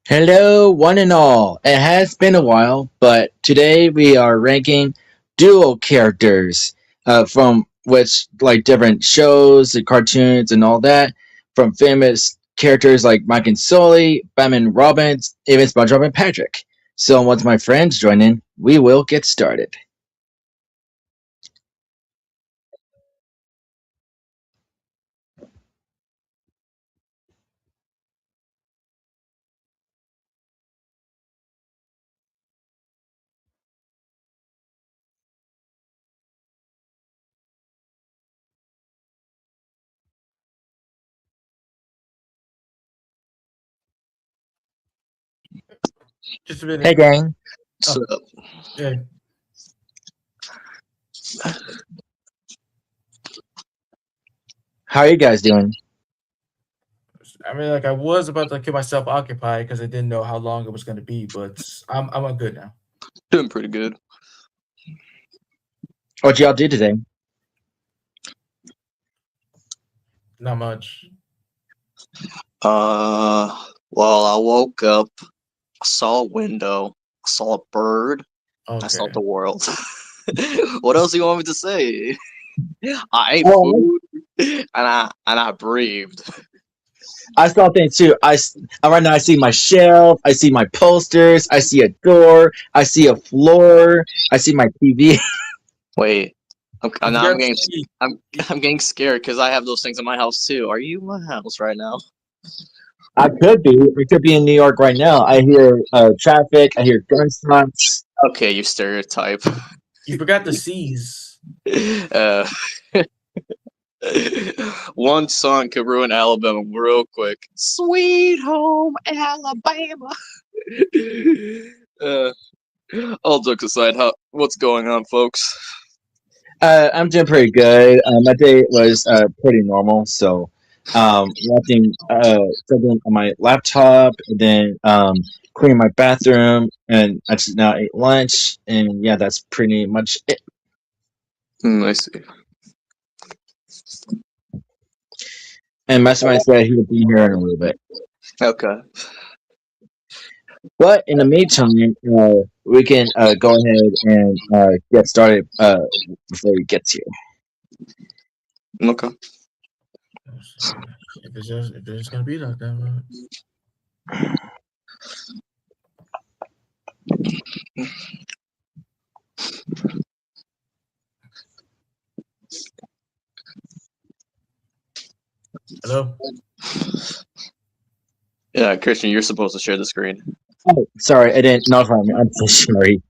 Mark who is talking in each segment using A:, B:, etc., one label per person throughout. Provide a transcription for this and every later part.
A: Hello, one and all. It has been a while, but today we are ranking dual characters from which, like different shows and cartoons and all that, from famous characters like Mike and Sully, Batman and Robin, even SpongeBob and Patrick. So once my friends join in, we will get started.
B: Just a
A: Hey,
B: minute.
A: gang.
B: Oh,
C: So,
B: yeah.
A: How are you guys doing?
B: I mean, like I was about to keep myself occupied because I didn't know how long it was going to be, but I'm good now.
C: doing pretty good.
A: What y'all do today?
B: Not much.
C: Well, I woke up, I saw a window, I saw a bird, I saw
B: Okay.
C: the world. What else do you want me to say? I ate
A: Well,
C: food and I breathed.
A: I saw things too. Right now I see my shelf, I see my posters, I see a door, I see a floor, I see my TV.
C: Wait,
B: You
C: now
B: forgot to see.
C: I'm getting scared because I have those things in my house too. Are you in my house right now?
A: I could be. We could be in New York right now. I hear traffic. I hear gunshots.
C: Okay, you stereotype.
B: You forgot the C's.
C: uh, One song could ruin Alabama real quick. Sweet home Alabama. uh, all jokes aside, what's going on, folks?
A: I'm doing pretty good. My day was pretty normal. So, watching something on my laptop, and then cleaning my bathroom, and I just now ate lunch, and yeah, that's pretty much it.
C: I see.
A: And Mastermind said he would be here in a little bit.
C: Okay.
A: But in the meantime, we can go ahead and get started before he gets here.
C: Okay.
B: If it's gonna be like that, hello.
C: Yeah, Christian, you're supposed to share the screen.
A: Oh, sorry, I didn't notify me. I'm so sorry.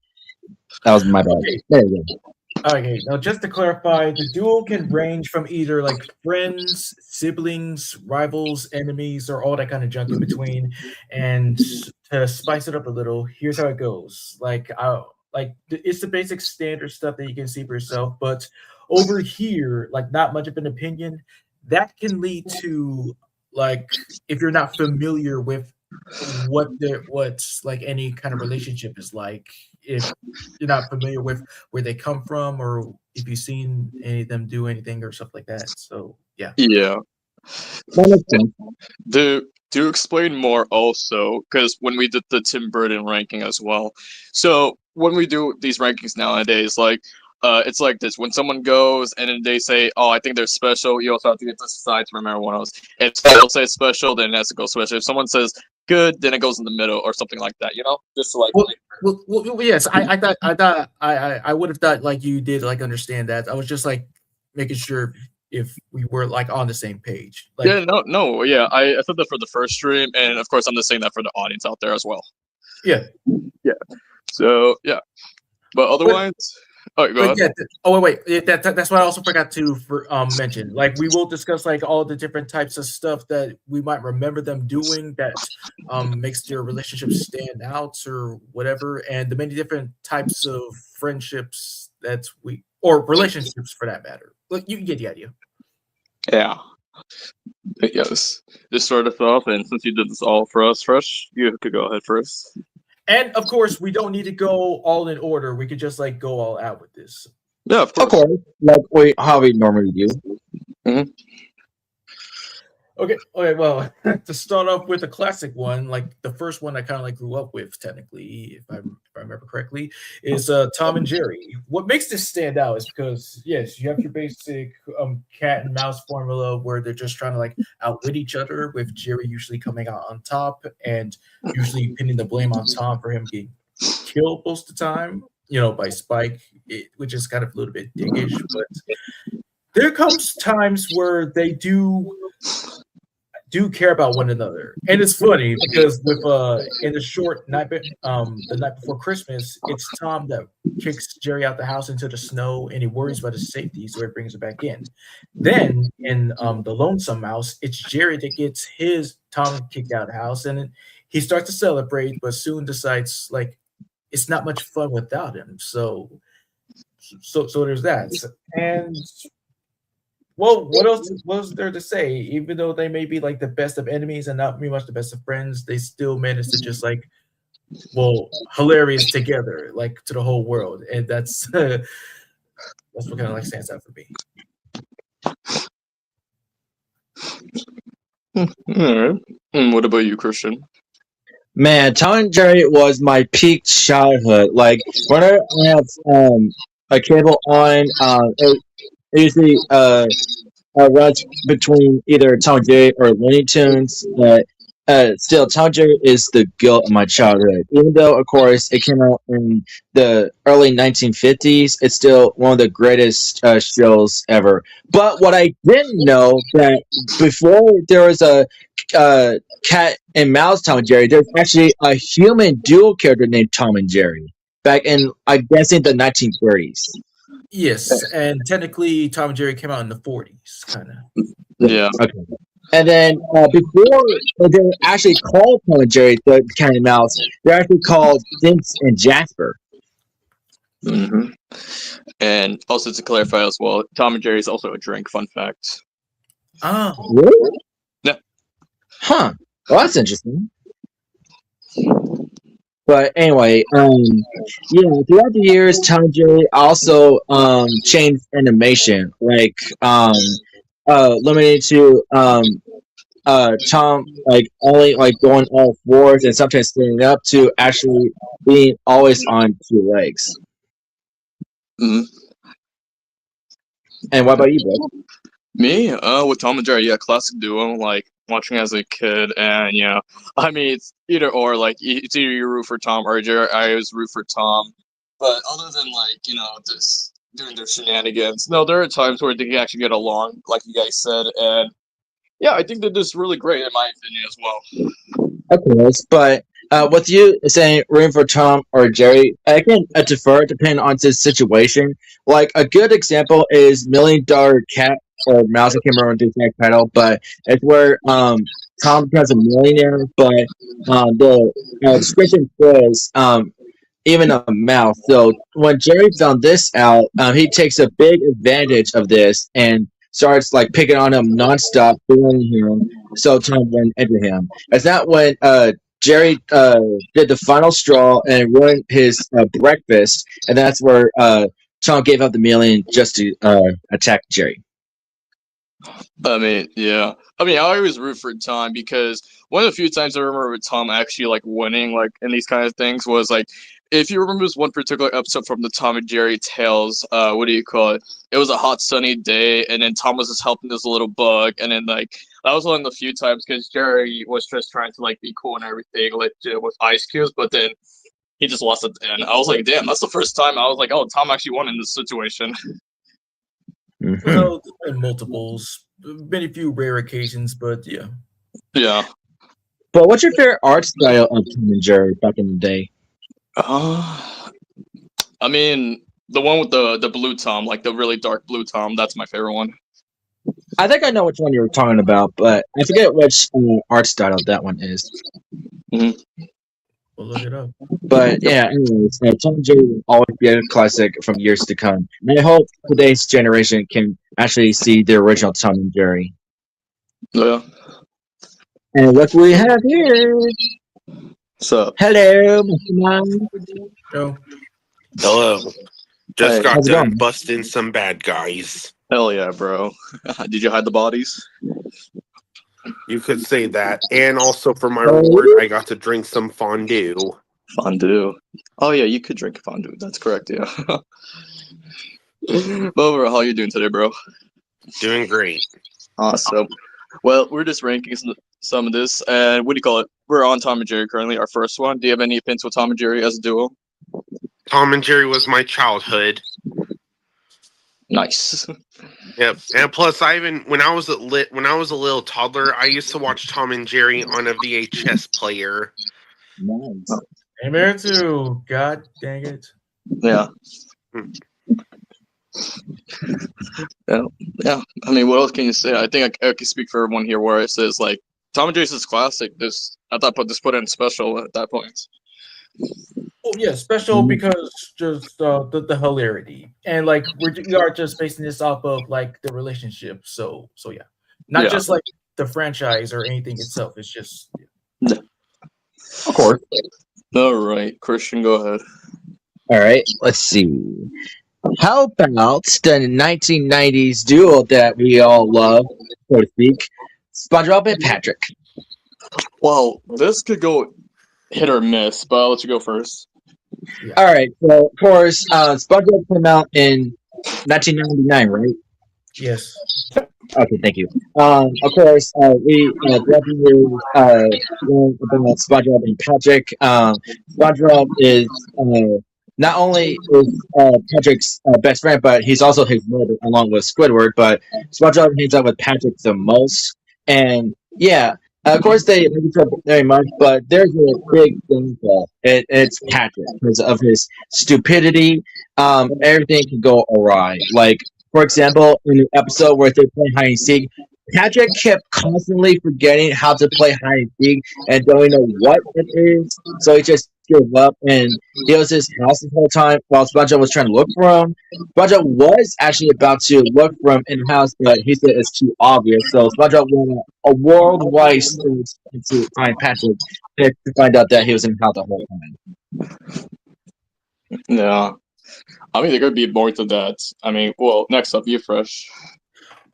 A: That was my bad.
B: Okay.
A: There you go.
B: Okay. Now, just to clarify, the duo can range from either like friends, siblings, rivals, enemies, or all that kind of junk in between. And to spice it up a little, here's how it goes. It's the basic standard stuff that you can see for yourself, but over here, like not much of an opinion, that can lead to like if you're not familiar with what's like any kind of relationship is like, if you're not familiar with where they come from or if you've seen any of them do anything or stuff like that. So yeah.
C: Yeah.
A: That makes sense.
C: To explain more also, because when we did the Tim Burton ranking as well. So when we do these rankings nowadays, like it's like this. When someone goes and then they say, "Oh, I think they're special," you also have to get to decide from everyone else. If they'll say special, then it has to go special. If someone says good, then it goes in the middle or something like that. Just to, like.
B: Yes, I would have thought like you did like understand that. I was just like making sure if we were like on the same page. Like
C: Yeah, no, yeah. I said that for the first stream, and of course, I'm just saying that for the audience out there as well.
B: yeah,
C: Yeah. So yeah, but otherwise, oh, go
B: but
C: ahead.
B: yeah. Oh wait, that's what I also forgot to mention. Like we will discuss like all the different types of stuff that we might remember them doing that makes their relationship stand out or whatever, and the many different types of friendships that we or relationships for that matter. Look, you get the idea.
C: Yeah. Yes. Just start us off, and since you did this all for us fresh, you could go ahead first.
B: And of course, we don't need to go all in order. We could just like go all out with this.
C: Yeah, of
A: Of
C: course.
A: course, how we normally do.
C: Mhm.
B: Okay. Well, to start off with a classic one, like the first one I kind of like grew up with, technically, if I remember correctly, is Tom and Jerry. What makes this stand out is because yes, you have your basic cat and mouse formula where they're just trying to like outwit each other, with Jerry usually coming out on top and usually pinning the blame on Tom for him getting killed most of the time, by Spike, which is kind of a little bit dickish, but there comes times where they do care about one another. And it's funny because with in the short night the night before Christmas, it's Tom that kicks Jerry out the house into the snow and he worries about his safety, so he brings her back in. Then in the Lonesome Mouse, it's Jerry that gets his Tom kicked out of the house and he starts to celebrate, but soon decides like it's not much fun without him. So there's that. And well, what else was there to say? Even though they may be like the best of enemies and not pretty much the best of friends, they still manage to just like, well, hilarious together, like to the whole world, and that's that's what kind of like stands out for me.
C: All right. And what about you, Christian?
A: Man, Tom and Jerry was my peak childhood. Like whenever I have a cable on, it usually runs between either Tom and Jerry or Looney Tunes. But still, Tom and Jerry is the goat of my childhood. Even though, of course, it came out in the early 1950s, it's still one of the greatest shows ever. But what I didn't know that before there was a cat and mouse Tom and Jerry, there's actually a human dual character named Tom and Jerry back in, I'm guessing, the 1930s.
B: Yes, and technically, Tom and Jerry came out in the '40s, kind of.
C: Yeah.
A: Okay. And then before they were actually called Tom and Jerry, the cat and mouse, they're actually called Vince and Jasper.
C: hmm And also to clarify as well, Tom and Jerry is also a drink. Fun fact.
B: Ah,
A: Really?
C: Yeah.
A: Huh. Well, that's interesting. But anyway, throughout the years, Tom and Jerry also changed animation, like limited to Tom like only like going all fours and sometimes standing up to actually being always on two legs.
C: hmm
A: And what about you, bro?
C: Me, with Tom and Jerry, yeah, classic duo. Like watching as a kid, and I mean, it's either or. Like it's either you root for Tom or Jerry. I always root for Tom. But other than like just doing their shenanigans, no, there are times where they can actually get along, like you guys said, and yeah, I think that this is really great in my opinion as well.
A: Of course, but with you saying room for Tom or Jerry, I can defer depending on the situation. Like a good example is $1 Million Cat or Mouse. I can't remember the exact title, but it's where Tom becomes a millionaire, but the description says even a mouse. So when Jerry found this out, he takes a big advantage of this and starts like picking on him nonstop, bullying him. So Tom went into him. It's not when Jerry did the final straw and ruined his breakfast, and that's where Tom gave up the million just to attack Jerry.
C: I mean, yeah. I mean, I always root for Tom because one of the few times I remember with Tom actually like winning, like in these kind of things, was like if you remember this one particular episode from the Tom and Jerry Tales. What do you call it? It was a hot sunny day, and then Tom was just helping this little bug, and then like that was one of the few times because Jerry was just trying to like be cool and everything, like with ice cubes, but then he just lost at the end. I was like, damn, that's the first time I was like, oh, Tom actually won in this situation.
A: Mm-hmm.
B: well, in multiples, many few rare occasions, but yeah.
C: Yeah.
A: But what's your favorite art style of Tom and Jerry back in the day?
C: I mean, the one with the blue Tom, like the really dark blue Tom, that's my favorite one.
A: I think I know which one you were talking about, but I forget which art style that one is.
B: We'll look it up.
A: But yeah, anyways, Tom and Jerry will always be a classic from years to come. And I hope today's generation can actually see the original Tom and Jerry.
C: Yeah.
A: And what we have here.
C: So,
A: Hello, Mr. Mom.
B: No.
D: Hello. Just
C: Hey,
D: got
A: how's it
D: done
A: going?
D: busting some bad guys.
C: hell yeah, bro. Did you hide the bodies?
E: You could say that. And also for my reward, I got to drink some fondue.
C: Fondue. Oh yeah, you could drink fondue. That's correct. Yeah. Overall, how you doing today, bro?
E: Doing great.
C: Awesome. Well, we're just ranking some of this, and what do you call it? We're on Tom and Jerry currently, our first one. Do you have any opinions with Tom and Jerry as a duo?
E: Tom and Jerry was my childhood.
C: Nice.
E: Yep. And plus, when I was a little toddler, I used to watch Tom and Jerry on a VHS player.
A: Nice.
B: And there too. God dang it.
C: Yeah. Yeah. I mean, what else can you say? I think I can speak for everyone here where it says, like, Tom and Jerry's is classic. At that point, just put it in special at that point.
B: Oh yeah, special because just the hilarity, and like we are just basing this off of like the relationship. So yeah, not just like the franchise or anything itself. It's just
A: Of course.
C: All right, Christian, go ahead.
A: All right, let's see. How about the 1990s duo that we all love, so to speak, SpongeBob and Patrick?
C: Well, this could go hit or miss, but I'll let you go first.
A: All right, so of course, SpongeBob came out in 1999, right?
B: yes.
A: Okay, thank you. Of course, we definitely learned about SpongeBob and Patrick. SpongeBob is not only is Patrick's best friend, but he's also his brother along with Squidward. But SpongeBob hangs out with Patrick the most, and yeah, of course they like each other very much. But there's a big downfall. It's Patrick because of his stupidity. Everything can go awry. Like, for example, in the episode where they play hide and seek, Patrick kept constantly forgetting how to play hide and seek and don't know what it is. So he just gave up and he was his house the whole time while SpongeBob was trying to look for him. SpongeBob was actually about to look for him in the house, but he said it's too obvious. So SpongeBob went a worldwide search to find Patrick to find out that he was in the house the whole time.
C: Yeah. I mean, there could be more to that. I mean, well, next up, you fresh.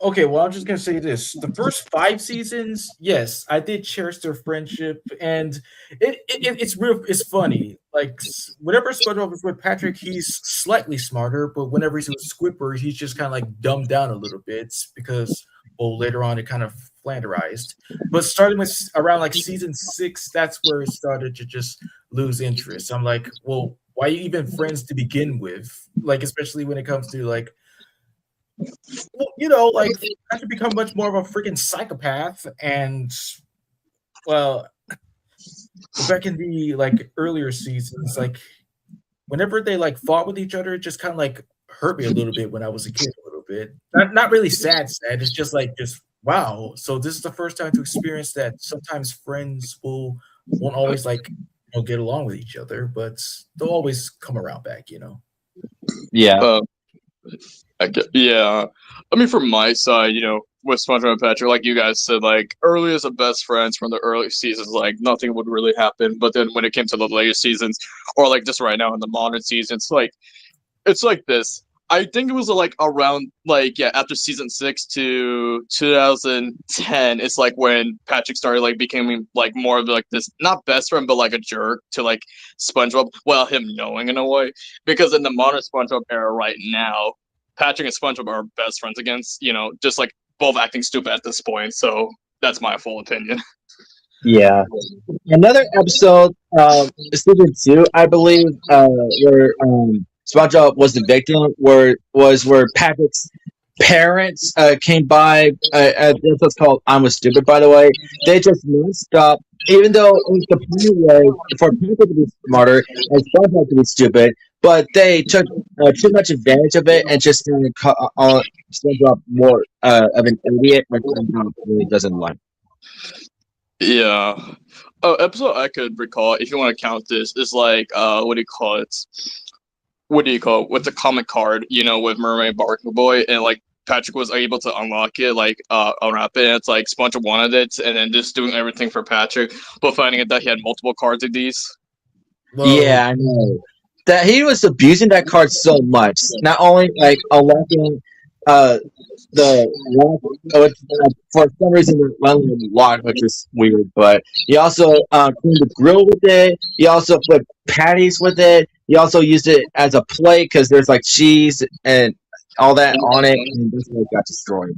B: Okay, well, I'm just gonna say this: the first 5 seasons, yes, I did cherish their friendship, and it's real. It's funny. Like whenever SpongeBob is with Patrick, he's slightly smarter, but whenever he's with Squidward, he's just kind of like dumbed down a little bit because, well, later on it kind of flanderized. But starting with around like season 6, that's where it started to just lose interest. I'm like, well, why are you even friends to begin with? Like, especially when it comes to like. Well, you know, like I could become much more of a freaking psychopath, and well, back in the like earlier seasons, like whenever they like fought with each other, it just kind of like hurt me a little bit when I was a kid. A little bit, not really sad. It's just like just wow. So this is the first time to experience that. Sometimes friends won't always like get along with each other, but they'll always come around back.
A: Yeah.
C: Yeah. I mean, from my side, with SpongeBob and Patrick, like you guys said, like early as the best friends from the early seasons, like nothing would really happen. But then when it came to the later seasons, or like just right now in the modern seasons, it's like this. I think it was like around after season 6 to 2010. It's like when Patrick started like becoming like more of like this not best friend but like a jerk to like SpongeBob. Well, him knowing in a way, because in the modern SpongeBob era right now, Patrick and SpongeBob are best friends against just like both acting stupid at this point. So that's my full opinion.
A: Yeah. Another episode, season 2, I believe, where SpongeBob was the victim, where Patrick's parents came by. That's what's called "I Was Stupid," by the way. They just non-stop, even though it was the plan was for Patrick to be smarter and SpongeBob to be stupid, but they took too much advantage of it and just SpongeBob more of an idiot, which SpongeBob really doesn't like.
C: Yeah. Episode I could recall, if you want to count this, is like what do you call it? With the comic card, with Mermaid Barking Boy, and like Patrick was able to unlock it, like unwrap it, and it's like SpongeBob wanted it, and then just doing everything for Patrick, but finding out that he had multiple cards of these.
B: Whoa.
A: Yeah, I know. That he was abusing that card so much. Not only like unlocking for some reason the lemon lot, which is weird. But he also cleaned the grill with it. He also put patties with it. He also used it as a plate because there's like cheese and all that on it, and that's why it got destroyed.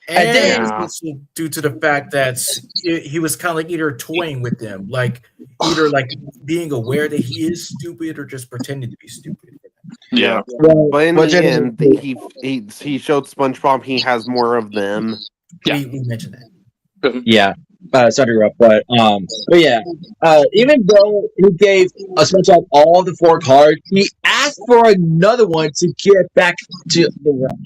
A: And
B: And
A: then
B: it's
E: Yeah.
B: also due to the fact that he was kind of like either toying with them, like either like being aware that he is stupid or just pretending to be stupid.
C: Yeah.
E: But in
A: which
E: the
A: is-
E: end, he showed SpongeBob he has more of them.
C: Yeah.
B: We mentioned that.
A: yeah. Sorry to interrupt, but yeah, even though he gave a SpongeBob all the 4 cards, he asked for another one to get back to the rock.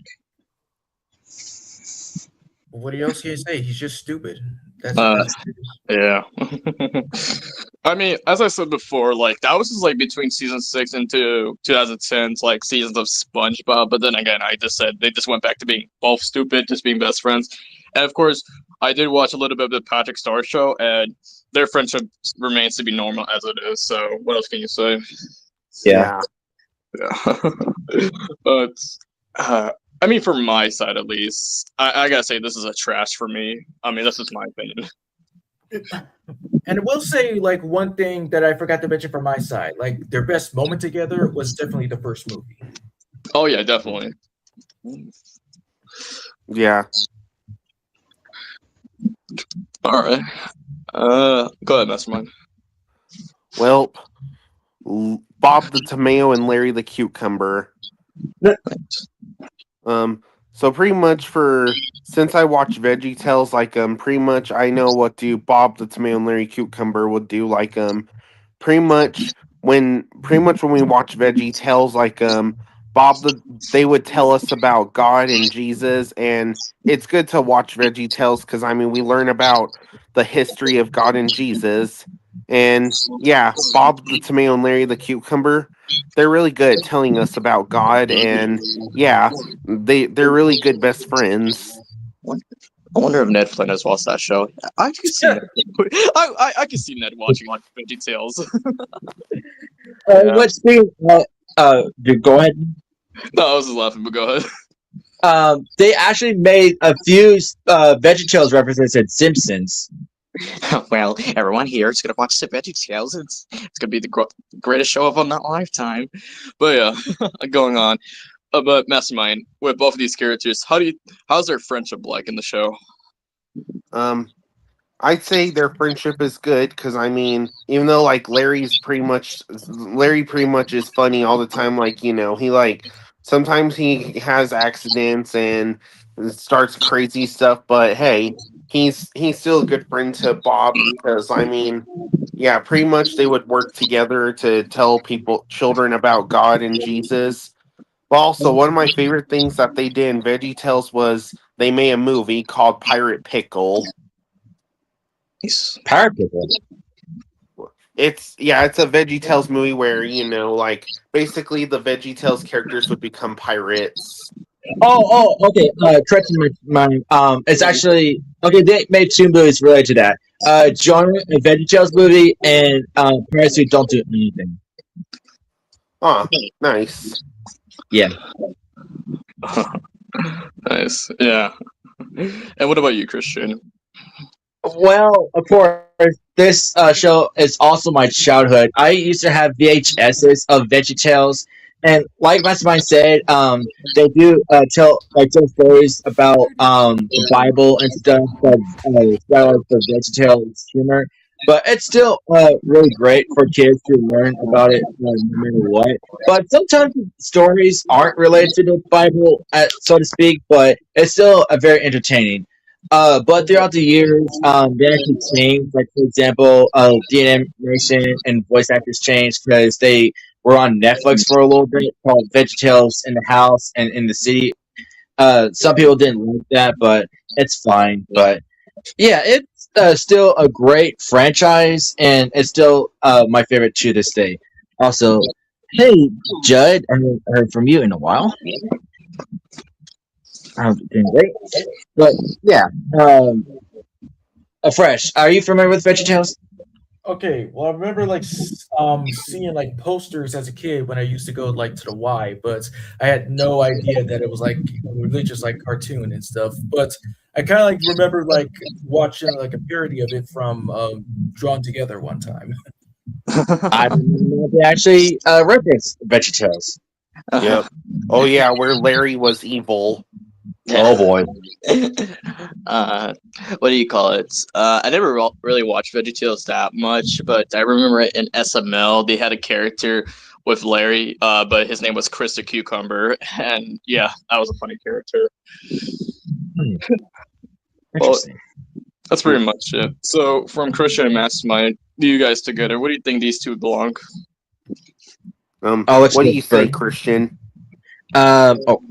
B: What else can you say? He's just stupid. That's
C: Yeah. I mean, as I said before, like that was just like between season 6 into 2010's like seasons of SpongeBob. But then again, I just said they just went back to being both stupid, just being best friends. And of course, I did watch a little bit of the Patrick Star show, and their friendship remains to be normal as it is. So what else can you say?
A: Yeah.
C: Yeah. But I mean, for my side at least, I gotta say this is a trash for me. I mean, this is my opinion.
B: And I will say, like, one thing that I forgot to mention from my side, like their best moment together was definitely the first movie.
C: Oh yeah, definitely.
E: Yeah.
C: All right. Go ahead, Mastermind.
E: Well, Bob the Tomato and Larry the Cucumber. So pretty much since I watch VeggieTales, like pretty much I know what Bob the Tomato and Larry Cucumber would do. Like pretty much when we watch VeggieTales, like they would tell us about God and Jesus, and it's good to watch VeggieTales because I mean we learn about the history of God and Jesus. And yeah, Bob the Tomato and Larry the Cucumber, they're really good at telling us about God, and yeah, they're really good best friends.
C: I wonder if Ned Flynn has watched that show. I can see Ned. I can see Ned watching like VeggieTales.
A: Let's see. Dude, go ahead.
C: No, I was just laughing, but go ahead.
A: They actually made a few VeggieTales references in Simpsons.
C: Well, everyone here is gonna watch the VeggieTales. It's gonna be the greatest show of our lifetime. But yeah, going on. But Mastermind, with both of these characters, how's their friendship like in the show?
E: I'd say their friendship is good because I mean, even though like Larry pretty much is funny all the time. Like he like sometimes he has accidents and starts crazy stuff, but hey, he's still a good friend to Bob because I mean, yeah, pretty much they would work together to tell children about God and Jesus. But also, one of my favorite things that they did in VeggieTales was they made a movie called Pirate Pickle.
A: Pirate Pickle.
E: It's a VeggieTales movie where like basically the VeggieTales characters would become pirates.
A: Okay. Correction my it's actually okay. They made 2 movies related to that. Genre, a VeggieTales movie, and Pirates Who Don't Do Anything.
E: Oh, nice.
A: Yeah.
C: Nice. Yeah. And what about you, Christian?
A: Well, of course, this show is also my childhood. I used to have VHSs of VeggieTales, and like Mastermind said, they do tell stories about the Bible and stuff, like the VeggieTales humor. But it's still really great for kids to learn about it no matter what. But sometimes stories aren't related to the Bible, so to speak, but it's still very entertaining. But throughout the years, they actually changed. Like for example, the animation and voice actors changed because they were on Netflix for a little bit, called VeggieTales in the House and in the City. Some people didn't like that, but it's fine. But yeah, it's still a great franchise, and it's still my favorite to this day. Also, hey Judd, I haven't heard from you in a while. I'm doing great. But yeah, Fresh, are you familiar with VeggieTales?
B: Okay, well, I remember like seeing like posters as a kid when I used to go like to the Y, but I had no idea that it was like a religious like cartoon and stuff. But I kind of like remember like watching like a parody of it from Drawn Together one time.
A: I didn't know they actually referenced VeggieTales.
E: Yep. Oh yeah, where Larry was evil.
A: Oh boy.
C: What do you call it? I never really watched VeggieTales that much, but I remember in SML they had a character with Larry, but his name was Chris the Cucumber, and yeah, that was a funny character.
A: Interesting.
C: That's pretty much it. So, from Christian and Mastermind, you guys together, what do you think these two belong?
A: Let's
E: What do
A: go
E: you say,
A: first.
E: Christian?
A: Oh,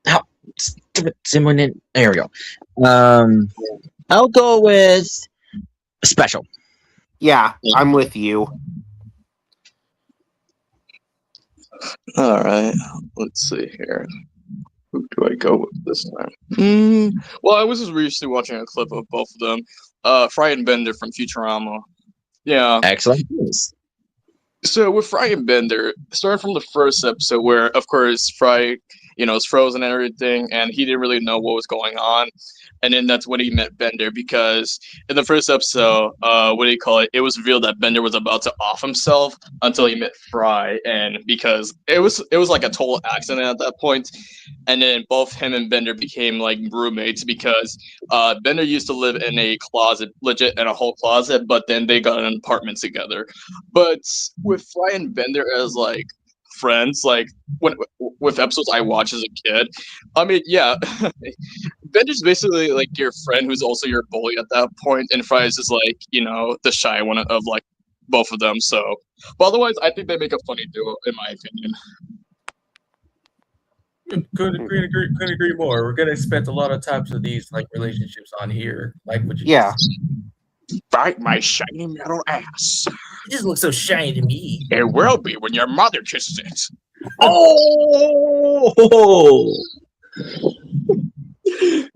A: how stupid someone in there we go. I'll go with special.
E: Yeah, I'm with you.
C: All right, let's see here. Who do I go with this time? Well, I was just recently watching a clip of both of them. Fry and Bender from Futurama. Yeah.
A: Excellent. Yes.
C: So with Fry and Bender, starting from the first episode where, of course, Fry, is frozen and everything, and he didn't really know what was going on. And then that's when he met Bender, because in the first episode, what do you call it? It was revealed that Bender was about to off himself until he met Fry, and because it was like a total accident at that point. And then both him and Bender became like roommates because Bender used to live in a closet, legit in a whole closet, but then they got an apartment together. But with Fry and Bender as like friends, like with episodes I watched as a kid, I mean, yeah, Bender's basically like your friend who's also your bully at that point, and Fry is just like the shy one of like both of them. So, but otherwise, I think they make a funny duo, in my opinion.
B: Couldn't agree more. We're gonna expect a lot of types of these like relationships on here, like what you
E: Yeah.
C: Bite my shiny metal ass.
B: It just looks so shiny to me.
C: It will be when your mother kisses it.
A: Oh.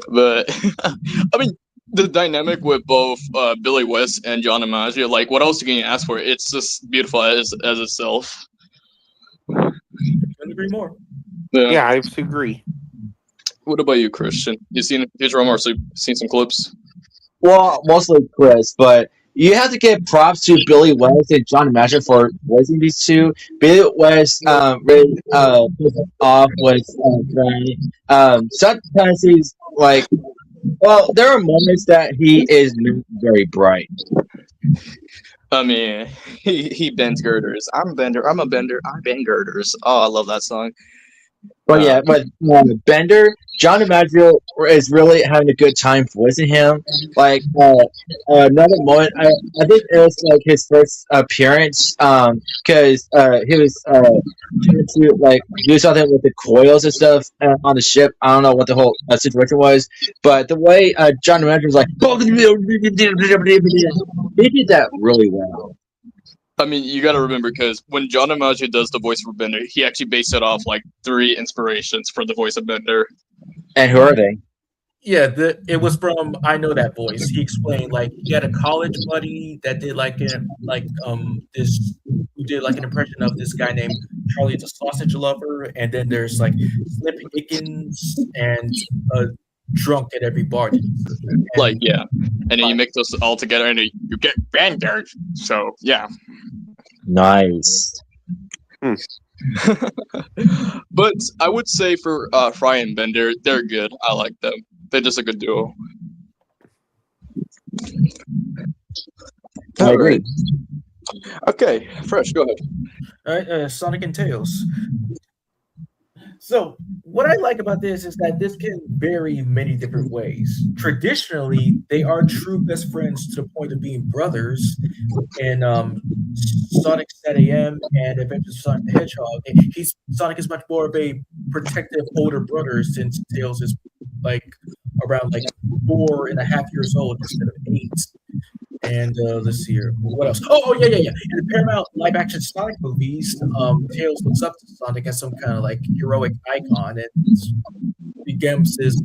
C: But I mean, the dynamic with both Billy West and John DiMaggio, like, what else can you ask for? It's just beautiful as itself.
B: Couldn't agree more.
E: Yeah, I have to agree.
C: What about you, Christian? You seen Futurama or seen some clips?
A: Well, mostly Chris, but you have to give props to Billy West and John DiMaggio for voicing these two. Billy West really puts it off with Fry. Sometimes he's like, well, there are moments that he is not very bright.
C: I mean, he bends girders. I'm a bender. I'm a bender. I bend girders. Oh, I love that song.
A: But yeah, with Bender, John DiMaggio is really having a good time voicing him. Like another moment, I think it was like his first appearance, because he was trying to like do something with the coils and stuff on the ship. I don't know what the whole situation was, but the way John DiMaggio was like, he did that really well.
C: I mean, you got to remember, because when John DiMaggio does the voice for Bender, he actually based it off like 3 inspirations for the voice of Bender.
A: And who are they?
B: Yeah, it was from I Know That Voice. He explained like he had a college buddy that did this who did like an impression of this guy named Charlie the Sausage Lover, and then there's like Slip Hickens and Drunk at Every bar.
C: Like, yeah, and then you mix those all together and you get Bender. So yeah.
A: Nice.
C: But I would say for Fry and Bender, they're good. I like them. They're just a good duo.
A: I agree.
C: Okay, Fresh, go ahead.
B: All right, Sonic and Tails. So what I like about this is that this can vary many different ways. Traditionally, they are true best friends to the point of being brothers. In Sonic SatAM and Adventures of Sonic the Hedgehog, Sonic is much more of a protective older brother, since Tails is like around like 4.5 years old instead of 8. And let's see here. What else? Oh, yeah. In the Paramount live-action Sonic movies, Tails looks up to Sonic as some kind of like heroic icon, and becomes his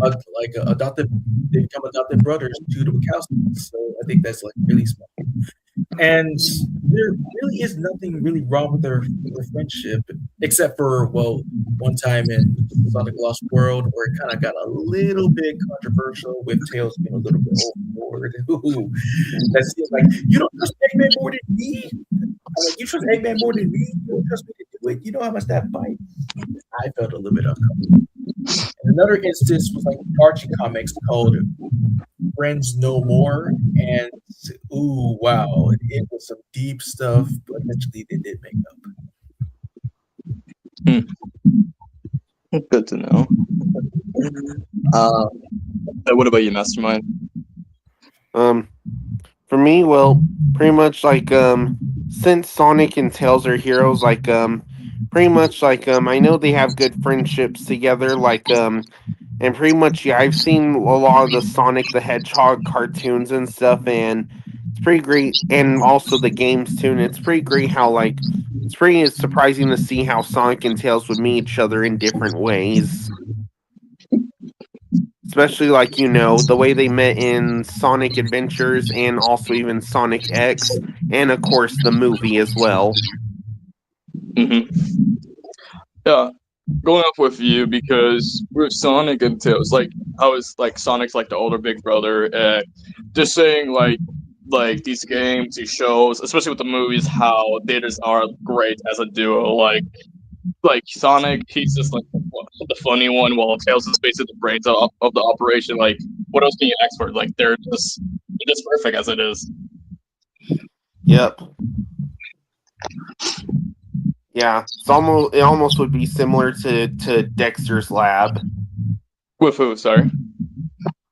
B: adopted. They become adopted brothers to the Wachowskis. So I think that's like really smart. And there really is nothing really wrong with their friendship, except for, well, one time in Sonic Lost World where it kind of got a little bit controversial with Tails being a little bit overboard. Ooh, that seems like, you don't trust Eggman more than me? I'm like, you trust Eggman more than me? You don't trust me to do it? You know how much that bites? I felt a little bit uncomfortable. And another instance was like Archie comics called Friends No More, and ooh, wow, it was some deep stuff, but eventually they did make up.
C: Good to know. What about you, Mastermind?
E: For me, well, pretty much like since Sonic and Tails are heroes, like pretty much like I know they have good friendships together, like and pretty much yeah, I've seen a lot of the Sonic the Hedgehog cartoons and stuff, and it's pretty great, and also the games too. And it's pretty great how like it's pretty surprising to see how Sonic and Tails would meet each other in different ways. Especially like the way they met in Sonic Adventures and also even Sonic X, and of course the movie as well.
C: Yeah, going off with you because with Sonic and Tails, like I was like Sonic's like the older big brother, and just saying like these games, these shows, especially with the movies, how they just are great as a duo. Like Sonic, he's just like the funny one, while Tails is basically the brains of the operation. Like, what else can you ask for? Like, they're just perfect as it is.
E: Yep. Yeah, it almost would be similar to Dexter's Lab.
C: With who? Sorry.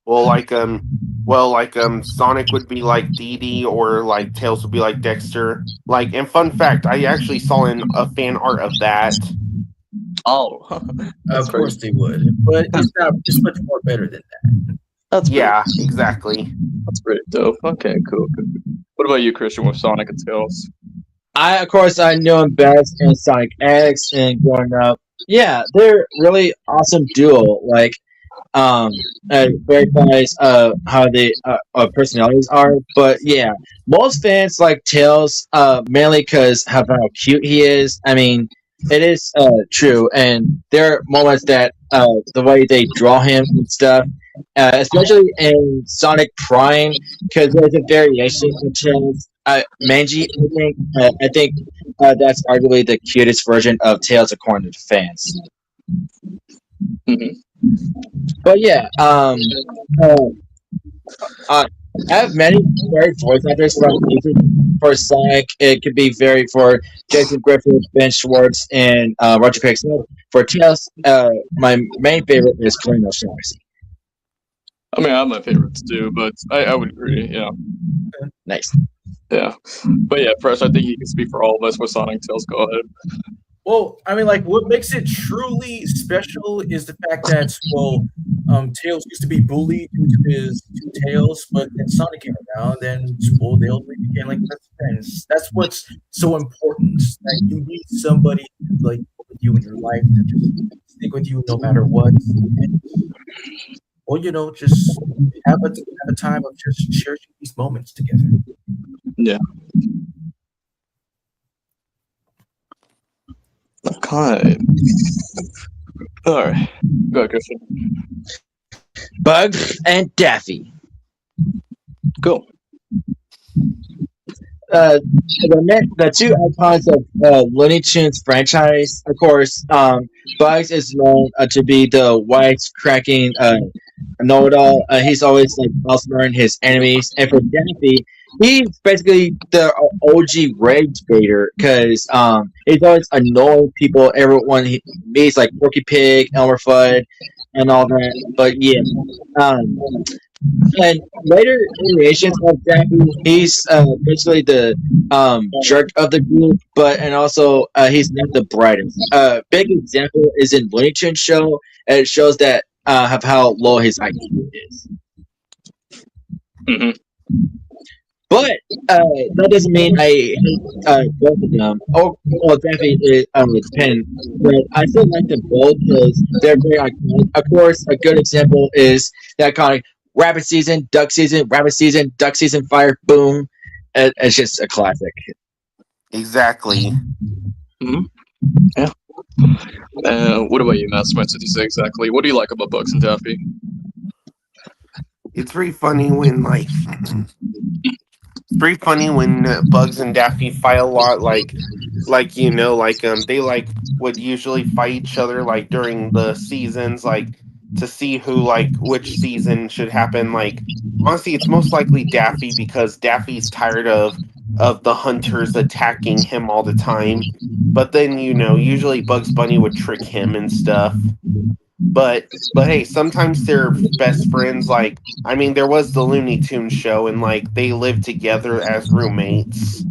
E: Well, Sonic would be like Dee Dee, or like Tails would be like Dexter. Like, and fun fact, I actually saw a fan art of that.
C: Oh,
B: of course they would, but it's much more better than that.
C: That's
E: exactly.
C: That's pretty dope. Okay, cool. What about you, Christian, with Sonic and Tails?
A: Of course, I knew him best in Sonic X and growing up. Yeah, they're really awesome duo. Like, very nice how they personalities are. But yeah, most fans like Tails mainly because how cute he is. I mean, it is true, and there are moments that the way they draw him and stuff, especially in Sonic Prime, because there's a variation of Tails. Manji, I think that's arguably the cutest version of Tails according to fans. But yeah, I have many very voice actors for Sonic. It could be very for Jason Griffith, Ben Schwartz, and Roger Craig Smith. For Tails, my main favorite is Colonel O'Shaughnessy.
C: I mean, I have my favorites too, but I would agree. Yeah.
A: Nice.
C: Yeah, but yeah, Fresh. I think you can speak for all of us with Sonic Tails. Go ahead.
B: Well, I mean, like, what makes it truly special is the fact that, well, Tails used to be bullied due to his two tails, but then Sonic came around, and well, they ultimately became like best friends. That's what's so important. That you need somebody like with you in your life to just stick with you no matter what. And, well, just have a time of just cherishing these moments together.
C: Yeah. Okay. All right. Go ahead, Christian.
A: Bugs and Daffy.
C: Cool.
A: The two icons of Looney Tunes franchise, of course, Bugs is known to be the wisecracking know-it-all. He's always like outsmarting his enemies, and for Daffy, he's basically the OG rage baiter because he's always annoying people. Everyone he meets, like Porky Pig, Elmer Fudd, and all that. But yeah, and later iterations of Daffy, he's basically the jerk of the group, and also he's not the brightest. Big example is in Looney Tunes show. And it shows that of how low his IQ is.
C: Mm-hmm.
A: But that doesn't mean I hate both of them. Oh, well, Daffy depends. But I still like them both because they're very iconic. Of course, a good example is the iconic Rabbit Season, Duck Season, Rabbit Season, Duck Season, Fire, Boom. it's just a classic.
E: Exactly.
C: What about you, Matt? What did you say exactly? What do you like about Bugs and Daffy?
E: It's pretty funny when Bugs and Daffy fight a lot. They would usually fight each other like during the seasons, like to see who which season should happen. Like honestly, it's most likely Daffy because Daffy's tired of the hunters attacking him all the time. But then usually Bugs Bunny would trick him and stuff. But hey, sometimes they're best friends. Like I mean, there was the Looney Tunes show, and they lived together as roommates.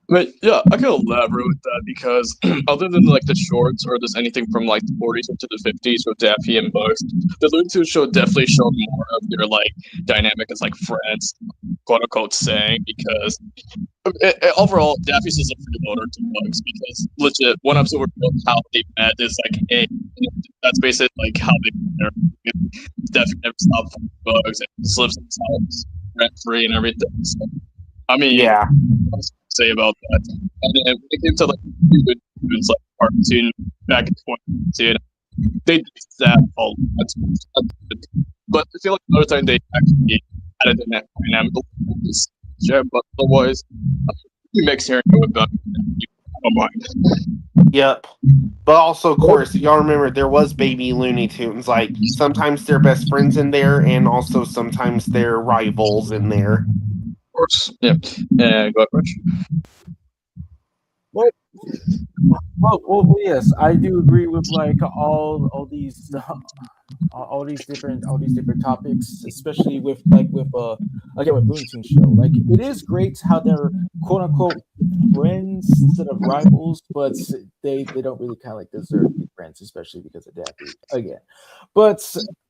C: But yeah, I can elaborate with that because other than like the shorts or just anything from like the 40s into the 50s with Daffy and Bugs, the Looney Tunes show definitely showed more of their like dynamic as like friends, quote unquote, saying because overall Daffy's just a freeloader to Bugs because legit one episode where how they met is like hey, that's basically like how they met. Daffy never stopped for Bugs and slips his house rent free and everything. So, I mean,
E: Yeah.
C: say about that. And then when it came to like it's like cartoon back in 2010, they did that a lot. But I feel like another time they actually added in that dynamic yeah, but otherwise we mix here and go about I don't mind.
E: Yep. But also, of course, y'all remember there was Baby Looney Tunes. Like sometimes they're best friends in there, and also sometimes they're rivals in there.
C: Of course. Yeah. Go ahead, Rich.
B: Well, yes, I do agree with like all these different topics, especially with again with Looney Tunes show. Like it is great how they're quote unquote friends instead of rivals, but they don't really kind of like deserve to be friends, especially because of Daffy again. But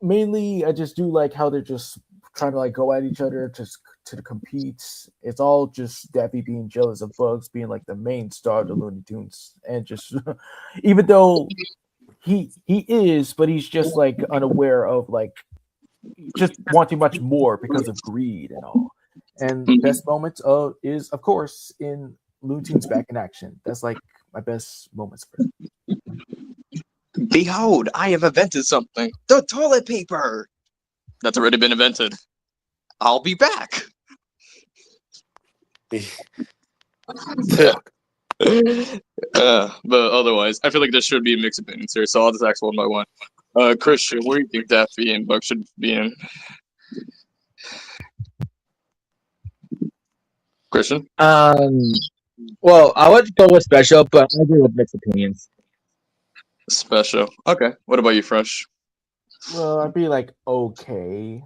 B: mainly, I just do like how they're just trying to like go at each other just to compete. It's all just Daffy being jealous of Bugs being like the main star of the Looney Tunes, and just even though he is, but he's just like unaware of like just wanting much more because of greed and all. And the best moment is of course in Looney Tunes Back in Action. That's like my best moments for it.
C: Behold, I have invented something. The toilet paper. That's already been invented. I'll be back. But otherwise, I feel like there should be a mix of opinions here, so I'll just ask one by one. Christian, where do you think Daffy and Bugs should be in? Christian?
A: Well, I would go with special, but I agree with mixed opinions.
C: Special. Okay. What about you, Fresh?
B: Well, I'd be like okay.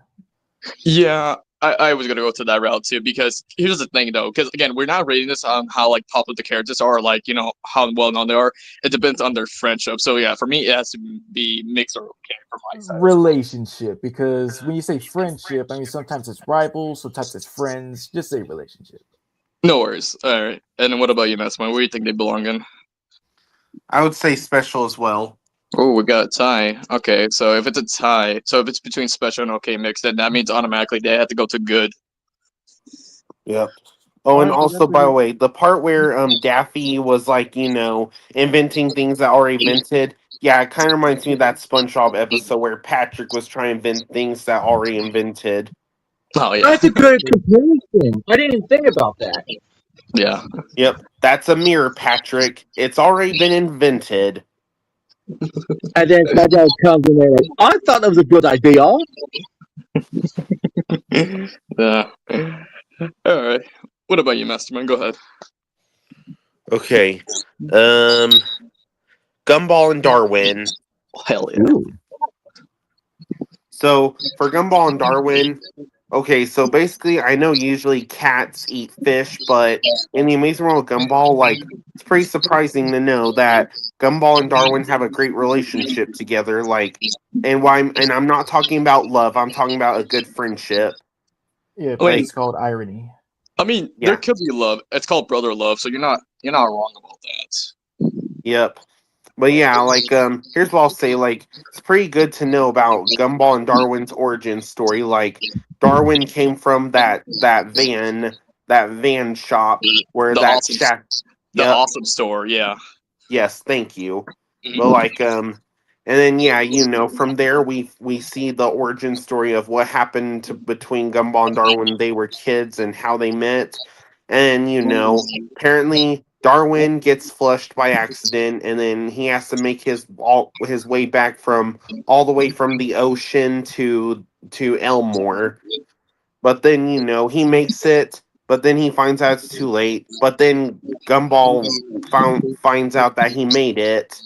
C: Yeah, I was gonna go to that route too because here's the thing though, because again, we're not rating this on how like popular the characters are, like how well known they are. It depends on their friendship. So yeah, for me, it has to be mixed or okay for my side.
B: Relationship, because when you say friendship, I mean sometimes it's rivals, sometimes it's friends. Just say relationship.
C: No worries. All right. And then what about you, Massimo? Where do you think they belong in?
E: I would say special as well.
C: Oh, we got a tie. Okay, so if it's a tie, so if it's between special and okay mix, then that means automatically they have to go to good.
E: Yep. Oh, and
B: Alright,
E: also, by the way, the part where Daffy was like, inventing things that already invented. Yeah, it kind of reminds me of that SpongeBob episode where Patrick was trying to invent things that already invented.
C: Oh yeah,
A: That's a good comparison. I didn't even think about that.
C: yeah.
E: Yep, that's a mirror, Patrick. It's already been invented.
A: And then SpongeBob comes in there like, I thought that was a good idea.
C: Yeah. All right. What about you, Mastermind? Go ahead.
E: Okay. Gumball and Darwin.
C: Hell yeah.
A: Ooh.
E: So for Gumball and Darwin, okay, so basically I know usually cats eat fish, but in the Amazing World of Gumball, it's pretty surprising to know that Gumball and Darwin have a great relationship together, and I'm not talking about love, I'm talking about a good friendship.
B: Yeah,
C: Wait.
B: it's called irony.
C: I mean,
E: Yeah.
C: there could be love. It's called brother love, so you're not wrong about that.
E: Yep. But yeah, here's what I'll say, it's pretty good to know about Gumball and Darwin's origin story. Darwin came from that van that van shop where
C: The
E: that
C: awesome,
E: shack.
C: the
E: Yep.
C: awesome store. Yeah.
E: Yes, thank you.
C: Mhm.
E: But like and then yeah, from there we see the origin story of what happened between Gumball and Darwin when they were kids and how they met. And apparently Darwin gets flushed by accident and then he has to make his way back all the way from the ocean to Elmore. But then he makes it, but then he finds out it's too late. But then Gumball finds out that he made it.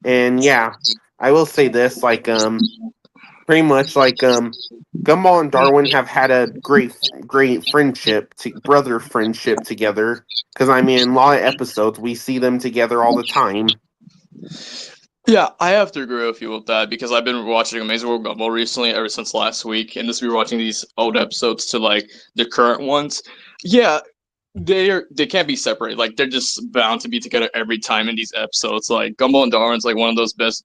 E: And yeah, I will say this, pretty much Gumball and Darwin have had a great brother friendship together. Because I mean, in a lot of episodes, we see them together all the time.
C: Yeah, I have to agree with you with that because I've been watching Amazing World Gumball recently, ever since last week, and just be watching these old episodes to like the current ones. Yeah, they can't be separated. Like they're just bound to be together every time in these episodes. Like Gumball and Darwin's like one of those best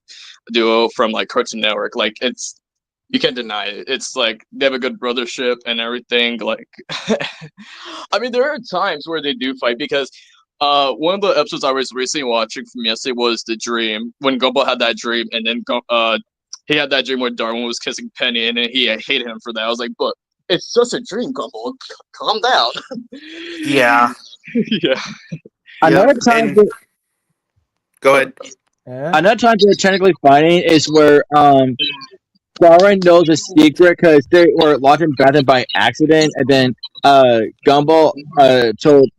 C: duo from like Cartoon Network. Like you can't deny it. It's like they have a good brothership and everything. Like, I mean, there are times where they do fight because one of the episodes I was recently watching from yesterday was the dream when Gumball had that dream, and then he had that dream where Darwin was kissing Penny, and then he hated him for that. I was like, but it's just a dream, Gumball. Calm down.
E: Yeah.
C: Yeah.
A: Another
E: Yep,
A: time,
E: and- Go ahead.
B: Yeah.
A: another time they're technically fighting is where Darwin knows a secret because they were locked in bathroom by accident, and then Gumball told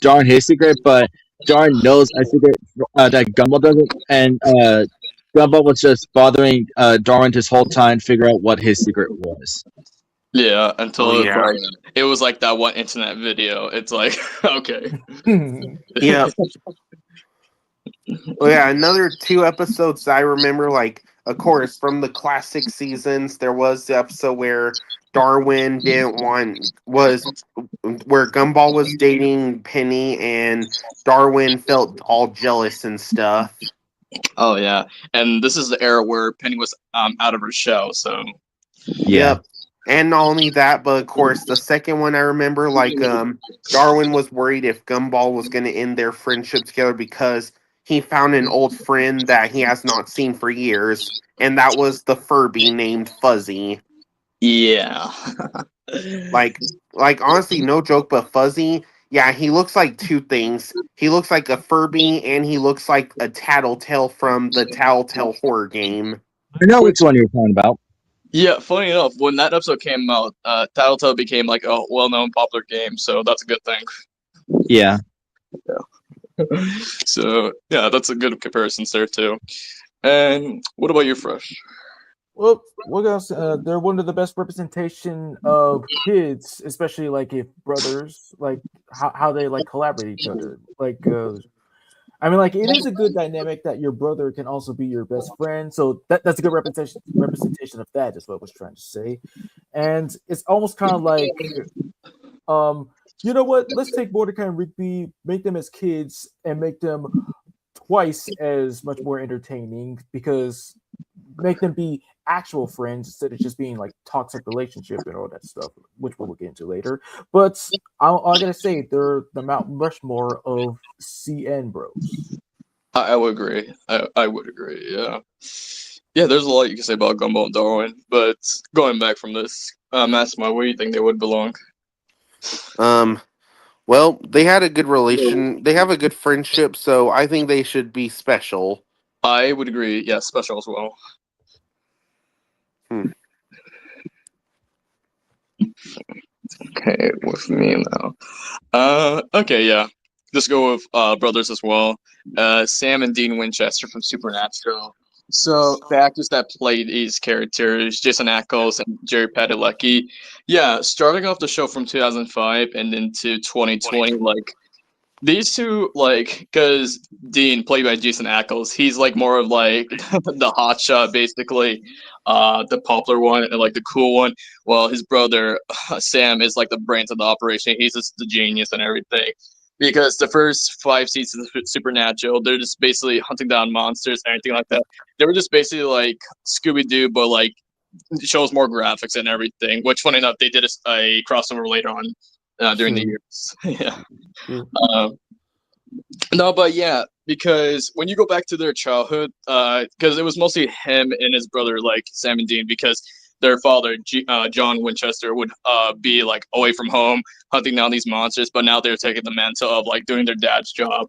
A: Darwin his secret, but Darwin knows a secret that Gumball doesn't, and Gumball was just bothering Darwin this whole time to figure out what his secret was.
C: Yeah, until
E: Oh, yeah.
C: it was like that one internet video. It's like, okay.
E: Yeah. Well, yeah, another 2 episodes I remember, of course, from the classic seasons, there was the episode where Darwin where Gumball was dating Penny and Darwin felt all jealous and stuff.
C: Oh yeah, and this is the era where Penny was out of her shell. So
A: Yeah.
E: Yep. And not only that, but of course, the second one I remember, Darwin was worried if Gumball was going to end their friendship together because he found an old friend that he has not seen for years, and that was the Furby named Fuzzy.
C: yeah.
E: Like, honestly, no joke, but Fuzzy, yeah, he looks like two things. He looks like a Furby, and he looks like a Tattletale from the Tattletale horror game.
A: I know which one you're talking about.
C: Yeah, funny enough, when that episode came out, Tattletale became like a well-known popular game, so that's a good thing.
A: Yeah.
C: So yeah, that's a good comparison there too. And what about you, Fresh?
B: Well, what else? They're one of the best representation of kids, especially like if brothers, like how they like collaborate each other. Like, I mean, like it is a good dynamic that your brother can also be your best friend. So that's a good representation of that. Is what I was trying to say, and it's almost kind of like, you know what? Let's take Mordecai and Rigby, make them as kids, and make them twice as much more entertaining because make them be actual friends instead of just being like toxic relationship and all that stuff, which we'll get into later. But I gotta say, they're the Mount Rushmore of CN bros.
C: I would agree. I would agree. Yeah. Yeah, there's a lot you can say about Gumball and Darwin, but going back from this, Massimo, where do you think they would belong?
E: Well, they had a good relation. They have a good friendship, so I think they should be special.
C: I would agree. Yeah, special as well. Okay, with me now. Okay, yeah. Just go with brothers as well. Sam and Dean Winchester from Supernatural. So the actors that played these characters, Jason Ackles and Jerry Padalecki, yeah, starting off the show from 2005 and into 2020, like these two, like, because Dean, played by Jason Ackles, he's like more of like the hotshot, basically, the popular one and like the cool one. While his brother Sam is like the brains of the operation. He's just the genius and everything. Because the first 5 seasons of Supernatural, they're just basically hunting down monsters and everything like that. They were just basically like Scooby Doo, but like shows more graphics and everything. Which, funny enough, they did a crossover later on during the years. Yeah.
E: Hmm.
C: No, but yeah, because when you go back to their childhood, because it was mostly him and his brother, like Sam and Dean, because their father, John Winchester, would be like away from home hunting down these monsters, but now they're taking the mantle of like doing their dad's job.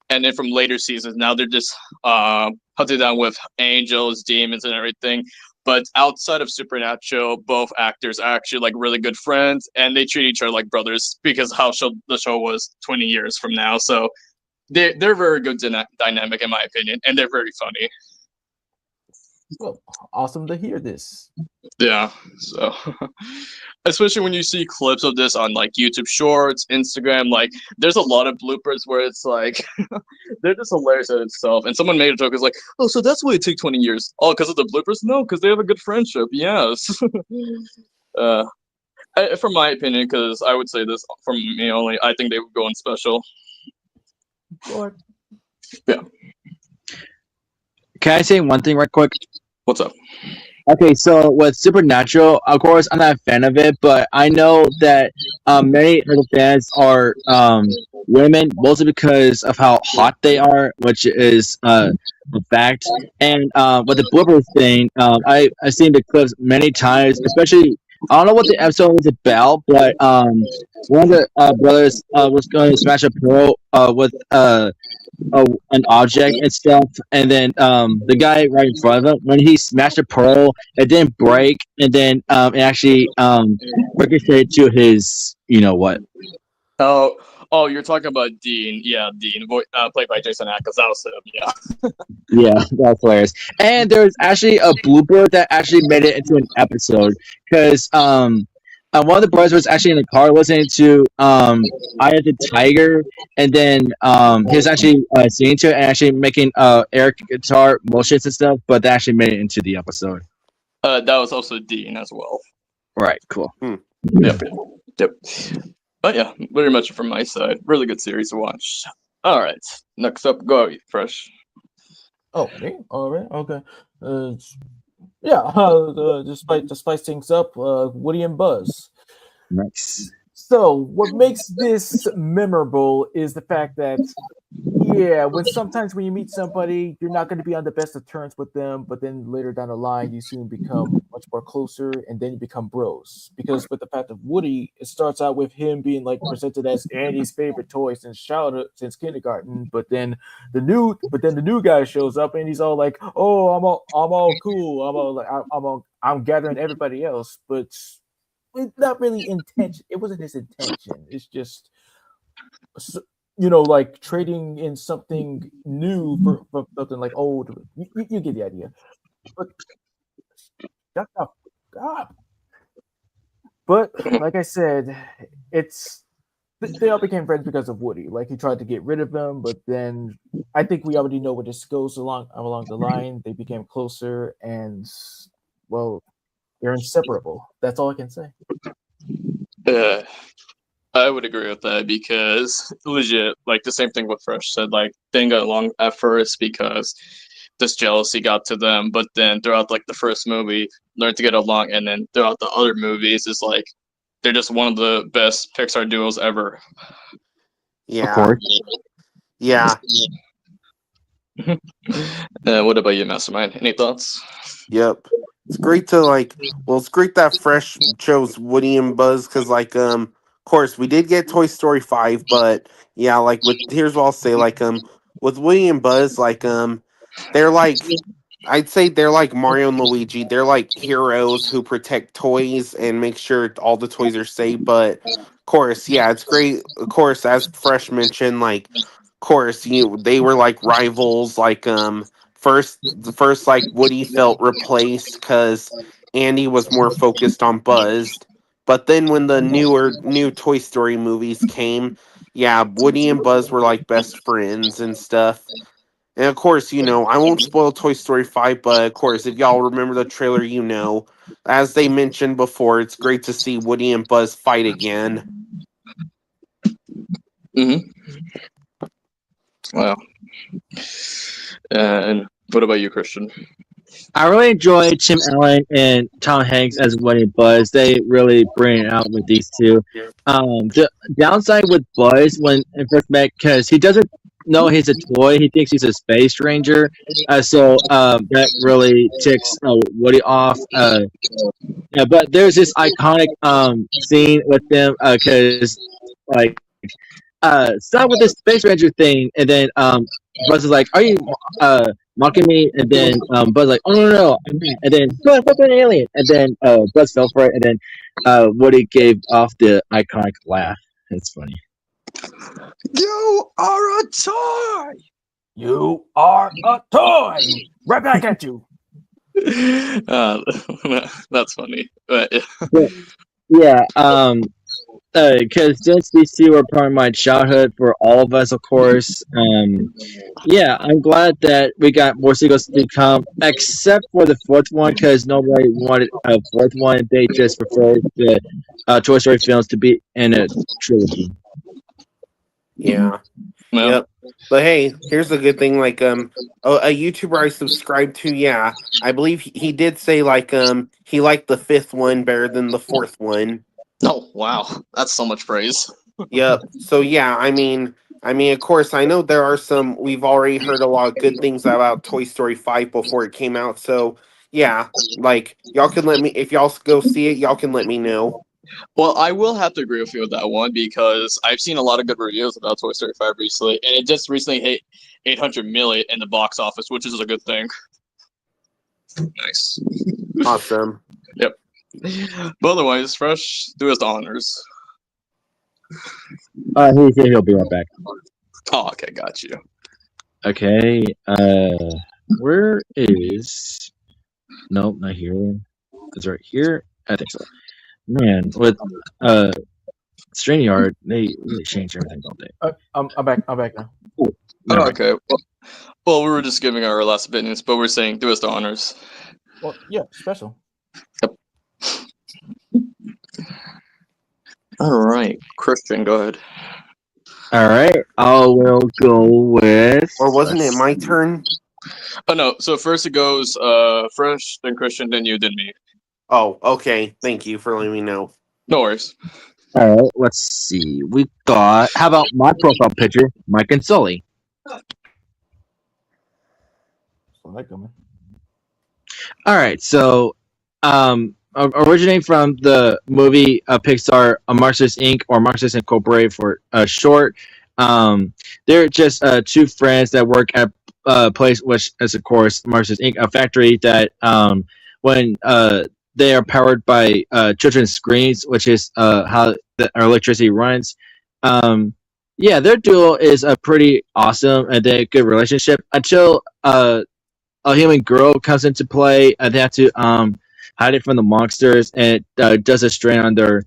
C: And then from later seasons, now they're just hunted down with angels, demons, and everything. But outside of Supernatural, both actors are actually like really good friends, and they treat each other like brothers because the show was 20 years from now. So they're very good dynamic in my opinion, and they're very funny.
F: Well, awesome to hear this.
C: Yeah, so especially when you see clips of this on like YouTube Shorts, Instagram, like there's a lot of bloopers where it's like they're just hilarious at itself. And someone made a joke, it's like, oh, so that's why it took 20 years. Oh, because of the bloopers? No, because they have a good friendship. Yes. From my opinion, because I would say this from me only, I think they would go on special.
F: Lord.
C: Yeah.
A: Can I say one thing right quick?
C: What's up?
A: Okay, so with Supernatural, of course, I'm not a fan of it, but I know that many of the fans are women, mostly because of how hot they are, which is a fact. And with the bloopers thing, I've seen the clips many times, especially. I don't know what the episode was about, but one of the brothers was going to smash a pearl with an object and stuff, and then the guy right in front of him, when he smashed the pearl, it didn't break, and then it actually ricocheted to his, you know what?
C: Oh, you're talking about Dean. Yeah, Dean, played by Jason Ackles. That was him. Yeah.
A: Yeah, that's hilarious. And there's actually a blooper that actually made it into an episode because one of the brothers was actually in the car listening to Eye of the Tiger, and then he was actually singing to it and actually making air guitar motions and stuff, but that actually made it into the episode.
C: That was also Dean as well.
A: Right, cool.
C: Yep. But yeah, very much from my side. Really good series to watch. All right, next up, go Fresh.
F: Oh, me? All right. Okay. Yeah. To spice things up, Woody and Buzz.
A: Nice.
F: So, what makes this memorable is the fact that, yeah, sometimes when you meet somebody, you're not going to be on the best of terms with them, but then later down the line, you soon become much more closer, and then you become bros. Because with the fact of Woody, it starts out with him being like presented as Andy's favorite toy since childhood, since kindergarten. But then the new guy shows up, and he's all like, "Oh, I'm all cool. I'm gathering everybody else," but it's not really intention. It wasn't his intention. It's just, like trading in something new for something like old. You get the idea. But shut the fuck up. But like I said, they all became friends because of Woody. Like he tried to get rid of them, but then I think we already know where this goes along the line. They became closer, and well, they're inseparable. That's all I can say.
C: I would agree with that because legit, like the same thing what Fresh said, like they didn't get along at first because this jealousy got to them, but then throughout like the first movie, learned to get along, and then throughout the other movies, it's like they're just one of the best Pixar duos ever.
E: Yeah.
A: Of course.
E: Yeah.
C: What about you, Mastermind? Any thoughts?
E: Yep. It's great it's great that Fresh chose Woody and Buzz because, of course, we did get Toy Story 5, but yeah, here's what I'll say, with Woody and Buzz, they're I'd say they're like Mario and Luigi. They're like heroes who protect toys and make sure all the toys are safe, but of course, yeah, it's great. Of course, as Fresh mentioned, of course, they were like rivals, first Woody felt replaced because Andy was more focused on Buzz, but then when the new Toy Story movies came, yeah, Woody and Buzz were like best friends and stuff. And of course, I won't spoil Toy Story 5, but of course, if y'all remember the trailer, as they mentioned before, it's great to see Woody and Buzz fight again.
C: Wow. And what about you, Christian?
A: I really enjoy Tim Allen and Tom Hanks as Woody and Buzz. They really bring it out with these two. The downside with Buzz when it first met, because he doesn't know he's a toy. He thinks he's a space ranger. So that really ticks Woody off. Yeah, but there's this iconic scene with them because like stop with this space ranger thing, and then Buzz is like, "Are you mocking me?" And then Buzz like, "Oh no, I'm not." And then Buzz, what's an alien? And then Buzz fell for it, and then Woody gave off the iconic laugh. It's funny.
C: You are a toy.
F: You are a toy. Right back at you.
C: Uh, that's funny. But,
A: Yeah, because since these two were part of my childhood for all of us, of course. Yeah, I'm glad that we got more sequels to come, except for the fourth one, because nobody wanted a fourth one. They just preferred the Toy Story films to be in a trilogy.
E: Yeah.
C: well,
E: Yep. But hey, here's a good thing. Like a YouTuber I subscribe to, yeah, I believe he did say like he liked the fifth one better than the fourth one.
C: Oh wow, that's so much praise.
E: Yep. So yeah, of course, I know there are some. We've already heard a lot of good things about Toy Story 5 before it came out. So yeah, like y'all can let me if y'all go see it. Y'all can let me know.
C: Well, I will have to agree with you with that one because I've seen a lot of good reviews about Toy Story 5 recently, and it just recently hit 800 million in the box office, which is a good thing. Nice.
E: Awesome.
C: Yep. But otherwise, Fresh, do us the honors.
A: He'll be right back.
C: Oh, okay, got you.
A: Okay. Where is? Nope, not here. It's right here. I think so. Man, with StreamYard, they really change everything, don't they?
F: I'm back. I'm back now.
A: Never mind.
C: Okay. Well, we were just giving our last opinions, but we're saying do us the honors.
F: Well, yeah, special.
C: All right, Christian, go ahead.
A: All right, I will go with.
E: Or wasn't it my turn?
C: Oh no, so first it goes Fresh, then Christian, then you, then me.
E: Oh, okay. Thank you for letting me know.
C: No worries.
A: All right, let's see. We got. How about my profile picture, Mike and Sully? All right, so originating from the movie Pixar Monsters Inc. or Monsters Incorporated for short. They're just two friends that work at a place which is of course Monsters Inc. a factory that when they are powered by children's screens, which is how the electricity runs. Yeah, their duo is a pretty awesome and they good relationship until a human girl comes into play. They have to hide it from the monsters, and it does a strain on their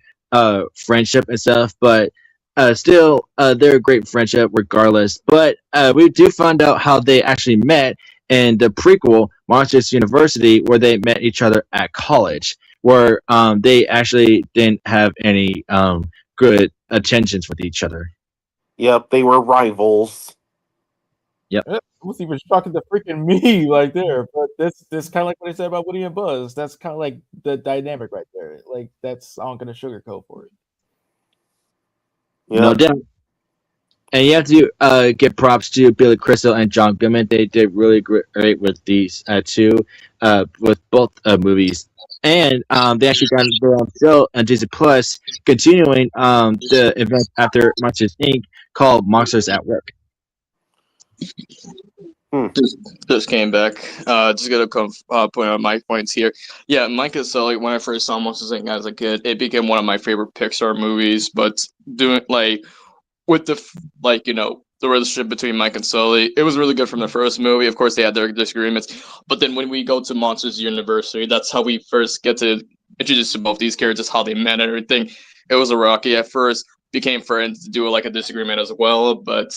A: friendship and stuff. But still, they're a great friendship regardless. But we do find out how they actually met in the prequel, Monsters University, where they met each other at college, where they actually didn't have any good attentions with each other.
E: Yep, they were rivals.
F: I was even shocking the freaking me right there. But this kind of like what I said about Woody and Buzz. That's kind of like the dynamic right there. Like that's I'm gonna sugarcoat for it.
E: Yep.
A: No doubt. And you have to give props to Billy Crystal and John Goodman. They did really great with these two, with both movies. And they actually got their own show on Disney Plus, continuing the event after Monsters Inc. called Monsters at Work.
C: Just came back. Just gonna point out my points here. Yeah, Mike and Sully. When I first saw Monsters Inc. as a kid, it became one of my favorite Pixar movies. But doing like with the the relationship between Mike and Sully, it was really good from the first movie. Of course, they had their disagreements, but then when we go to Monsters University, that's how we first get to introduce to both these characters, how they met and everything. It was a rocky at first, became friends, do like a disagreement as well, but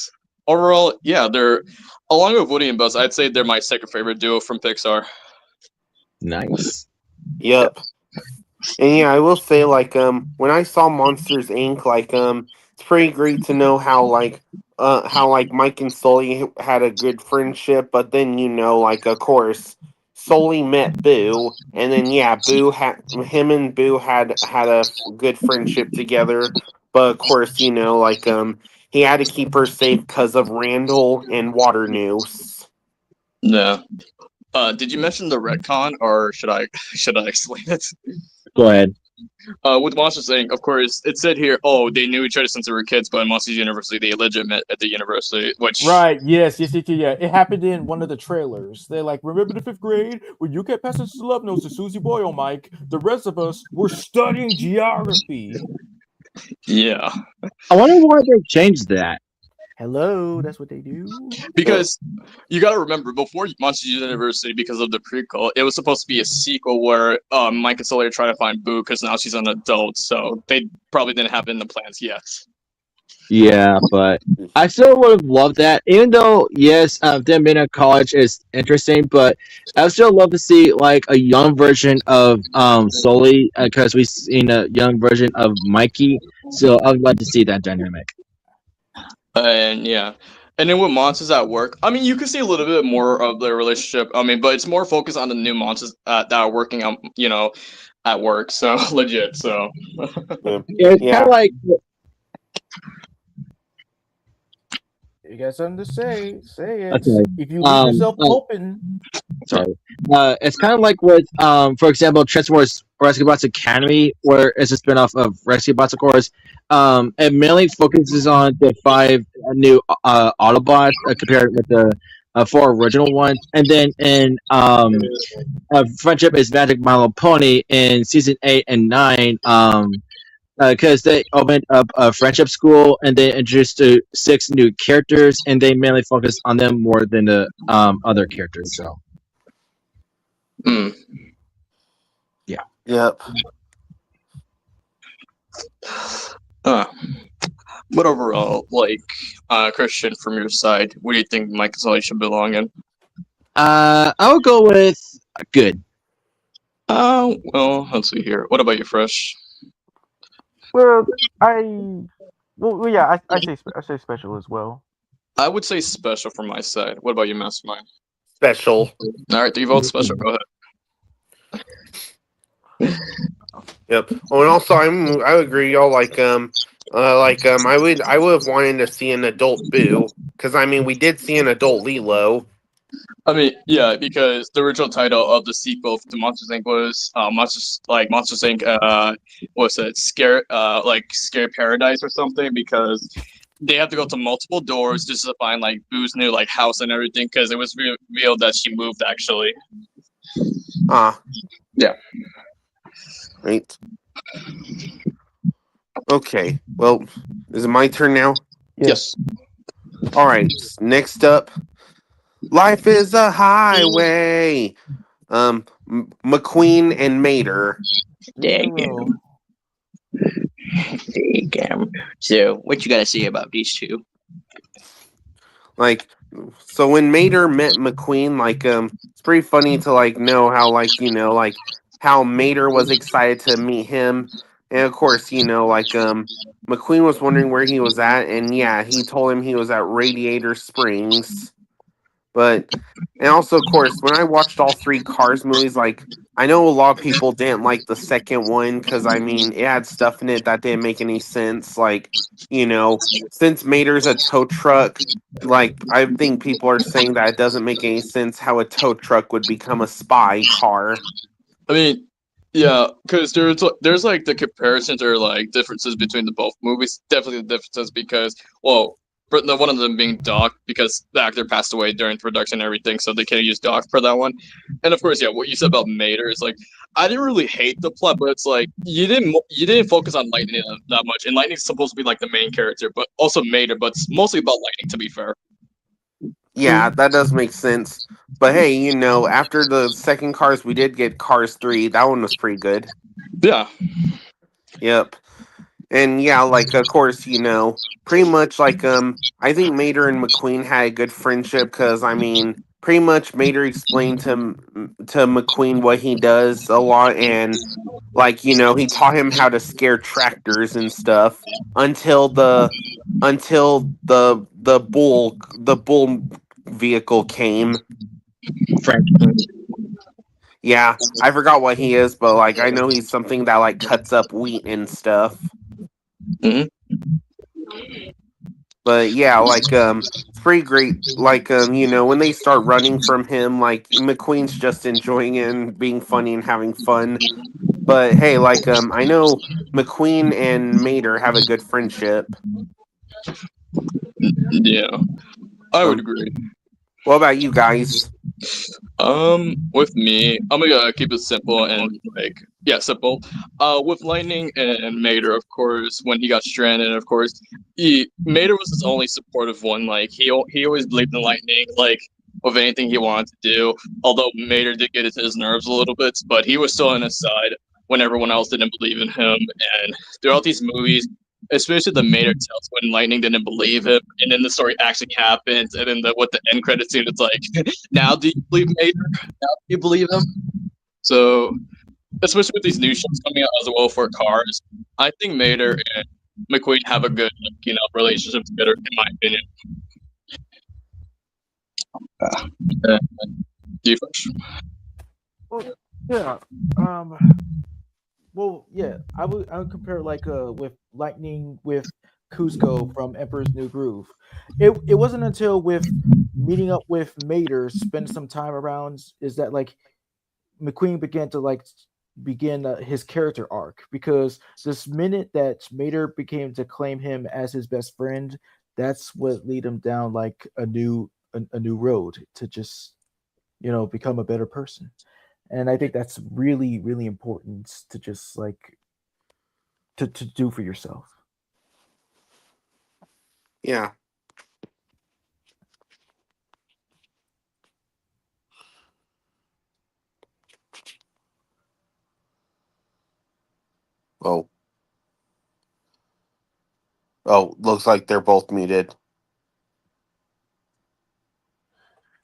C: overall, yeah, they're along with Woody and Buzz. I'd say they're my second favorite duo from Pixar.
A: Nice.
E: Yep. And yeah, I will say like when I saw Monsters Inc. like it's pretty great to know how Mike and Sully had a good friendship, but then like of course Sully met Boo, and then him and Boo had a good friendship together. But of course, he had to keep her safe because of Randall and Water Noose.
C: Yeah. Did you mention the retcon, or should I explain it?
A: Go ahead.
C: With Monsters Inc., of course, it said here, oh, they knew each other since they were kids, but in Monsters University, they legit met at the university, which...
F: Right, yes. It happened in one of the trailers. They're like, remember the 5th grade when you kept passing the love notes to Susie Boyle, Mike? The rest of us were studying geography.
C: Yeah.
A: I wonder why they changed that.
F: Hello, that's what they do.
C: Because you gotta remember, before Monsters University, because of the prequel, it was supposed to be a sequel where Mike and Sully are trying to find Boo, because now she's an adult, so they probably didn't have it in the plans yet.
A: Yeah, but I still would have loved that. Even though, yes, them being at college is interesting, but I would still love to see like a young version of Sully, because we've seen a young version of Mikey. So I would like to see that dynamic.
C: And yeah. And then with Monsters at Work, I mean, you can see a little bit more of their relationship. I mean, but it's more focused on the new monsters that are working on, at work. So legit. So
A: It's kind of like
F: You got something to say? Say it.
A: Okay.
F: If you leave yourself open.
A: sorry. It's kind of like with, for example, Transformers Rescue Bots Academy, where it's a spinoff of Rescue Bots, of course. It mainly focuses on the 5 new Autobots compared with the 4 original ones, and then in Friendship is Magic My Little Pony in season 8 and 9. Because they opened up a friendship school and they introduced 6 new characters, and they mainly focus on them more than the other characters. So, yeah.
E: Yep.
C: But overall, Christian, from your side, what do you think Mike and Sully should belong in?
A: I would go with good.
C: Well, let's see here. What about you, Fresh?
F: Well, I say special as well.
C: I would say special from my side. What about you, Mastermind?
E: Special.
C: All right, 3 votes special. Go ahead.
E: Yep. Oh, and also I agree, y'all. I would have wanted to see an adult Boo, because I mean we did see an adult Lilo.
C: I mean, yeah, because the original title of the sequel to Monsters Inc. was Monsters Inc. What's it? Scare Paradise or something, because they have to go to multiple doors just to find like Boo's new like house and everything, because it was revealed that she moved actually. Yeah.
E: Right. Okay. Well, is it my turn now?
C: Yes.
E: All right. Next up, Life is a Highway. McQueen and Mater.
G: Damn. So, what you got to say about these two?
E: So when Mater met McQueen, it's pretty funny to know how how Mater was excited to meet him, and of course McQueen was wondering where he was at, and yeah, he told him he was at Radiator Springs. And also, of course, when I watched all 3 Cars movies, I know a lot of people didn't like the second one because, I mean, it had stuff in it that didn't make any sense. Since Mater's a tow truck, I think people are saying that it doesn't make any sense how a tow truck would become a spy car.
C: I mean, yeah, because there's the comparisons or differences between the both movies. Definitely the differences because, well, one of them being Doc, because the actor passed away during production and everything, so they can't use Doc for that one. And of course, yeah, what you said about Mater is I didn't really hate the plot, but it's you didn't focus on Lightning that much, and Lightning's supposed to be the main character, but also Mater, but it's mostly about Lightning, to be fair.
E: Yeah, that does make sense. But hey, after the second Cars, we did get Cars 3. That one was pretty good.
C: Yeah.
E: Yep. And yeah, of course, pretty much I think Mater and McQueen had a good friendship because, I mean, pretty much Mater explained to McQueen what he does a lot, and he taught him how to scare tractors and stuff until the bull vehicle came.
A: Frank.
E: Yeah, I forgot what he is, but like I know he's something that like cuts up wheat and stuff.
C: Mhm.
E: But yeah, like it's pretty great. Like you know, when they start running from him, like McQueen's just enjoying it and being funny and having fun. But hey, like I know McQueen and Mater have a good friendship.
C: Yeah, I would
E: Um,
C: agree.
E: what about you guys?
C: With me, I'm gonna keep it simple and like, yeah, simple. With Lightning and Mater, of course, when he got stranded, of course, Mater was his only supportive one. Like he always believed in Lightning, like with anything he wanted to do. Although Mater did get into his nerves a little bit, but he was still on his side when everyone else didn't believe in him. And throughout these movies, especially the Mater tells when Lightning didn't believe him, and then the story actually happens, and then with the end credit scene, it's like, now do you believe Mater? Now do you believe him? So, especially with these new shows coming out as well for Cars, I think Mater and McQueen have a good, relationship together, in my opinion. Uh, you first.
F: Well, yeah. Well, yeah. I would compare like with Lightning with Cusco from Emperor's New Groove. It wasn't until with meeting up with Mater, spend some time around, is that like McQueen began to like begin his character arc, because this minute that Mater became to claim him as his best friend, that's what lead him down like a new road to just become a better person. And I think that's really really important to just like to do for yourself.
E: Yeah. Oh. Oh, looks like they're both muted.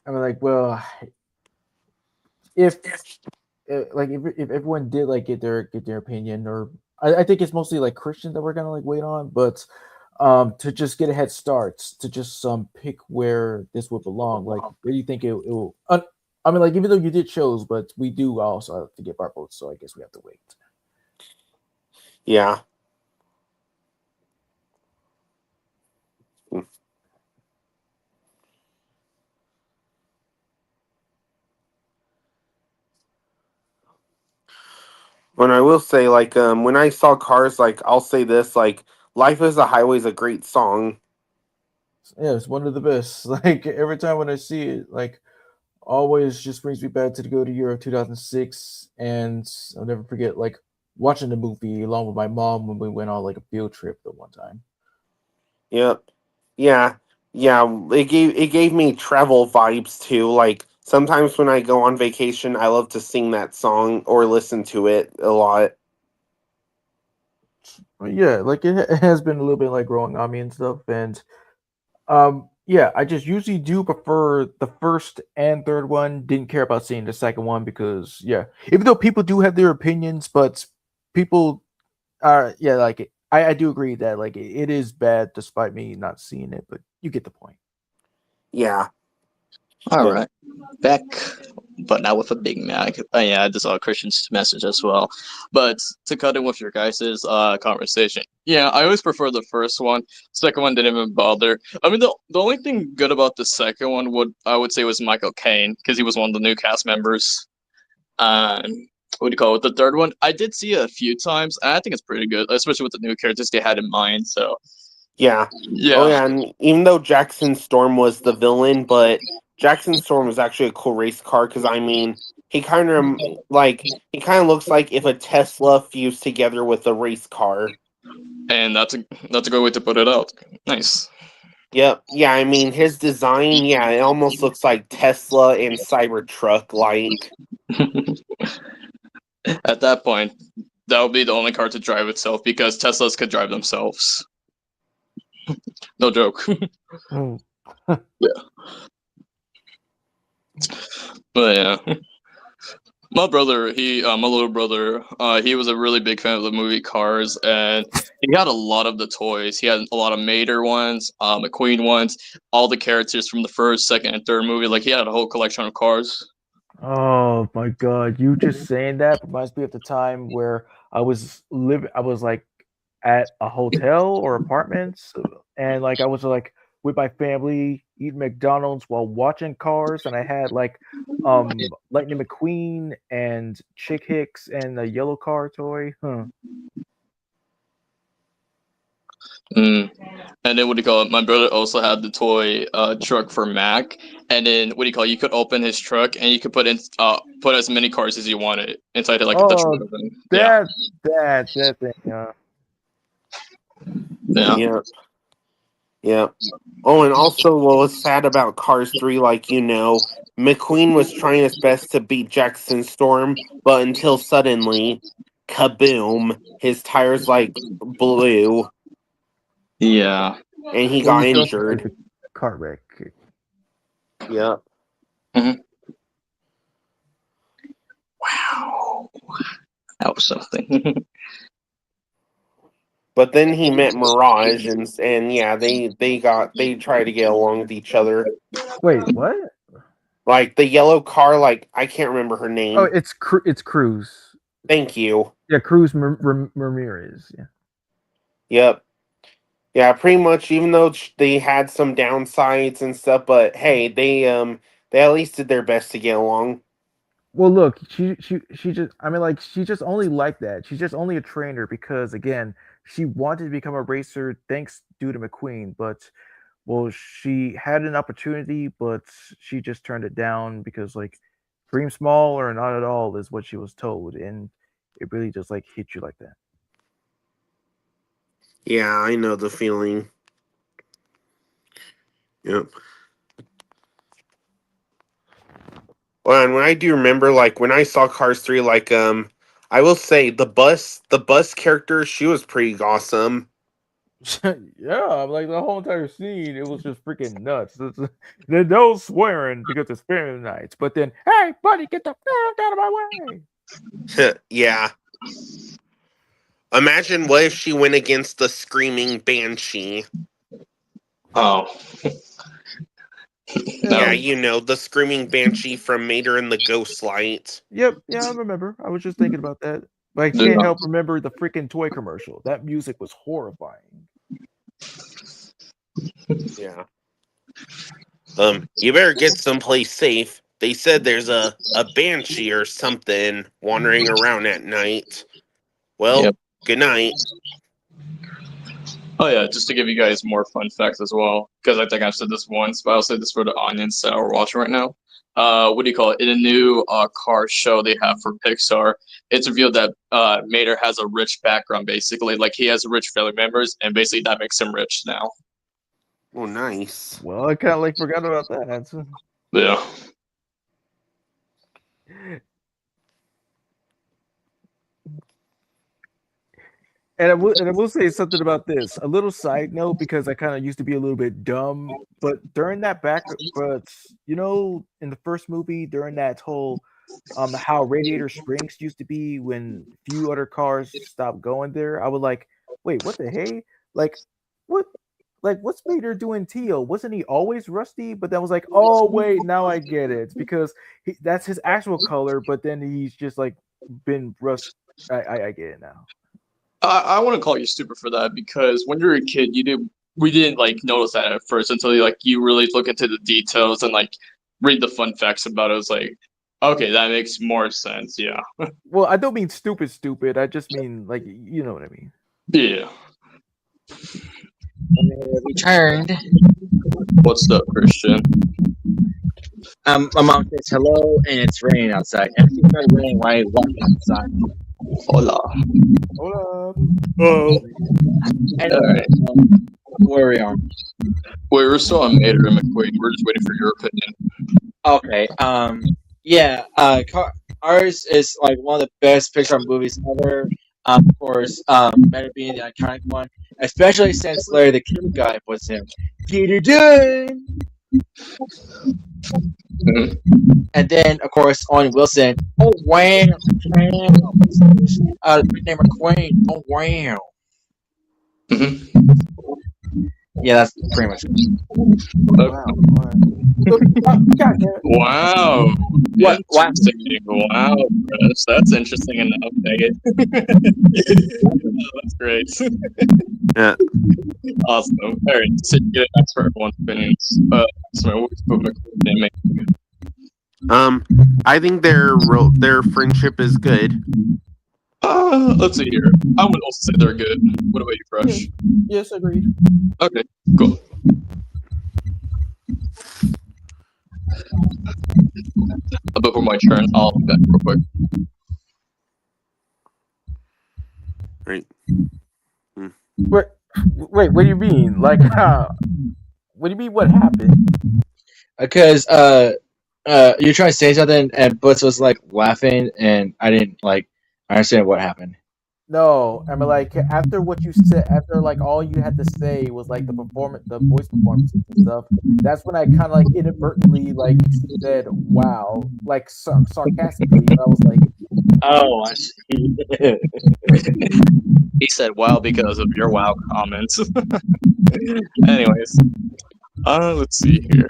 F: I mean, like, well, if like if everyone did like get their opinion, or I think it's mostly like Christian that we're gonna like wait on, but to just get a head start, to just pick where this would belong. Like, where do you think it will? I mean, like, even though you did shows, but we do also have to get our votes, so I guess we have to wait.
E: Yeah. When I will say, like, when I saw Cars, like, I'll say this, like, "Life is a Highway" is a great song.
F: Yeah, it's one of the best. Like every time when I see it, like always just brings me back to the Go to Euro 2006, and I'll never forget like watching the movie along with my mom when we went on like a field trip the one time.
E: Yep. Yeah. Yeah. It gave me travel vibes too. Like sometimes when I go on vacation, I love to sing that song or listen to it a lot.
F: But yeah, like it has been a little bit like growing on me and stuff, and yeah, I just usually do prefer the first and third one. Didn't care about seeing the second one because yeah, even though people do have their opinions, but people are yeah, like I do agree that like it is bad despite me not seeing it, but you get the point.
E: Yeah.
G: All
E: But
G: right, back, but not with a Big Mac. Yeah, I just saw Christian's message as well. But to cut in with your guys' conversation, yeah, I always prefer the first one. Second one didn't even bother. I mean, the only thing good about the second one I would say was Michael Caine, because he was one of the new cast members. What do you call it? The third one, I did see it a few times, and I think it's pretty good, especially with the new characters they had in mind. So
E: yeah. Oh
G: yeah,
E: yeah, and even though Jackson Storm was the villain, but Jackson Storm was actually a cool race car because I mean, he kind of looks like if a Tesla fused together with a race car.
C: And that's a good way to put it out. Nice.
E: Yep. Yeah, I mean his design, yeah, it almost looks like Tesla and Cybertruck like.
C: At that point, that would be the only car to drive itself because Teslas could drive themselves. No joke.
F: Mm.
C: Yeah. But yeah. My brother, my little brother, he was a really big fan of the movie Cars, and he had a lot of the toys. He had a lot of Mater ones, McQueen ones, all the characters from the first, second, and third movie. Like he had a whole collection of cars.
F: Oh my god, you just saying that reminds me of the time where I was like at a hotel or apartments and like I was like with my family eating McDonald's while watching Cars and I had like Lightning McQueen and Chick Hicks and the yellow car toy. Huh.
G: Mm. And then what do you call it? My brother also had the toy truck for Mac, and then what do you call it? You could open his truck and you could put as many cars as you wanted inside it, like a
F: Oh,
G: Dutch oven. Yeah,
F: that thing.
G: yeah.
E: Yeah. Yeah. Oh, and also, what was sad about Cars 3, like, McQueen was trying his best to beat Jackson Storm, but until suddenly, kaboom, his tires, like, blew,
G: Yeah.
E: and he
F: Well,
E: got
F: you felt
E: injured.
F: like a car wreck.
E: Yeah.
G: Wow. That was something.
E: But then he met Mirage, and yeah, they tried to get along with each other.
F: Wait, what?
E: Like, the yellow car, like, I can't remember her name.
F: Oh, it's Cruz.
E: Thank you.
F: Yeah, Cruz Ramirez. Yeah.
E: Yep. Yeah, pretty much. Even though they had some downsides and stuff, but hey, they at least did their best to get along.
F: Well, look, she just I mean like she just only like that. She's just only a trainer because again, she wanted to become a racer thanks due to McQueen, but well, she had an opportunity, but she just turned it down because like dream small or not at all is what she was told, and it really just like hit you like that.
E: Yeah, I know the feeling. Yep. Well, and when I do remember, like when I saw Cars 3, like I will say the bus character, she was pretty awesome.
F: Yeah, like the whole entire scene, it was just freaking nuts. There's no swearing because it's family nights, but then, hey, buddy, get the fuck out of my way.
E: Yeah. Imagine what if she went against the screaming banshee.
G: Oh.
E: Yeah, the screaming banshee from Mater and the Ghost Light.
F: Yep, yeah, I remember. I was just thinking about that. But I can't help remember the freaking toy commercial. That music was horrifying.
E: Yeah. You better get someplace safe. They said there's a banshee or something wandering around at night. Well, Good night.
G: Oh yeah, just to give you guys more fun facts as well, because I think I've said this once, but I'll say this for the audience that are watching right now. What do you call it? In a new car show they have for Pixar, it's revealed that Mater has a rich background, basically. Like, he has rich family members, and basically that makes him rich now.
E: Oh, nice.
F: Well, I kind of like forgot about that.
G: Yeah.
F: And I will say something about this. A little side note, because I kind of used to be a little bit dumb, but during that in the first movie, during that whole how Radiator Springs used to be when few other cars stopped going there, I would like, wait, what the hey? What's Mater doing teal? Wasn't he always rusty? But then I was like, oh wait, now I get it. It's because that's his actual color, but then he's just like been rust. I get it now.
G: I want to call you stupid for that, because when you were a kid, we didn't like notice that at first until you really look into the details and like read the fun facts about it. It's like, okay, that makes more sense. Yeah.
F: Well, I don't mean stupid. I just mean like you know what I mean.
G: Yeah.
A: Returned.
G: What's up, Christian?
A: My mom says hello, and it's raining outside. And it started raining while I walked outside.
G: Hola.
F: Hola.
E: Oh.
A: Anyway, where we are.
G: Wait, we're still on Mater and McQueen. We're just waiting for your opinion.
A: Okay. Yeah. Ours is like one of the best Pixar movies ever. Of course, Mater being the iconic one, especially since Larry the Cable Guy was him. Peter Dunn. And then, of course, Owen Wilson. Oh wow! Big name McQueen. Oh wow! Yeah, that's pretty much it.
F: Wow. All right. God damn it.
C: Wow.
A: What?
C: Interesting. Wow, Chris. That's interesting enough. Dang it. That's great.
E: Yeah.
C: Awesome. All right. So you get an expert for everyone's opinions. So what would you make?
E: I think their friendship is good.
C: Let's see here. I would also say they're good. What about you, Fresh?
F: Yes, agreed.
C: Okay, cool. Before my turn, I'll look that real quick.
E: Right.
F: Wait, what do you mean? Like, what do you mean? What happened?
A: Because you try to say something and Butch was like laughing and I didn't like understand what happened.
F: No, I mean, like, after what you said, after like all you had to say was like the voice performances and stuff. That's when I kind of like inadvertently like said "wow," like sarcastically. And I was like,
A: Oh, I see.
G: He said wow because of your wow comments.
C: Anyways, let's see here.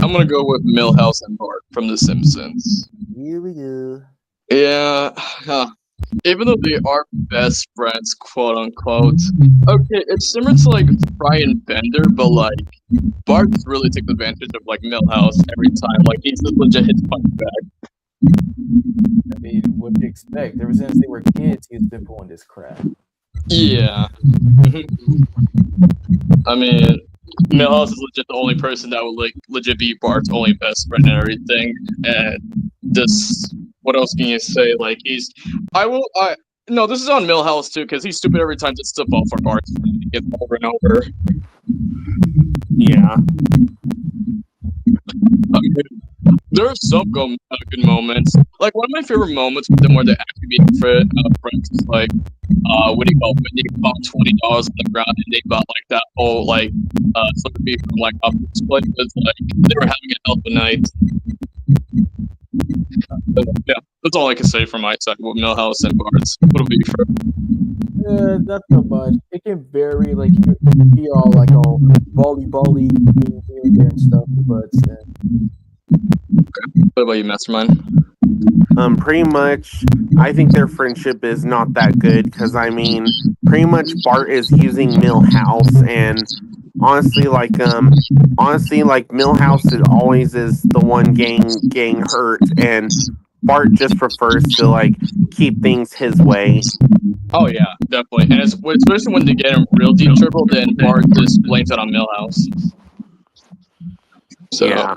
C: I'm gonna go with Milhouse and Bart from The Simpsons.
F: "Here we go."
C: Yeah, even though they are best friends, quote unquote. Okay, it's similar to like Fry and Bender, but like Bart just really takes advantage of like Milhouse every time. Like he's just legit hits punch back.
F: I mean, what do you expect? Ever since they were kids, he's been pulling this crap.
C: Yeah. I mean, Milhouse is legit the only person that would like legit be Bart's only best friend and everything. And this, what else can you say? Like no, this is on Milhouse too, because he's stupid every time to step off for Bart's friend. He gets over and over.
E: Yeah.
C: I mean, there are some good moments. Like one of my favorite moments with them where they actually be friends is like, what do you call it? When they found $20 on the ground and they bought like that whole like something beef from like up split was like they were having a hell of a night. Yeah, that's all I can say from my side with Milhouse and Bart's. What'll be for?
F: Not so much. It can vary. Like you can be all like all volley being here and there and stuff, but
C: What about you, Mastermind?
E: Pretty much, I think their friendship is not that good because I mean, pretty much Bart is using Milhouse, and honestly, like Milhouse always is the one getting hurt, and Bart just prefers to like keep things his way.
C: Oh yeah, definitely. And especially when they get in real deep trouble, then Bart just blames it on Milhouse. So yeah.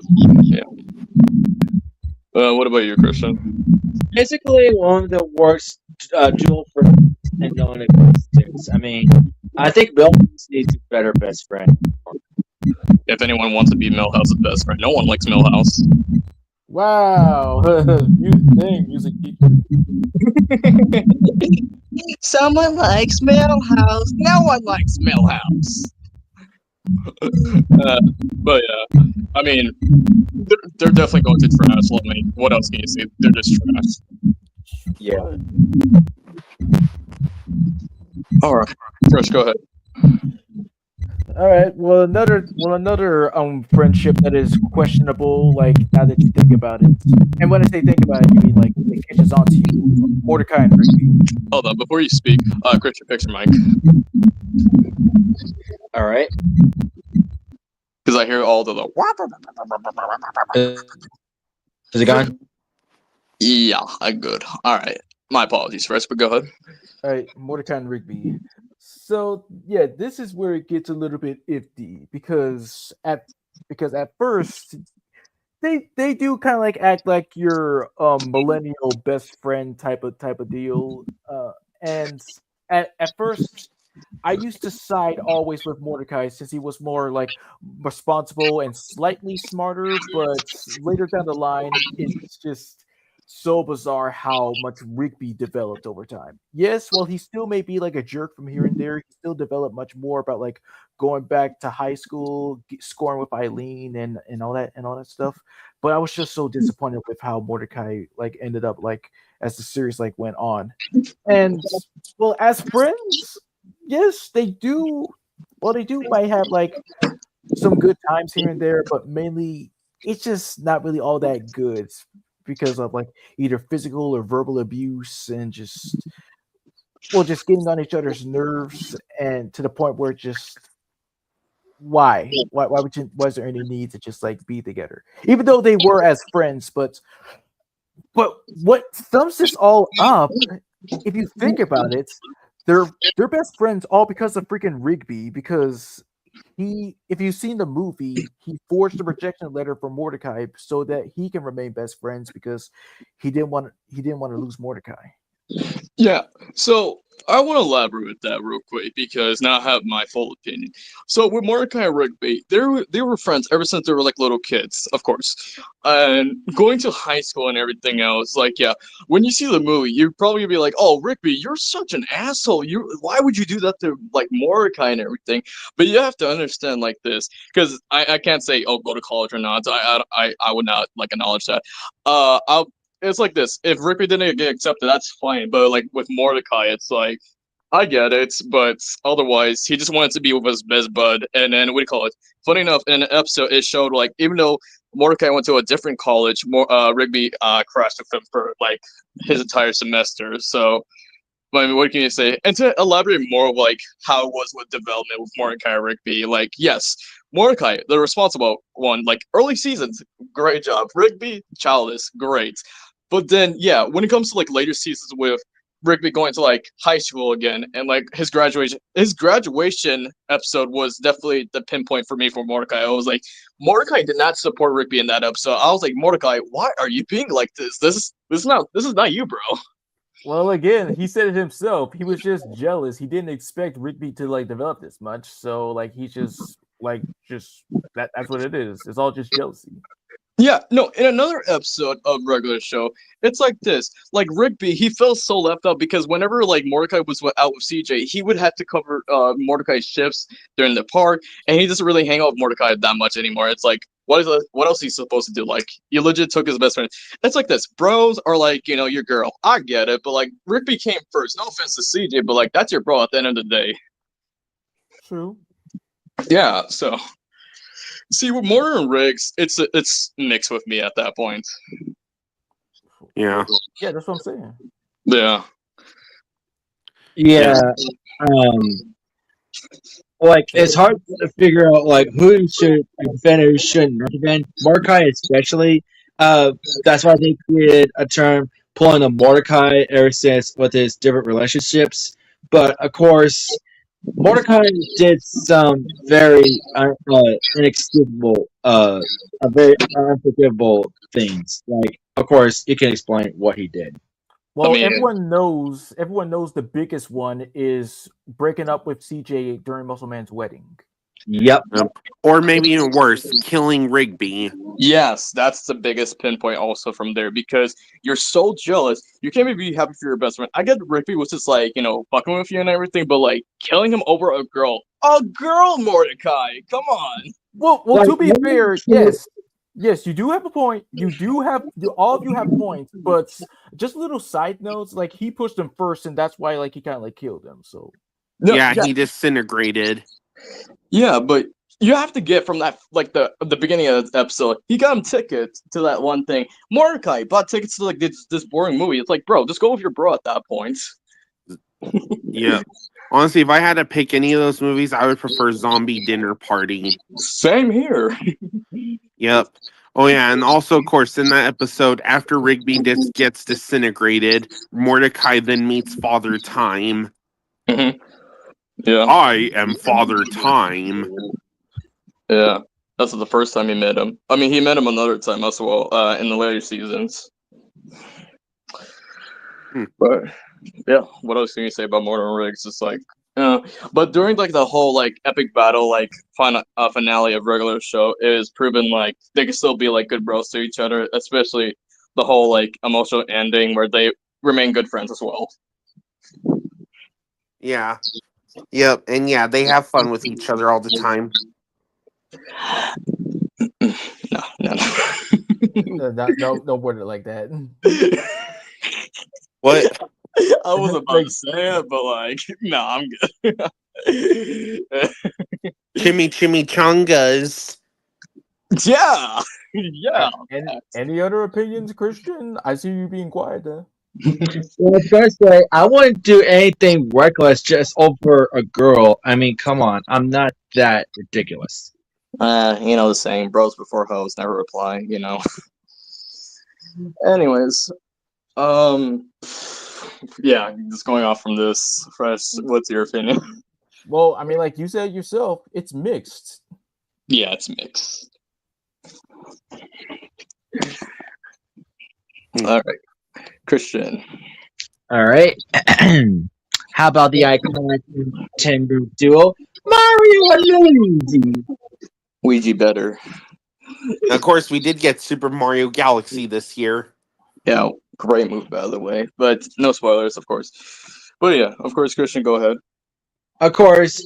C: What about you, Christian?
A: Basically, one of the worst dual friends in known existence. I mean, I think Bill needs a better best friend.
C: If anyone wants to be Milhouse's best friend, no one likes Milhouse.
F: wow, music teacher.
G: Someone likes Milhouse. No one likes Milhouse.
C: But yeah, I mean, they're definitely going to trash. I mean, what else can you say? They're just trash.
A: Yeah.
C: All right, Fresh, go ahead.
F: All right. Well, another friendship that is questionable. Like now that you think about it, and when I say think about it, you mean like it catches on to you. Mordecai and Rigby.
C: Hold on, before you speak, Christian, fix your mic.
A: All right.
C: Because I hear all the
A: Is it gone?
C: yeah, I'm good. All right, my apologies, Fresh, but go ahead.
F: All right, Mordecai and Rigby. So yeah, this is where it gets a little bit iffy because at first they do kind of like act like your millennial best friend type of deal. And at first I used to side always with Mordecai since he was more like responsible and slightly smarter, but later down the line it's just so bizarre how much Rigby developed over time. Yes, well, he still may be like a jerk from here and there. He still developed much more about like going back to high school, scoring with Eileen and all that stuff. But I was just so disappointed with how Mordecai like ended up like as the series like went on. And well, as friends, yes, they do. Well, they do might have like some good times here and there, but mainly it's just not really all that good because of like either physical or verbal abuse and just just getting on each other's nerves and to the point where it's just why would you was there any need to just like be together even though they were as friends, but what sums this all up, if you think about it, they're best friends all because of freaking Rigby. Because if you've seen the movie, he forged a rejection letter for Mordecai so that he can remain best friends because he didn't want to lose Mordecai.
C: Yeah, so I want to elaborate with that real quick because now I have my full opinion. So with Mordecai and Rigby, they were friends ever since they were like little kids, of course. And going to high school and everything else, like yeah, when you see the movie, you're probably gonna be like, "Oh, Rigby, you're such an asshole. Why would you do that to like Mordecai and everything?" But you have to understand like this, because I can't say, "Oh, go to college or not." I would not like acknowledge that. I'll It's like this. If Rigby didn't get accepted, that's fine. But like with Mordecai, it's like I get it, but otherwise he just wanted to be with his best bud. And then what do you call it? Funny enough, in an episode it showed like even though Mordecai went to a different college, Rigby crashed with him for like his entire semester. So I mean, what can you say? And to elaborate more of like how it was with development with Mordecai and Rigby, like yes, Mordecai, the responsible one, like early seasons, great job. Rigby, childish, great. But then yeah, when it comes to like later seasons with Rigby going to like high school again and like his graduation episode was definitely the pinpoint for me for Mordecai. I was like, Mordecai did not support Rigby in that episode. I was like, Mordecai, why are you being like this? This is not you, bro.
F: Well, again, he said it himself. He was just jealous. He didn't expect Rigby to like develop this much. So like he just that's what it is. It's all just jealousy.
C: Yeah, no, in another episode of regular show, it's like this. Like Rigby, he felt so left out because whenever like Mordecai was out with CJ, he would have to cover Mordecai's shifts during the park, and he doesn't really hang out with Mordecai that much anymore. It's like what else he's supposed to do? Like you legit took his best friend. It's like this. Bros are like, your girl. I get it, but like Rigby came first. No offense to CJ, but like that's your bro at the end of the day.
F: True.
C: Yeah, so see with Mortar and Riggs, it's mixed with me at that point.
E: Yeah.
F: Yeah, that's what I'm saying.
C: Yeah.
A: Yeah. Like it's hard to figure out like who should defend or who shouldn't defend. Mordecai especially. That's why they created a term pulling a Mordecai ever since with his different relationships. But of course, Mordecai did some very inexcusable, very unforgivable things. Like, of course, you can explain what he did.
F: Well,
C: mean-
F: everyone knows the biggest one is breaking up with CJ during Muscle Man's wedding.
A: Yep.
E: Or maybe even worse, killing Rigby.
C: Yes, that's the biggest pinpoint also from there because you're so jealous. You can't even be happy for your best friend. I get Rigby was just like, fucking with you and everything, but like killing him over a girl. A girl, Mordecai. Come on.
F: Well,
A: Like,
F: to be
A: what
F: fair,
A: is your-
F: yes, you do have a point. All of you have points, but just little side notes. Like he pushed him first, and that's why like he kind of like killed him. So
C: No,
E: Yeah, he disintegrated.
C: Yeah, but you have to get from that like the beginning of the episode. He got him tickets to that one thing. Mordecai bought tickets to like this boring movie. It's like, bro, just go with your bro at that point.
E: Yeah. Honestly, if I had to pick any of those movies, I would prefer Zombie Dinner Party.
C: Same here.
E: Yep. Oh yeah, and also of course in that episode, after Rigby gets disintegrated, Mordecai then meets Father Time.
C: Yeah.
E: I am Father Time.
C: Yeah. That's the first time he met him. I mean, he met him another time as well in the later seasons. But yeah, what else can you say about Mortal Riggs? It's like, but during like the whole like epic battle, like finale of regular show, it is proven like they can still be like good bros to each other, especially the whole like emotional ending where they remain good friends as well.
E: Yeah. Yep. And yeah, they have fun with each other all the time.
C: No.
F: no word it like that.
E: What?
C: I was about
F: Like-
C: to say it, but like, no, I'm good.
E: Chimichangas.
C: Yeah, yeah.
F: Any other opinions, Christian? I see you being quiet there.
A: Well, I was gonna say I wouldn't do anything reckless just over a girl. I mean, come on, I'm not that ridiculous.
G: You know the saying, bros before hoes never reply, you know. Anyways,
C: Yeah, just going off from this, Fresh, what's your opinion?
F: Well, I mean, like you said yourself, it's mixed.
C: Yeah, it's mixed. All right, Christian.
A: All right. How about the iconic Nintendo duo Mario and Luigi?
G: Ouija better.
E: Of course, we did get Super Mario Galaxy this year.
G: Yeah, great move by the way, but no spoilers, of course. But yeah, of course, Christian, go ahead.
A: Of course,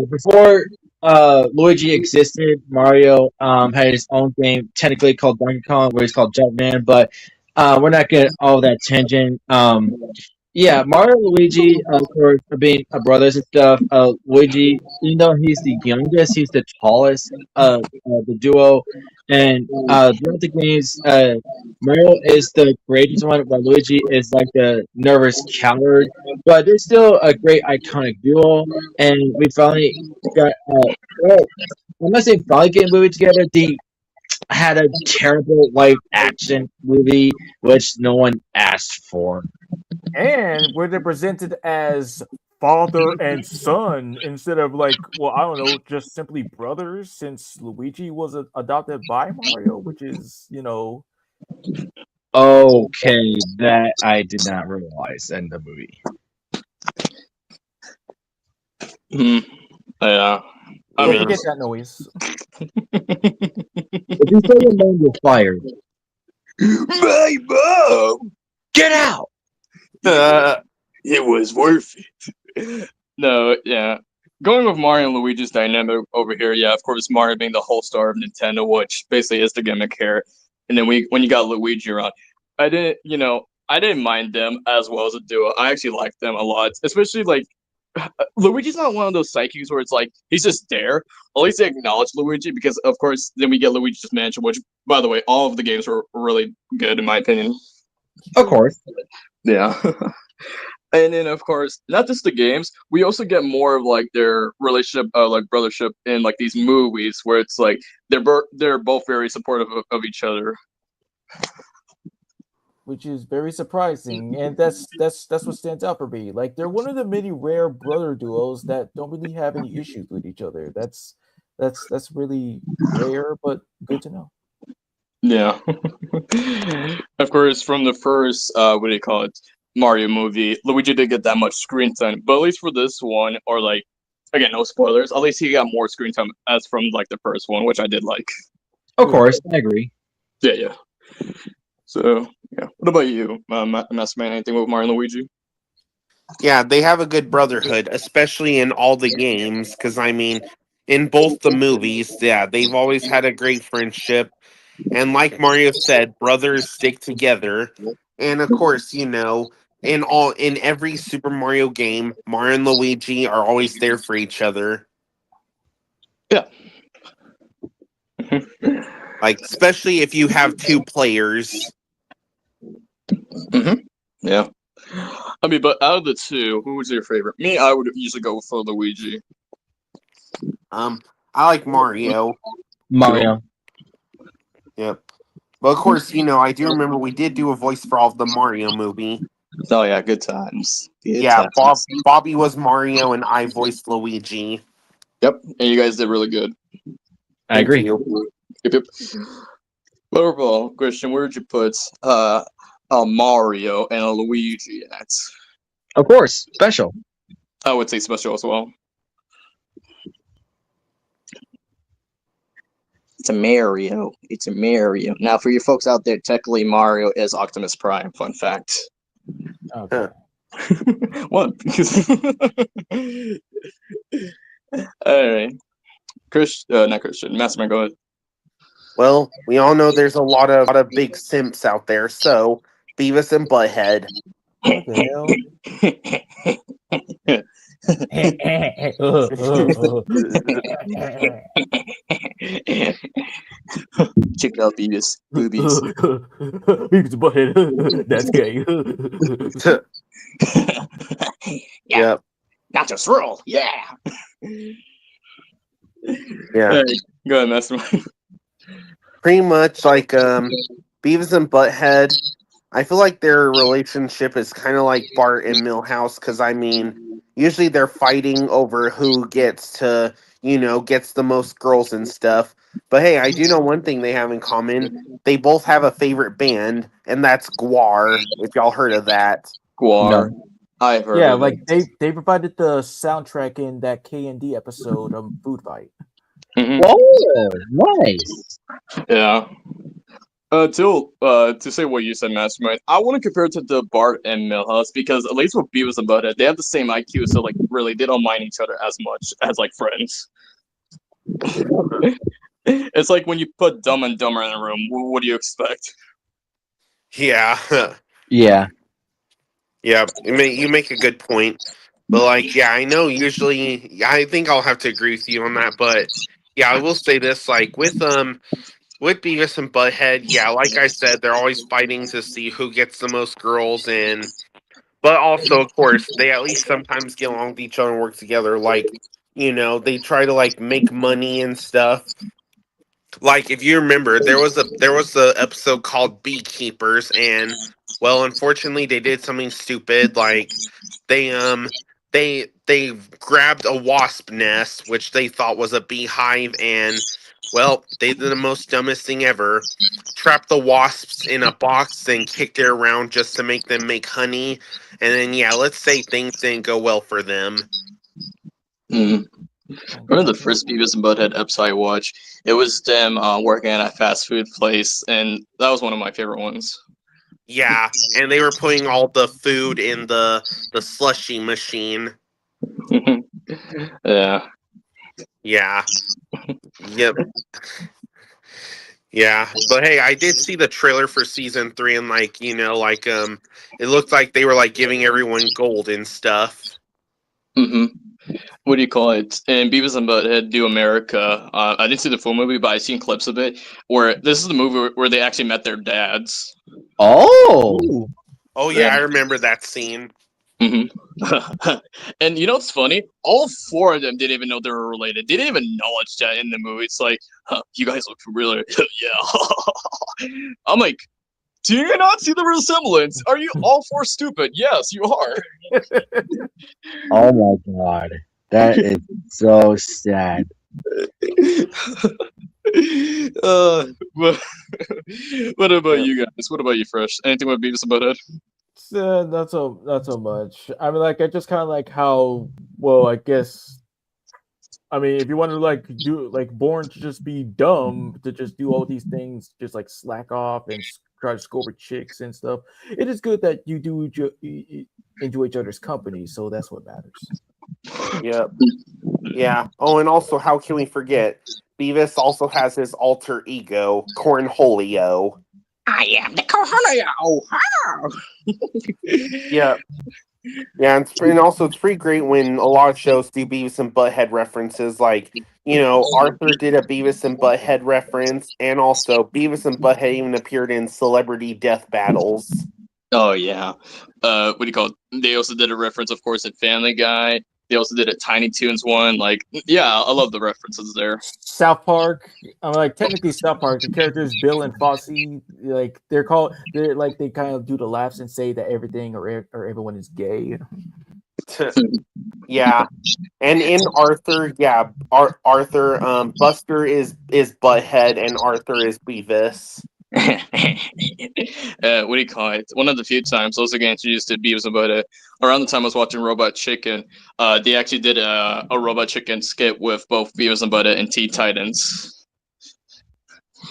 A: before Luigi existed, Mario had his own game, technically called Donkey Kong, where he's called Jumpman. But we're not getting all that tangent. Yeah, Mario and Luigi, of course, being brothers and stuff. Luigi, even though he's the youngest, he's the tallest the duo. And throughout the games, Mario is the courageous one, while Luigi is like the nervous coward. But they're still a great iconic duo. And we finally got, well, I'm not saying finally getting movie together. They had a terrible live action movie, which no one asked for.
F: And where they're presented as father and son instead of like, well, I don't know, just simply brothers, since Luigi was adopted by Mario, which is,
A: Okay, that I did not realize in the movie.
C: Yeah, I
F: don't
C: mean,
F: forget that noise.
A: If you say your name, you're fired.
C: my mom.
A: Get out!
C: It was worth it. No, yeah. Going with Mario and Luigi's dynamic over here, yeah, of course, Mario being the whole star of Nintendo, which basically is the gimmick here. And then when you got Luigi around, I didn't mind them as well as a duo. I actually liked them a lot, especially like Luigi's not one of those psychics where it's like he's just there. At least they acknowledge Luigi because, of course, then we get Luigi's Mansion, which, by the way, all of the games were really good in my opinion.
A: Of course.
C: Yeah. And then, of course, not just the games, we also get more of like their relationship, like brothership in like these movies where it's like they're both very supportive of each other.
F: Which is very surprising, and that's what stands out for me. Like, they're one of the many rare brother duos that don't really have any issues with each other. That's really rare, but good to know.
C: Yeah. Of course, from the first, what do you call it, Mario movie, Luigi didn't get that much screen time, but at least for this one, or like, again, no spoilers, at least he got more screen time as from like the first one, which I did like.
A: Of course, I agree.
C: Yeah. So, yeah. What about you, Master Man? Anything with Mario and Luigi?
E: Yeah, they have a good brotherhood, especially in all the games. Because I mean, in both the movies, yeah, they've always had a great friendship. And like Mario said, brothers stick together. And of course, in every Super Mario game, Mario and Luigi are always there for each other.
C: Yeah.
E: Like, especially if you have two players.
C: Yeah. I mean, but out of the two, who was your favorite? Me, I would usually go for Luigi.
E: I like Mario.
A: Mario.
E: Yep. But of course, I do remember we did do a voice for all of the Mario movie.
G: Oh yeah, good times. Good
E: Yeah,
G: times.
E: Bobby was Mario and I voiced Luigi.
C: Yep, and you guys did really good.
A: I agree.
C: Yep. But overall, Christian, where would you put a Mario and a Luigi at?
A: Of course, special.
C: I would say special as well.
G: It's a Mario. It's a Mario. Now, for you folks out there, technically Mario is Optimus Prime. Fun fact.
F: Okay.
C: What? All right, not Christian. Masterman, go ahead.
E: Well, we all know there's a lot of big simps out there, so Beavis and Butthead.
F: What the hell?
G: Check it out, Beavis. Boobies.
F: Beavis and Butthead. That's gay.
G: Yeah,
E: Yep.
G: not just roll. Yeah.
E: Yeah.
G: Hey, go ahead, Mastermind.
E: Pretty much like Beavis and Butthead. I feel like their relationship is kind of like Bart and Milhouse because I mean, usually they're fighting over who gets to, gets the most girls and stuff. But hey, I do know one thing they have in common. They both have a favorite band, and that's Guar. If y'all heard of that.
G: Guar. I've heard
F: Yeah,
G: of
F: like
G: it.
F: they provided the soundtrack in that K&D episode of Food Fight.
G: Mhm.
A: Oh, nice.
G: Yeah. To say what you said, Mastermind, I want to compare it to the Bart and Milhouse because at least with Beavis and Butthead, they have the same IQ, so like really they don't mind each other as much as like friends. It's like when you put Dumb and Dumber in a room, what do you expect?
E: Yeah.
A: Yeah.
E: Yeah, you make a good point. But like, yeah, I know usually I think I'll have to agree with you on that, but yeah, I will say this, like with Beavis and Butthead, yeah, like I said, they're always fighting to see who gets the most girls and but also of course they at least sometimes get along with each other and work together. Like, they try to like make money and stuff. Like if you remember, there was a episode called Beekeepers, and well, unfortunately, they did something stupid. Like they grabbed a wasp nest, which they thought was a beehive, and well, they did the most dumbest thing ever. Trapped the wasps in a box and kicked it around just to make them make honey. And then yeah, let's say things didn't go well for them.
G: Mm. Remember the first Beavis and Butthead episode I watched? It was them working at a fast food place, and that was one of my favorite ones.
E: Yeah, and they were putting all the food in the slushy machine.
G: Yeah.
E: Yeah. Yep. Yeah. But hey, I did see the trailer for season 3 and it looked like they were like giving everyone gold and stuff.
G: Hmm. What do you call it? And Beavis and Butthead Do America. I didn't see the full movie, but I've seen clips of it. Where this is the movie where they actually met their dads.
A: Oh.
E: Oh yeah, I remember that scene.
G: Hmm. And you know what's funny? All four of them didn't even know they were related. They didn't even acknowledge that in the movie. It's like, you guys look familiar. Yeah. I'm like, do you not see the resemblance? Are you all four stupid? Yes, you are.
A: Oh my god. That is so sad.
G: But what about you guys? What about you, Fresh? Anything with Beavis and Butthead?
F: Not so much. I mean, like I just kind of like how well. I guess. I mean, if you want to like do like born to just be dumb to just do all these things, just like slack off and try to score with chicks and stuff. It is good that you do enjoy each other's company, so that's what matters.
E: Yep. Yeah. Oh, and also, how can we forget? Beavis also has his alter ego, Cornholio.
G: I am the Cornholio.
E: Yeah. Yeah, and also it's pretty great when a lot of shows do Beavis and Butthead references. Like, Arthur did a Beavis and Butthead reference, and also Beavis and Butthead even appeared in Celebrity Death Battles.
G: Oh yeah. What do you call it? They also did a reference, of course, at Family Guy. They also did a Tiny Toons one. Like, yeah, I love the references there.
F: South Park. I'm like technically South Park. The characters Bill and Fosse, like they're like they kind of do the laughs and say that everything or everyone is gay.
E: Yeah, and in Arthur, yeah, Arthur, Buster is Butthead and Arthur is Beavis.
G: What do you call it? One of the few times I was getting introduced to Beavis and Butthead. Around the time I was watching Robot Chicken, they actually did a Robot Chicken skit with both Beavis and Butthead and Teen Titans.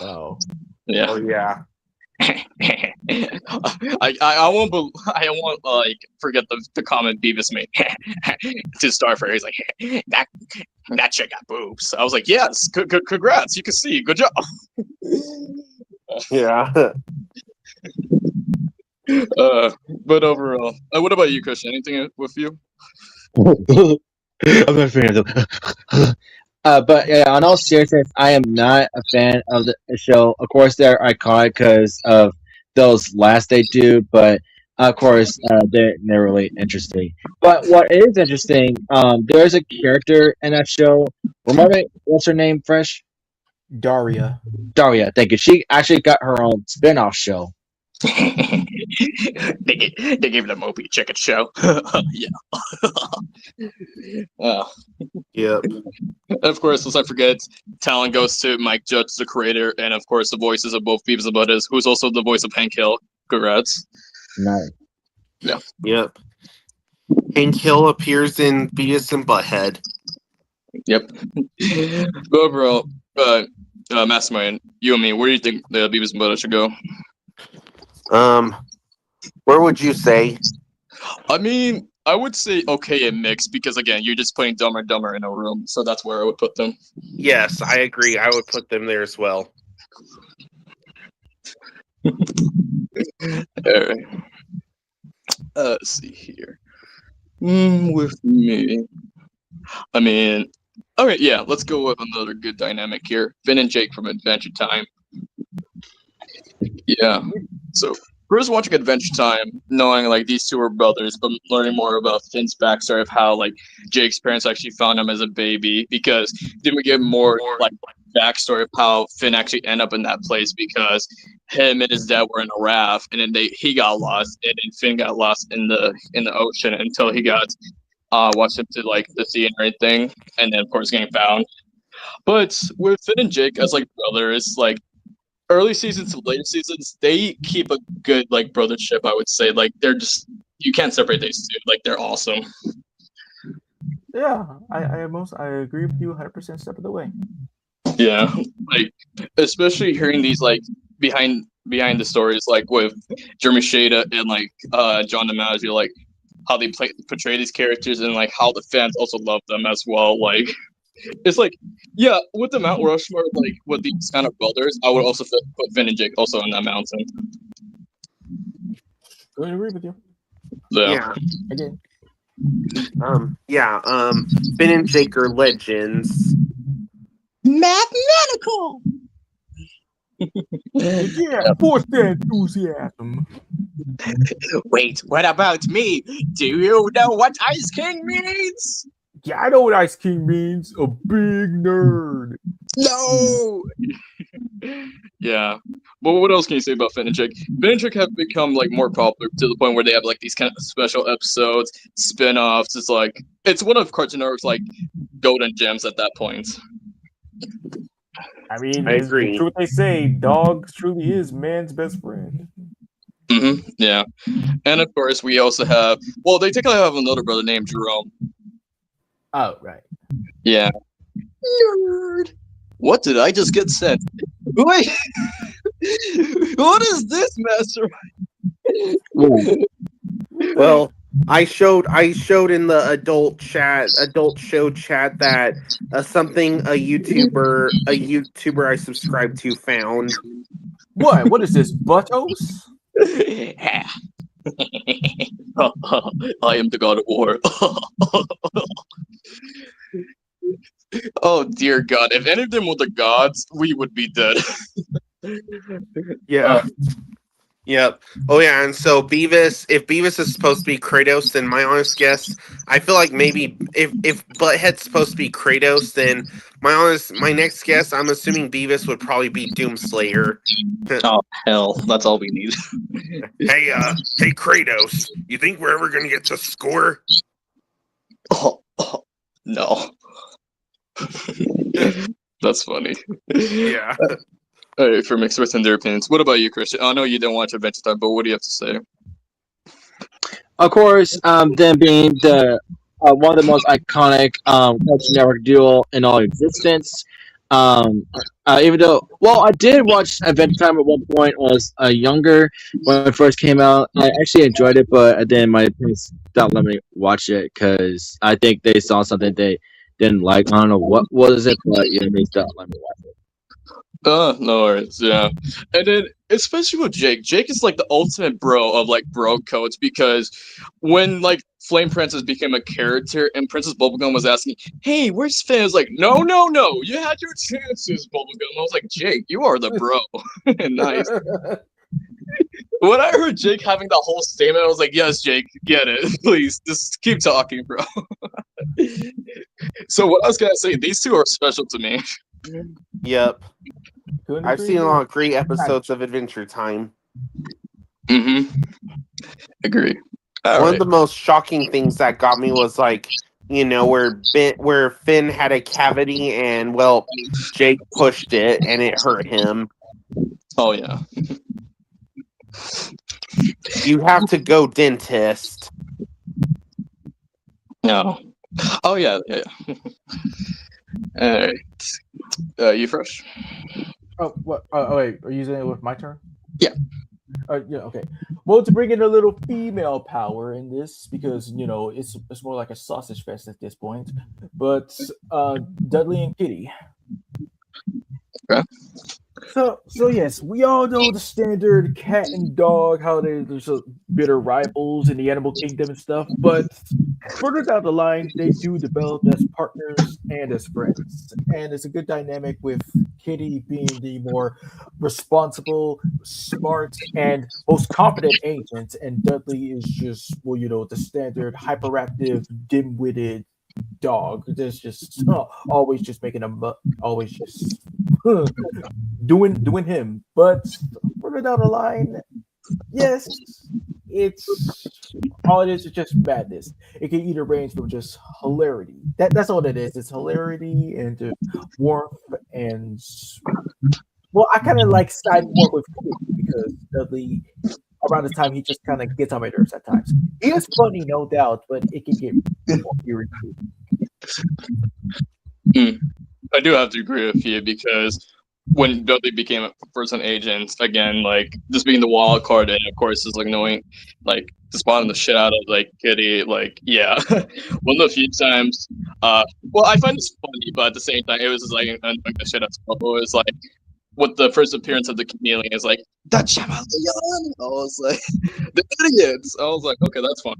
F: Oh,
G: Yeah.
E: Oh yeah.
G: I won't like forget the comment Beavis made to Starfire. He's like, that chick got boobs. I was like, yes, congrats, you can see, good job.
E: Yeah.
C: But overall, what about you, Christian? Anything with you?
A: I'm not a fan of them. But yeah, on all seriousness, I am not a fan of the show. Of course, they're iconic because of those last they do, but of course, they're really interesting. But what is interesting, there's a character in that show. Remember, what's her name? Fresh
F: Daria.
A: Daria. Thank you. She actually got her own spin-off show.
G: They gave the Moby Chicken show. Yeah. uh,
E: Yep.
C: Of course, let's not forget, talent goes to Mike Judge, the creator, and of course, the voices of both Beavis and Butthead, who's also the voice of Hank Hill. Congrats.
A: Nice.
E: Yep. Hank Hill appears in Beavis and Butthead.
C: Yep. But overall, Mastermind, you and me, where do you think the Beavis and Butthead should go?
E: Where would you say?
C: I mean, I would say okay and mixed because again, you're just putting Dumber and Dumber in a room, so that's where I would put them.
E: Yes, I agree. I would put them there as well.
C: Alright. Let's see here. With me, I mean, alright, yeah, let's go with another good dynamic here. Finn and Jake from Adventure Time. Yeah. So first watching Adventure Time, knowing like these two are brothers, but learning more about Finn's backstory of how like Jake's parents actually found him as a baby, because then we get more like backstory of how Finn actually ended up in that place because him and his dad were in a raft and then he got lost and then Finn got lost in the ocean until he got washed into like the sea and everything, and then of course getting found. But with Finn and Jake as like brothers, like early seasons to later seasons, they keep a good like brothership. I would say like they're just, you can't separate these two. Like they're awesome.
F: Yeah, I agree with you 100% step of the way.
C: Yeah, like especially hearing these like behind the stories, like with Jeremy Shada and like John DiMaggio, like how they portray these characters and like how the fans also love them as well. Like it's like, yeah, with the Mount Rushmore, like with these kind of brothers, I would also put Finn and Jake also on that mountain.
F: I agree with you.
C: Yeah.
F: Again.
E: Finn and Jake are legends.
G: mathematical.
F: Yeah, force that enthusiasm.
G: Wait, what about me? Do you know what Ice King means?
F: Yeah, I know what Ice King means. A big nerd.
G: No.
C: Yeah. But what else can you say about Finn and Jake? Finn and Jake have become like more popular to the point where they have like these kind of special episodes, spin-offs. It's like it's one of Cartoon Network's like golden gems at that point.
F: I mean,
E: I agree.
F: It's true what they say. Dog truly is man's best friend.
C: Mm-hmm. Yeah. And of course, we also have. Well, they technically have another brother named Jerome.
F: Oh, right.
C: Yeah. Nerd. What did I just get sent? Wait. What is this, Master?
E: Well, I showed in the adult show chat that something a YouTuber I subscribe to found.
F: What? What is this? Buttos?
C: I am the god of war. Oh dear God! If any of them were the gods, we would be dead.
E: Yeah. Yep. Oh yeah, and so Beavis, if Beavis is supposed to be Kratos, then my honest guess, I feel like maybe if Butthead's supposed to be Kratos, then my next guess, I'm assuming Beavis would probably be Doomslayer.
G: Oh hell, that's all we need.
E: Hey Kratos, you think we're ever gonna get to score?
C: Oh, no. That's funny.
E: Yeah.
C: All right, for mixed with their opinions. What about you, Christian? I know you didn't watch Adventure Time, but what do you have to say?
A: Of course, them being the one of the most iconic Cartoon Network duo in all existence. Even though, I did watch Adventure Time at one point. When I was younger when it first came out. I actually enjoyed it, but then my parents stopped letting me watch it because I think they saw something they didn't like. I don't know what was it, but yeah, they stopped letting me watch it.
C: No worries, yeah. And then, especially with Jake, Jake is like the ultimate bro of like bro codes because when like Flame Princess became a character and Princess Bubblegum was asking, "Hey, where's Finn?" I was like, "No, no, no, you had your chances, Bubblegum." I was like, "Jake, you are the bro." Nice. When I heard Jake having the whole statement, I was like, "Yes, Jake, get it. Please, just keep talking, bro." So what I was gonna say, these two are special to me.
E: Yep.
F: Couldn't
E: I've
F: agree
E: seen a
F: more.
E: lot of great episodes of Adventure Time.
C: Mm-hmm. Agree. All
E: One
C: right.
E: of the most shocking things that got me was like, where Finn had a cavity and well, Jake pushed it and it hurt him.
C: Oh yeah.
E: You have to go dentist.
C: No. Oh yeah, yeah. All right. You first?
F: Oh, what? Oh, wait. Are you using it with my turn?
C: Yeah.
F: Yeah. Okay. Well, to bring in a little female power in this, because it's more like a sausage fest at this point. But Dudley and Kitty.
C: Okay.
F: So yes, we all know the standard cat and dog, how there's a bitter rivals in the animal kingdom and stuff. But further down the line, they do develop as partners and as friends, and it's a good dynamic with Kitty being the more responsible, smart, and most confident agent, and Dudley is just the standard hyperactive, dim-witted dog. There's just always just making always just doing him. But further down the line, yes, it's all it is just madness. It can either range from just hilarity. That's all it is. It's hilarity and warmth and well, I kind of like side more with Kitty because Dudley around the time he just kind of gets on my nerves at times. He is funny, no doubt, but it can get irritating.
C: I do have to agree with you because when Dudley became a first-time agent, again, like just being the wild card, and of course, is like knowing, like, spawning the shit out of like Kitty, like, yeah, one of the few times. Well, I find this funny, but at the same time, it was just like annoying the shit out of It was like with the first appearance of the chameleon is like the chameleon. I was like the idiots. I was like, okay, that's fine.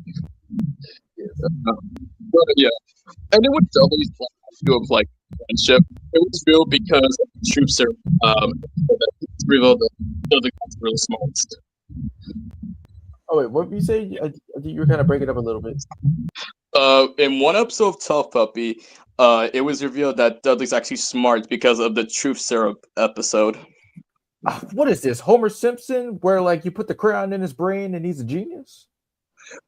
C: But yeah, and then with Dudley's view of like friendship, it was real because the troops are it's revealed that Dudley was really smart.
F: Oh wait, what did you say? I think you were kind of breaking up a little bit.
C: In one episode of Tough Puppy, it was revealed that Dudley's actually smart because of the truth syrup episode.
F: What is this, Homer Simpson, where like you put the crayon in his brain and he's a genius?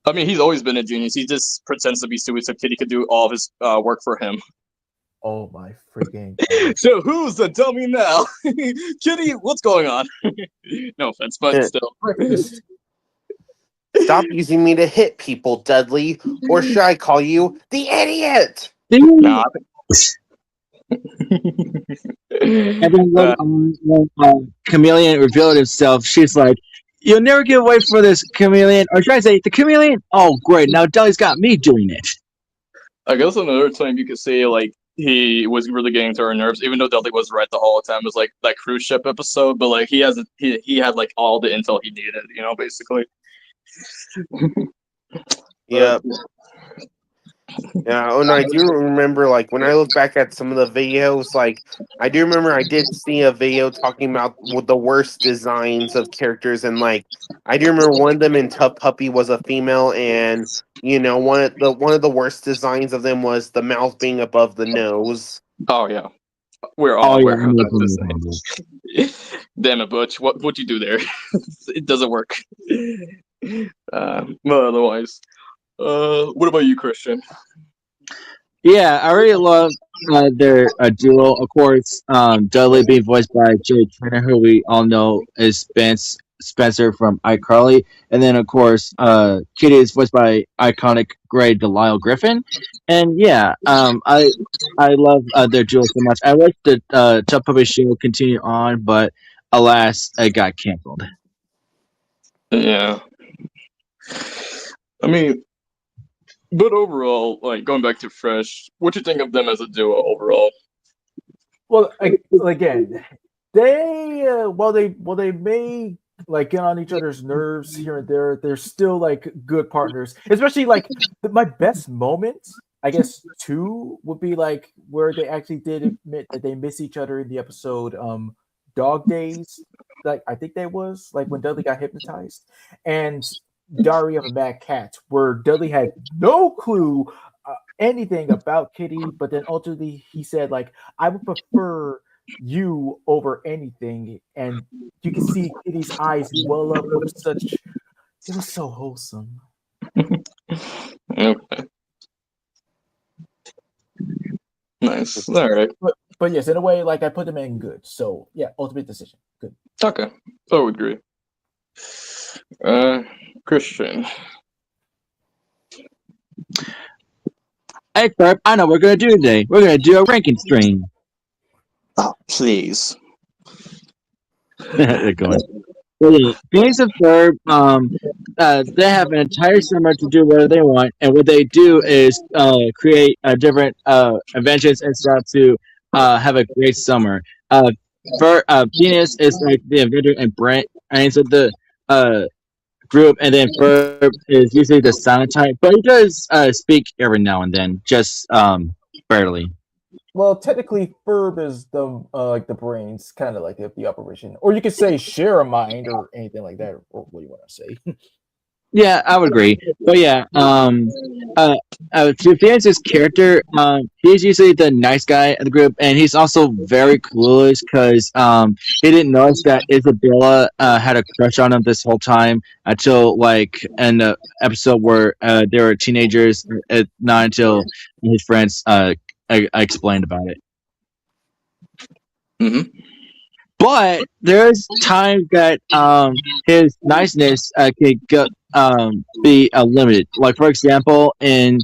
C: I mean, he's always been a genius. He just pretends to be stupid so Kitty could do all of his work for him.
F: Oh my freaking God.
C: So who's the dummy now? Kitty, what's going on? No offense, but still.
E: Stop using me to hit people, Dudley, or should I call you the idiot?
C: Nah,
A: And then when Chameleon revealed himself, she's like, "You'll never get away from this, Chameleon." Or should I say, the Chameleon? Oh, great. Now Dudley's got me doing it.
C: I guess another time you could say, like, he was really getting to our nerves, even though Dudley was right the whole time. It was like that cruise ship episode, but like he had like all the intel he needed, basically.
E: Yep. Yeah, and I do remember, like, when I look back at some of the videos, like, I do remember I did see a video talking about the worst designs of characters, and, like, I do remember one of them in Tough Puppy was a female, and, one of the worst designs of them was the mouth being above the nose.
C: Oh yeah, we're all aware of that design. Damn it, Butch! What'd you do there? It doesn't work. But otherwise. What about you, Christian?
A: Yeah, I really love their duo. Of course, Dudley being voiced by Jay Trainer, who we all know is Spencer from iCarly, and then of course, Kitty is voiced by iconic Grey Delisle Griffin. And yeah, I love their duo so much. I wish the Tough Puppy show would continue on, but alas, it got canceled.
C: Yeah, I mean. But overall, like going back to Fresh, what do you think of them as a duo overall?
F: Well, again, they while they may like get on each other's nerves here and there, they're still like good partners. Especially like my best moments, I guess two would be like where they actually did admit that they miss each other in the episode Dog Days. Like I think that was like when Dudley got hypnotized, and Diary of a Mad Cat, where Dudley had no clue anything about Kitty, but then ultimately he said like, I would prefer you over anything, and you can see Kitty's eyes well up with such. It was so wholesome.
C: Okay. Nice. All right.
F: But yes, in a way, like I put them in good. So yeah, ultimate decision. Good.
C: Okay. I would agree. Christian.
A: Hey, Ferb, I know what we're gonna do today. We're gonna do a ranking stream.
G: Oh, please.
A: They're going. Phineas and Ferb, they have an entire summer to do whatever they want, and what they do is create different inventions and stuff to have a great summer. Phineas is like the inventor, and Brent, and so the group, and then Ferb is usually the silent type, but he does speak every now and then, just barely.
F: Well, technically, Ferb is the like the brains, kind of like the operation, or you could say share a mind or anything like that, or what do you want to say?
A: Yeah, I would agree. But yeah, to Phineas's character, he's usually the nice guy of the group, and he's also very clueless because he didn't notice that Isabella had a crush on him this whole time until like in the episode where they were teenagers. Not until his friends I explained about it.
C: Mm-hmm.
A: But there's times that his niceness can be limited. Like for example, in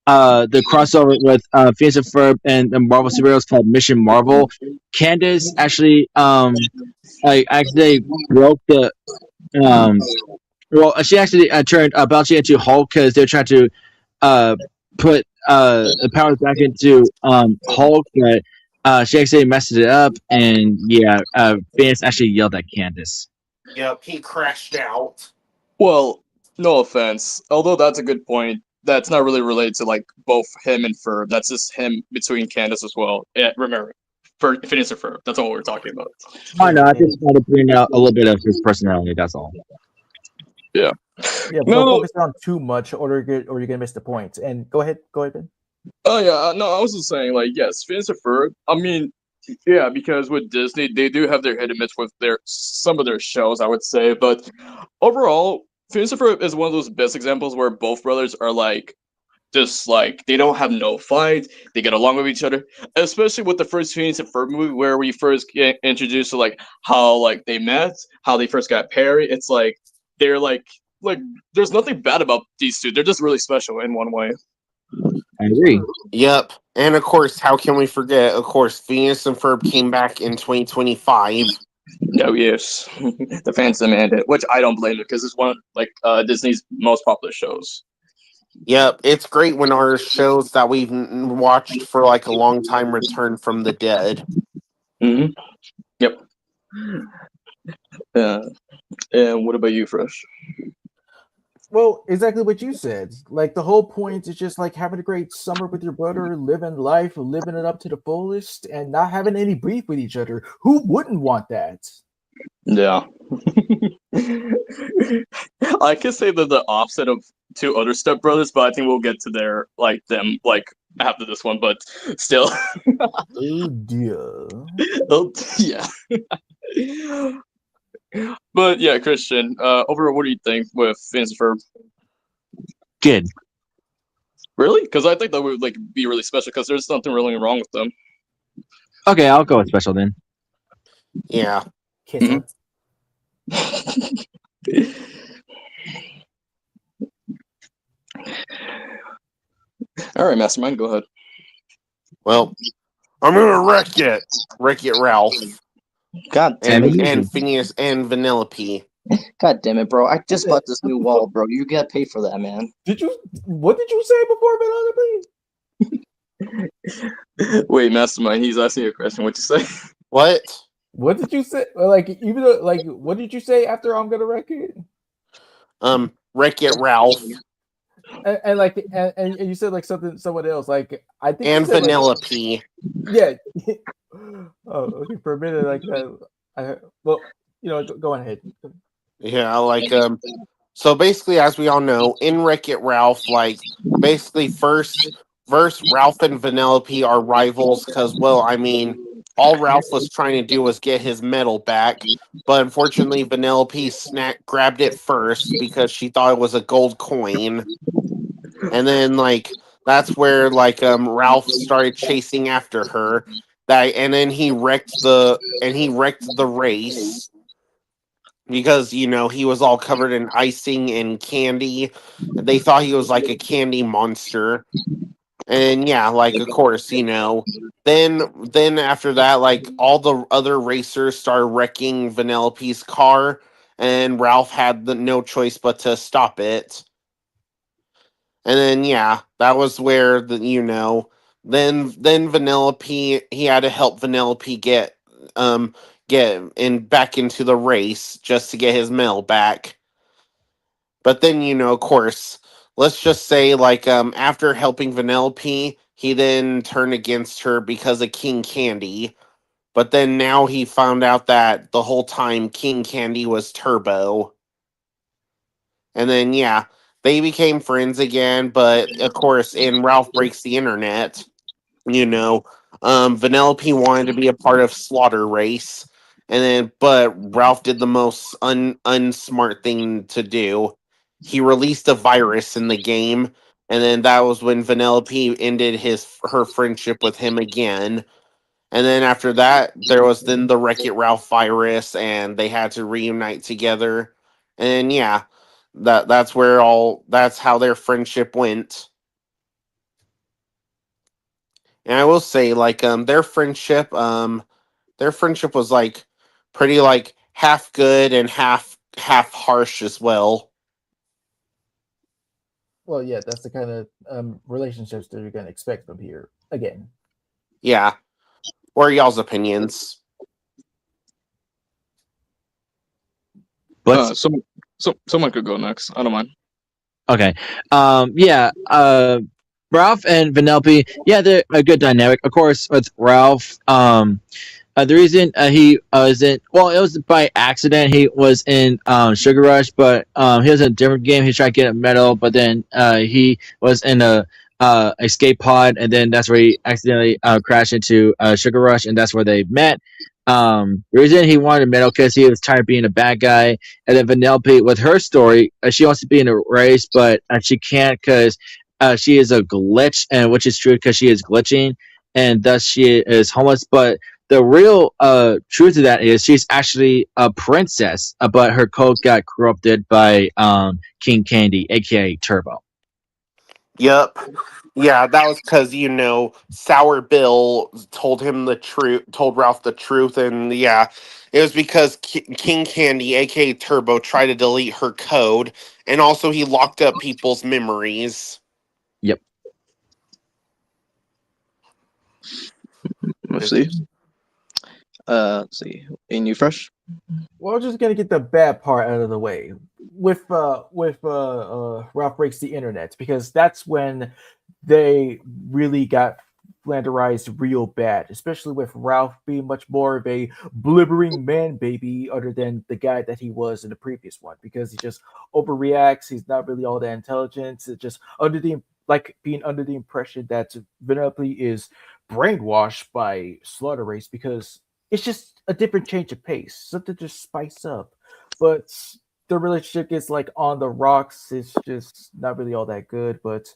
A: the crossover with Phineas and Ferb and the Marvel superheroes called Mission Marvel, Candace actually broke the she actually turned Balchi into Hulk because they're trying to put the powers back into Hulk, but she actually messed it up, and yeah, Phineas actually yelled at Candace.
E: Yep, he crashed out.
C: Well, no offense. Although that's a good point, that's not really related to like both him and Ferb. That's just him between Candace as well. Yeah, remember, Phineas and Ferb. That's all we're talking about.
A: I know. I just want to bring out a little bit of his personality. That's all.
F: Yeah, but don't focus on too much, or you're gonna miss the point. And go ahead, Ben.
C: Oh yeah, no, I was just saying, like, yes, Phineas and Ferb. I mean, yeah, because with Disney, they do have their hit and miss with some of their shows, I would say. But overall, Phineas and Ferb is one of those best examples where both brothers are like, just like they don't have no fight, they get along with each other. Especially with the first Phineas and Ferb movie, where we first get introduced to like how like they met, how they first got paired. It's like they're like there's nothing bad about these two. They're just really special in one way.
A: I agree.
E: Yep. And of course, how can we forget? Of course, Phineas and Ferb came back in 2025.
C: Oh yes, the fans demand it, which I don't blame it because it's one of like Disney's most popular shows.
E: Yep, it's great when our shows that we've watched for like a long time return from the dead.
C: Mm-hmm. Yep. And what about you, Fresh?
F: Well, exactly what you said. Like the whole point is just like having a great summer with your brother, living life, living it up to the fullest, and not having any beef with each other. Who wouldn't want that?
C: Yeah. I could say that the opposite of two other stepbrothers, but I think we'll get to them after this one, but still.
F: Oh dear.
C: Oh, yeah. But yeah, Christian, overall, what do you think with Phineas and Ferb?
A: Good.
C: Really? Because I think that would like be really special because there's nothing really wrong with them.
A: Okay, I'll go with special then.
E: Yeah.
F: Kiss her.
C: All right, Mastermind, go ahead.
E: Well, I'm gonna wreck it, Ralph.
G: God damn it.
E: And Phineas and Vanellope.
G: God damn it, bro. I just bought this new wall, bro. You gotta pay for that, man.
F: What did you say before, Vanellope?
C: Wait, Mastermind, he's asking you a question. What'd you say?
E: What?
F: What did you say? Like, even though, like, what did you say after I'm gonna wreck it?
E: Wreck-It Ralph
F: And like, and you said like someone else. Like, I think you
E: and
F: said like,
E: Vanellope.
F: yeah. Oh, okay. For a minute, like, well, go on ahead.
E: Yeah, so basically, as we all know, in Wreck-It Ralph, like basically first Ralph and Vanellope are rivals because, well, I mean, all Ralph was trying to do was get his medal back, but unfortunately, Vanellope grabbed it first because she thought it was a gold coin, and then that's where Ralph started chasing after her. And then he wrecked the race because he was all covered in icing and candy. They thought he was like a candy monster, and yeah, of course, then after that, all the other racers started wrecking Vanellope's car, and Ralph had no choice but to stop it. And then yeah, that was where then Vanellope, he had to help Vanellope get back into the race just to get his medal back. But then of course, let's just say after helping Vanellope, he then turned against her because of King Candy. But then now he found out that the whole time King Candy was Turbo. And then yeah, they became friends again, but of course, in Ralph Breaks the Internet, Vanellope wanted to be a part of Slaughter Race, but Ralph did the most unsmart thing to do. He released a virus in the game, and then that was when Vanellope ended her friendship with him again. And then after that, there was then the Wreck-It Ralph virus, and they had to reunite together. And yeah, that's how their friendship went. And I will say, their friendship was pretty half good and half harsh as well.
F: Well, yeah, that's the kind of relationships that you're gonna expect from here. Again,
E: Yeah. What are y'all's opinions?
A: But
C: Someone could go next. I don't mind.
A: okay, yeah, Ralph and Vanellope, yeah, they're a good dynamic. Of course, with Ralph, the reason he wasn't, well, it was by accident. He was in Sugar Rush, but he was in a different game. He tried to get a medal, but then he was in a escape pod, and then that's where he accidentally crashed into Sugar Rush, and that's where they met. The reason he wanted a medal because he was tired of being a bad guy, and then Vanellope, with her story, she wants to be in a race, but she can't because she is a glitch, and which is true because she is glitching, and thus she is homeless. But the real truth of that is she's actually a princess, but her code got corrupted by King Candy, aka Turbo.
E: Yep. Yeah, that was because Sour Bill told Ralph the truth, and yeah, it was because King Candy, aka Turbo, tried to delete her code, and also he locked up people's memories.
A: Yep.
G: Let's see. Let's see. In you fresh?
F: well, we're just gonna get the bad part out of the way with Ralph Breaks the Internet, because that's when they really got flanderized real bad, especially with Ralph being much more of a blibbering man baby other than the guy that he was in the previous one, because he just overreacts. He's not really all that intelligent. It's just being under the impression that Vanellope is brainwashed by Slaughter Race, because it's just a different change of pace, something to spice up. But the relationship gets on the rocks. It's just not really all that good. But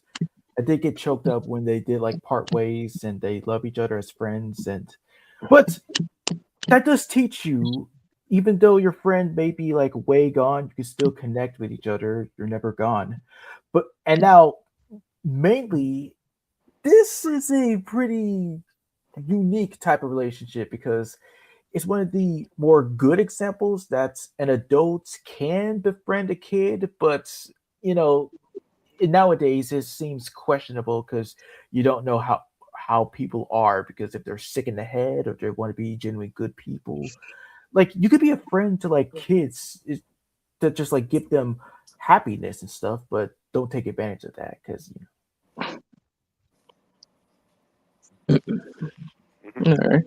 F: I did get choked up when they did part ways and they love each other as friends. But that does teach you, even though your friend may be way gone, you can still connect with each other. You're never gone. And now mainly this is a pretty unique type of relationship, because it's one of the more good examples that an adult can befriend a kid, but you know nowadays it seems questionable because you don't know how people are, because if they're sick in the head or they want to be genuinely good people, like you could be a friend to like kids to just like give them happiness and stuff, but don't take advantage of that because
C: Alright.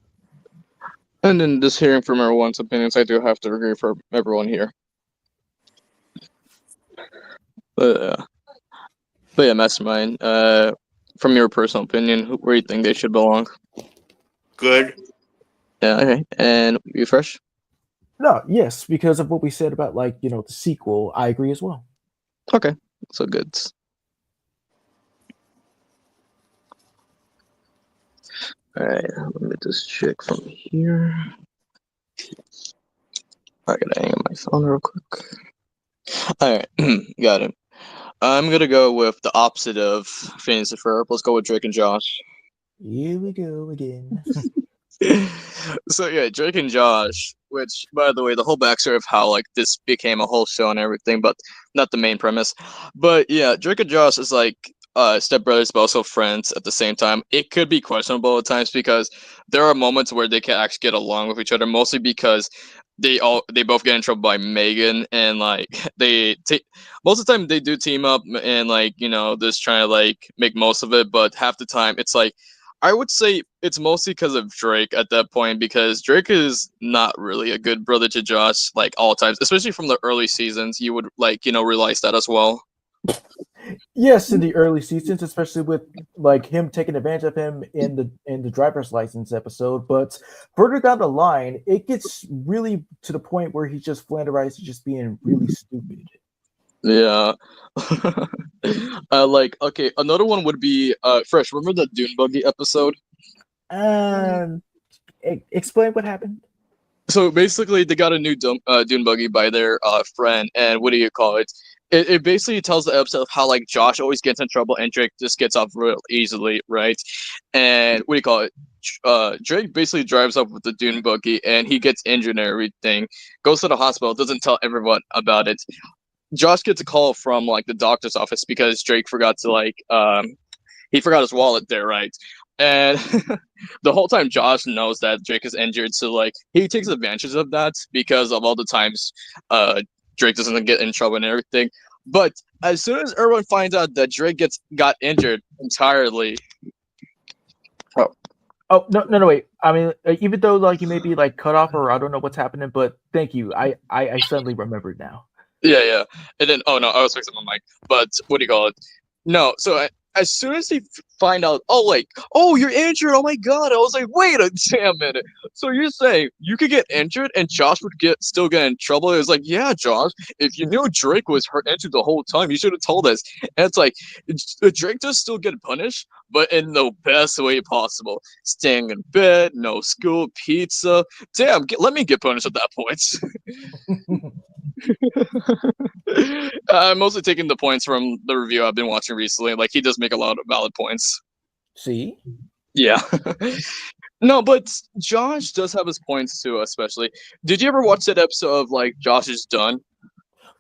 C: And then just hearing from everyone's opinions, I do have to agree for everyone here. But yeah, Mastermind, from your personal opinion, where do you think they should belong?
D: Good.
C: Yeah, okay. And you Fresh?
F: no, yes, because of what we said about like the sequel, I agree as well.
C: Okay, so good. Alright, let me just check from here. I gotta hang up my phone real quick. Alright, got it. I'm gonna go with the opposite of Phineas and Ferb. Let's go with Drake and Josh.
F: Here we go again.
C: So yeah, Drake and Josh, which by the way, the whole backstory of how like this became a whole show and everything, but not the main premise. But yeah, Drake and Josh is like stepbrothers but also friends at the same time. It could be questionable at times because there are moments where they can actually get along with each other, mostly because they both get in trouble by Megan and like most of the time they do team up and like just trying to like make most of it, but half the time it's like I would say it's mostly because of Drake at that point, because Drake is not really a good brother to Josh, like all times, especially from the early seasons. You would like, realize that as well.
F: Yes, in the early seasons, especially with like him taking advantage of him in the driver's license episode, but further down the line, it gets really to the point where he's just flanderized just being really stupid.
C: Yeah. Like, okay, another one would be Fresh. Remember the Dune Buggy episode?
F: Explain what happened.
C: So basically, they got a new Dune Buggy by their friend, and what do you call it? It basically tells the episode of how like Josh always gets in trouble and Drake just gets off real easily, right? And what do you call it? Drake basically drives up with the Dune Buggy and he gets injured and everything. Goes to the hospital, doesn't tell everyone about it. Josh gets a call from like the doctor's office because Drake forgot to he forgot his wallet there, right? And the whole time Josh knows that Drake is injured, so like he takes advantage of that because of all the times Drake doesn't get in trouble and everything. But as soon as everyone finds out that Drake got injured entirely.
F: Oh no wait. I mean, even though like you may be like cut off or I don't know what's happening, but thank you. I suddenly remembered now.
C: Yeah. And then, oh no, I was fixing my mic. But what do you call it? No, so as soon as they find out, oh, you're injured. Oh my god! I was like, wait a damn minute. So you're saying you could get injured and Josh would still get in trouble? It was like, yeah, Josh. If you knew Drake was hurt injured the whole time, you should have told us. And it's like, Drake does still get punished, but in the best way possible. Staying in bed, no school, pizza. Damn, let me get punished at that point. I'm mostly taking the points from the review I've been watching recently. Like, he does make a lot of valid points.
F: See?
C: Yeah. No, but Josh does have his points too, especially. Did you ever watch that episode of, like, Josh is Done?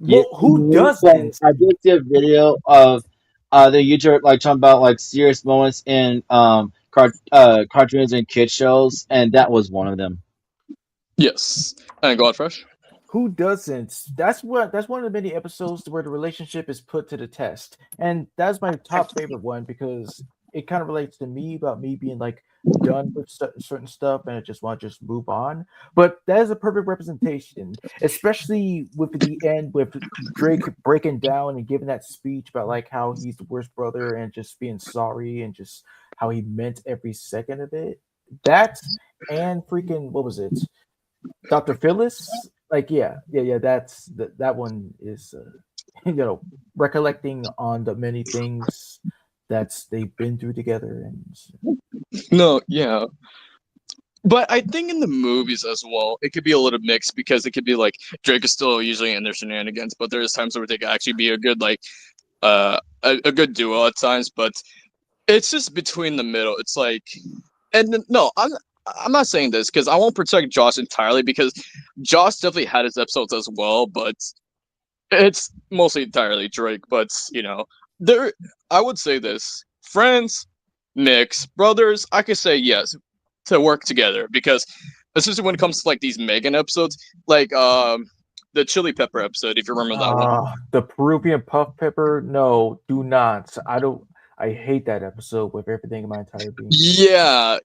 F: Well, who doesn't?
A: I did see a video of the YouTuber like talking about like serious moments in cartoons and kid shows, and that was one of them.
C: Yes. And go on, Fresh.
F: Who doesn't? That's one of the many episodes where the relationship is put to the test, and that's my top favorite one because it kind of relates to me about me being like done with certain stuff and I just want to just move on. But that is a perfect representation, especially with the end with Drake breaking down and giving that speech about like how he's the worst brother and just being sorry and just how he meant every second of it. That and freaking what was it, Dr. Phyllis? Like that's that one is recollecting on the many things that they've been through together. And
C: No, yeah. But I think in the movies as well, it could be a little mixed because it could be like Drake is still usually in their shenanigans, but there's times where they could actually be a good like a good duo at times, but it's just between the middle. It's like, and no, I'm not saying this because I won't protect Josh entirely because Josh definitely had his episodes as well, but it's mostly entirely Drake. But I would say this: Friends, mix brothers, I could say yes to work together because especially when it comes to like these Megan episodes, like the chili pepper episode, if you remember that one.
F: The Peruvian puff pepper. No, do not. I don't. I hate that episode with everything in my entire being.
C: Yeah,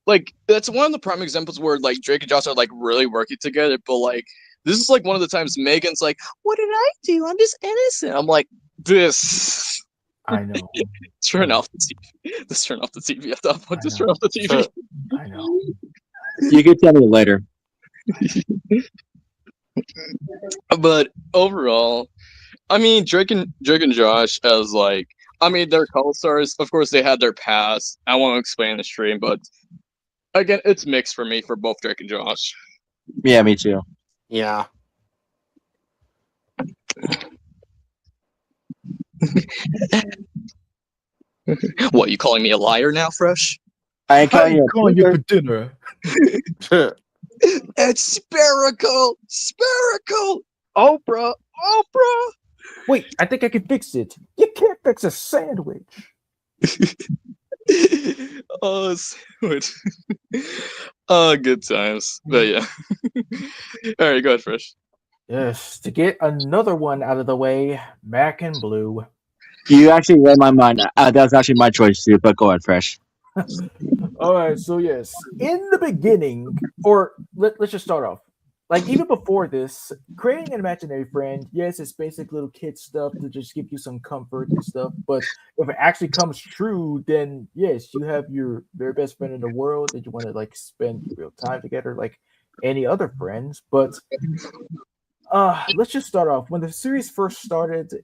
C: like that's one of the prime examples where like Drake and Josh are like really working together, but like this is like one of the times Megan's like, "What did I do? I'm just innocent." I'm like, this.
F: I know.
C: Turn off the TV. Just turn off the TV at that point.
F: I
C: Just
F: know.
C: turn off the TV.
F: I know.
A: You can tell me later.
C: But overall, I mean, Drake and Josh as like, I mean, they're co-stars. Of course, they had their past. I won't explain the stream, but again, it's mixed for me for both Drake and Josh.
A: Yeah, me too.
E: Yeah.
G: What, you calling me a liar now, Fresh?
A: I ain't calling you.
F: calling you for dinner.
G: It's spherical! Spherical! Oprah! Oprah!
F: Wait, I think I can fix it. You can't fix a sandwich.
C: Oh, sandwich. Oh, good times. But yeah. All right, go ahead, Fresh.
F: Yes, to get another one out of the way, Mac and Blue.
A: You actually read my mind. That was actually my choice too. But go ahead, Fresh.
F: All right, so yes, in the beginning, or let's just start off. Like even before this, creating an imaginary friend, yes, it's basic little kid stuff to just give you some comfort and stuff. But if it actually comes true, then yes, you have your very best friend in the world that you want to like spend real time together, like any other friends. But let's just start off when the series first started.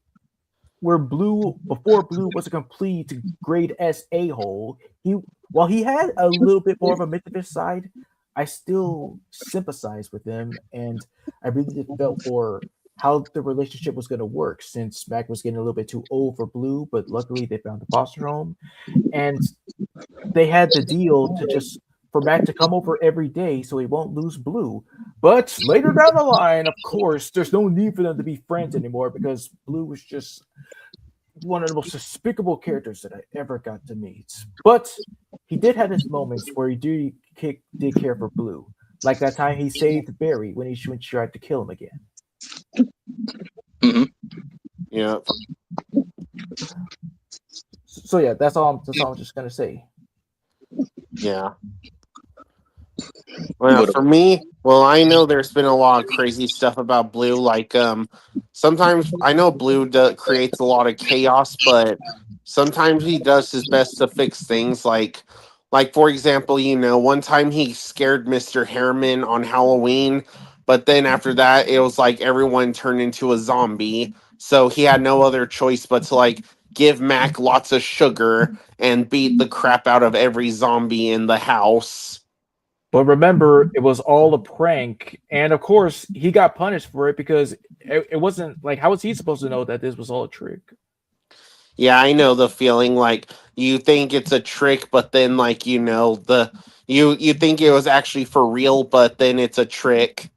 F: Before Blue was a complete grade S a-hole, while he had a little bit more of a mischievous side, I still sympathized with him, and I really felt for how the relationship was going to work since Mac was getting a little bit too old for Blue, but luckily they found the foster home, and they had the deal to just for Mac to come over every day so he won't lose Blue. But later down the line, of course, there's no need for them to be friends anymore because Blue was just one of the most despicable characters that I ever got to meet. But he did have his moments where he did care for Blue. Like that time he saved Barry when he tried to kill him again.
G: Mm-hmm.
E: Yeah.
F: So yeah, that's all I'm just gonna say.
E: Yeah. Well, for me, I know there's been a lot of crazy stuff about Blue. Like, sometimes I know Blue creates a lot of chaos, but sometimes he does his best to fix things. Like for example, one time he scared Mr. Harriman on Halloween, but then after that, it was like everyone turned into a zombie. So he had no other choice but to like give Mac lots of sugar and beat the crap out of every zombie in the house.
F: But remember, it was all a prank, and of course, he got punished for it because it wasn't like how was he supposed to know that this was all a trick?
E: Yeah, I know the feeling. Like you think it's a trick, but then like you think it was actually for real, but then it's a trick.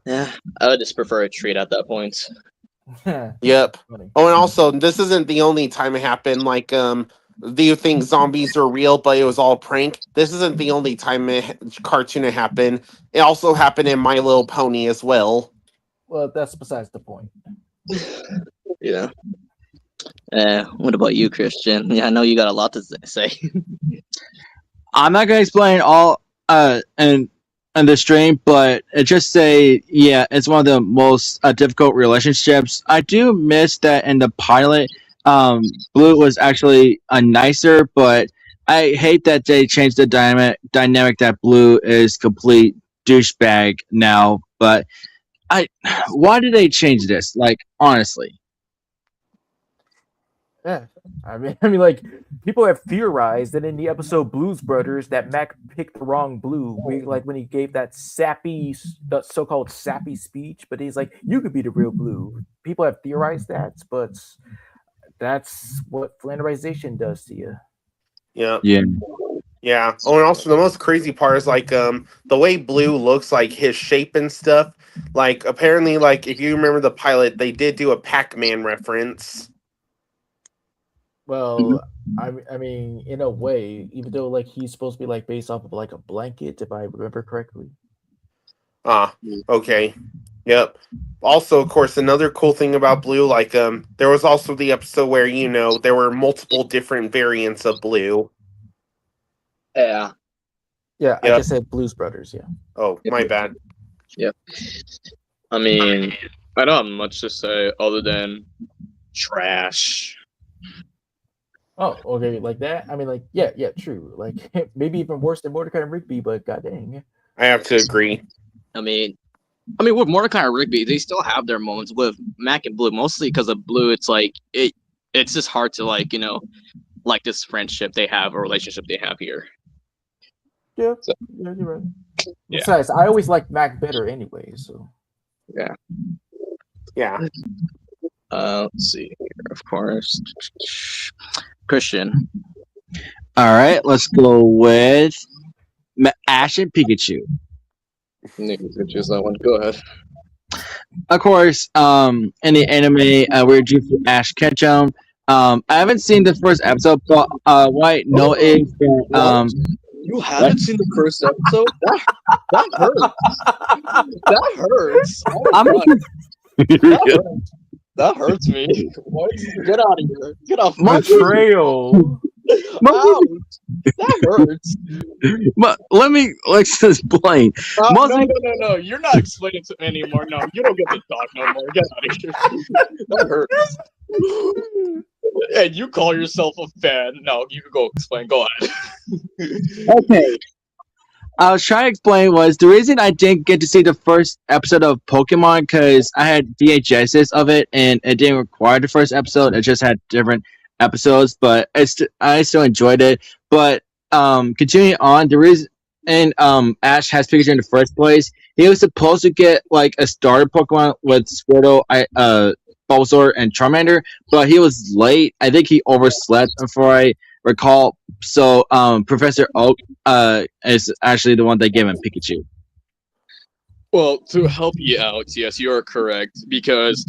G: Yeah, I would just prefer a treat at that point.
E: Yep.
F: Funny.
E: Oh, and also, this isn't the only time it happened. Like, do you think zombies are real, but it was all a prank? This isn't the only time cartoon it happened. It also happened in My Little Pony as well.
F: Well, that's besides the point.
G: Yeah. What about you, Christian? Yeah, I know you got a lot to say.
A: I'm not gonna explain all in the stream, but just say yeah, it's one of the most difficult relationships. I do miss that in the pilot. Blue was actually nicer, but I hate that they changed the dynamic that Blue is complete douchebag now. But why did they change this? Like honestly.
F: Yeah, I mean, like people have theorized that in the episode Blues Brothers that Mac picked the wrong Blue. Like when he gave that the so-called sappy speech, but he's like, "You could be the real Blue." People have theorized that, but that's what flanderization does to you.
E: Yeah.
A: Yeah.
E: Yeah. Oh, and also the most crazy part is like the way Blue looks, like his shape and stuff. Like apparently, like if you remember the pilot, they did do a Pac-Man reference.
F: Well, I mean, in a way, even though like he's supposed to be like based off of like a blanket, if I remember correctly.
E: Okay. Yep. Also, of course, another cool thing about Blue, like there was also the episode where there were multiple different variants of Blue.
G: Yeah.
F: Yeah, I
E: Yep.
F: just said Blues Brothers. Yeah.
E: Oh, my bad.
G: I mean, I don't have much to say other than trash.
F: Oh, okay, like that. I mean, like, yeah, true. Like, maybe even worse than Mordecai and Rigby, but god dang.
E: I have to agree.
G: I mean, with Mordecai and Rigby, they still have their moments. With Mac and Blue, mostly because of Blue, it's like it's just hard to like like this friendship they have or relationship they have here.
F: Yeah,
G: So-
F: yeah, you're right.
G: Yeah.
F: Besides, I always liked Mac better anyway. So
E: Yeah.
G: Let's see here, of course. Christian.
A: All right, let's go with Ash and Pikachu.
G: Nick, you could choose that one. Go ahead.
A: Of course, in the anime, we're due for Ash Ketchum. I haven't seen the first episode, but what I know is that
G: You haven't seen the first episode? That hurts. That hurts. Oh my
A: I'm
G: God. That hurts me. Get out of here. Get off my
F: betrayal.
G: Ouch. That hurts.
A: but let's explain.
G: No. You're not explaining to me anymore. No, you don't get to talk no more. Get out of here. That hurts. And you call yourself a fan. No, you can go explain. Go ahead.
A: Okay. I was trying to explain was the reason I didn't get to see the first episode of Pokemon because I had VHSs of it and it didn't require the first episode. It just had different episodes, but I still enjoyed it. But continuing on, the reason Ash has Pikachu in the first place, he was supposed to get like a starter Pokemon with Squirtle, Bulbasaur, and Charmander, but he was late. I think he overslept before I recall. So Professor Oak is actually the one that gave him Pikachu.
G: Well, to help you out, yes, you are correct because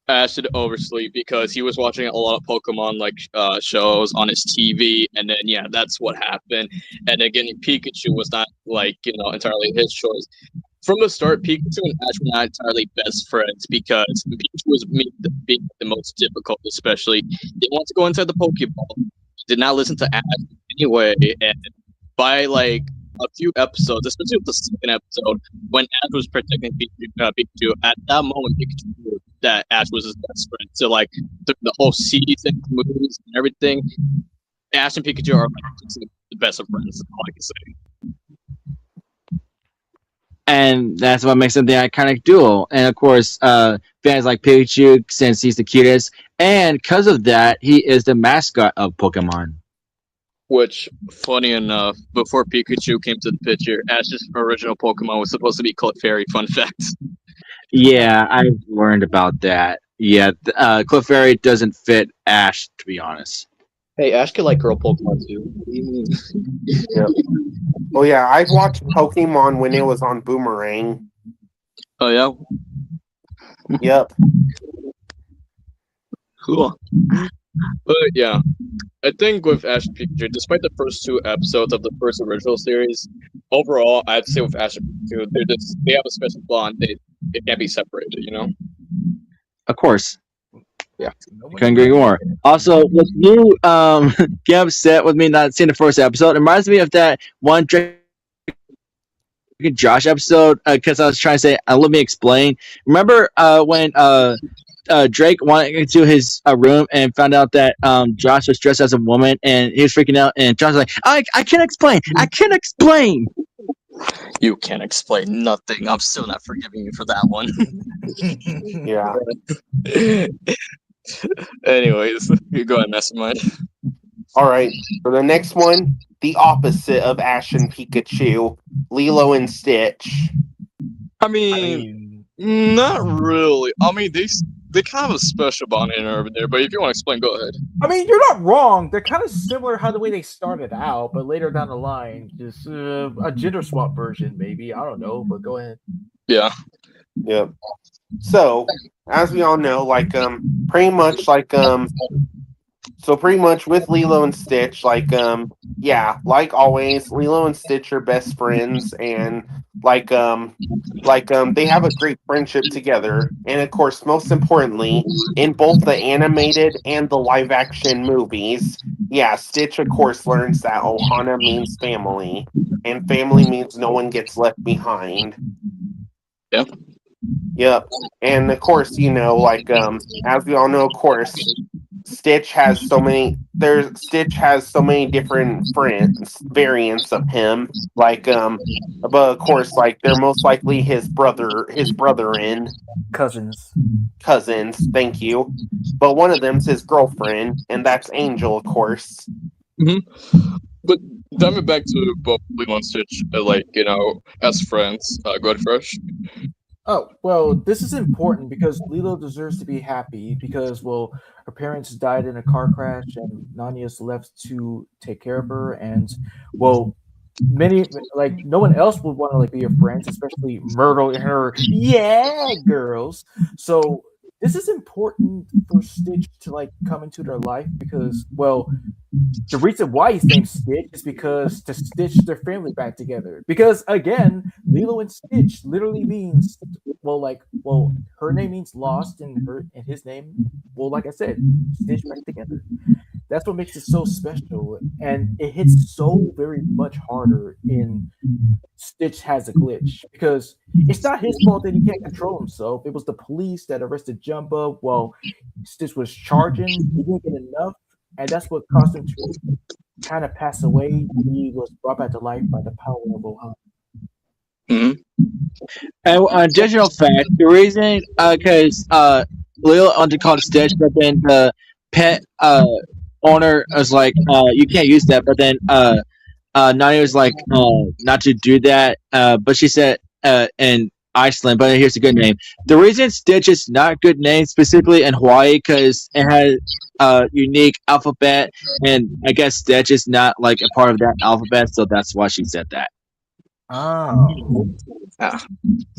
G: Ash did oversleep because he was watching a lot of Pokemon like shows on his TV, and then that's what happened. And again, Pikachu was not like entirely his choice. From the start, Pikachu and Ash were not entirely best friends because Pikachu was being the most difficult, especially. They want to go inside the Pokeball. Did not listen to Ash anyway, and by like a few episodes, especially with the second episode, when Ash was protecting Pikachu, at that moment, Pikachu knew that Ash was his best friend. So like the whole season, movies, and everything, Ash and Pikachu are like the best of friends. That's all I can say.
A: And that's what makes them the iconic duo. And of course, fans like Pikachu since he's the cutest, and because of that, he is the mascot of Pokemon.
G: Which, funny enough, before Pikachu came to the picture, Ash's original Pokemon was supposed to be Clefairy. Fun fact.
A: Yeah, I've learned about that. Yeah, Clefairy doesn't fit Ash, to be honest.
G: Hey, Ash could like girl Pokemon too.
E: Yep. Oh yeah, I watched Pokemon when it was on Boomerang.
G: Oh yeah.
E: Yep.
G: Cool. But yeah, I think with Ash and Pikachu, despite the first two episodes of the first original series, overall, I'd say with Ash and Pikachu, they have a special bond. They can't be separated,
A: Of course.
G: Yeah.
A: Couldn't agree more. Also, with you get upset with me not seeing the first episode, it reminds me of that one Drake and Josh episode because I was trying to say, let me explain. Remember when Drake went into his room and found out that Josh was dressed as a woman and he was freaking out, and Josh was like, I can't explain. I can't explain.
G: You can't explain nothing. I'm still not forgiving you for that one.
E: Yeah.
G: Anyways, you go ahead, Mastermind.
E: All right. For the next one, the opposite of Ash and Pikachu, Lilo and Stitch.
G: I mean, not really. I mean, they kind of have a special bonding over there, but if you want to explain, go ahead.
F: I mean, you're not wrong. They're kind of similar how the way they started out, but later down the line, just a gender swap version, maybe. I don't know, but go ahead.
G: Yeah.
E: Yep. So, as we all know, like pretty much like So pretty much with Lilo and Stitch, yeah, like always, Lilo and Stitch are best friends, and they have a great friendship together. And of course, most importantly, in both the animated and the live action movies, yeah, Stitch of course learns that Ohana means family, and family means no one gets left behind.
C: Yeah.
E: Yep. And of course, as we all know, of course, Stitch has so many different friends, variants of him. But of course, they're most likely his brother in
F: Cousins.
E: cousins, thank you. But one of them's his girlfriend, and that's Angel, of course.
C: But diving back to both Lilo and Stitch, as friends, go ahead first.
F: Oh, well, this is important because Lilo deserves to be happy because, well, her parents died in a car crash and Nanya's left to take care of her. And, well, no one else would want to, be her friends, especially Myrtle and her, yeah, girls. So this is important for Stitch to, come into their life because, well, the reason why he's named Stitch is because to stitch their family back together. Because again, Lilo and Stitch literally means her name means lost and his name, well, like I said, stitch back together. That's what makes it so special, and it hits so very much harder in Stitch Has a Glitch because it's not his fault that he can't control himself. It was the police that arrested Jumbo while Stitch was charging. He didn't get enough, and that's what caused him to kind of pass away. He was brought back to life by the power of Ohana.
A: And additional fact, the reason, because Lil called Stitch, but then the pet owner was like, you can't use that. But then Nani was like, not to do that. But she said, in Iceland, but here's a good name. The reason Stitch is not a good name specifically in Hawaii because it has a unique alphabet, and I guess Stitch is not like a part of that alphabet, so that's why she said that.
F: Oh.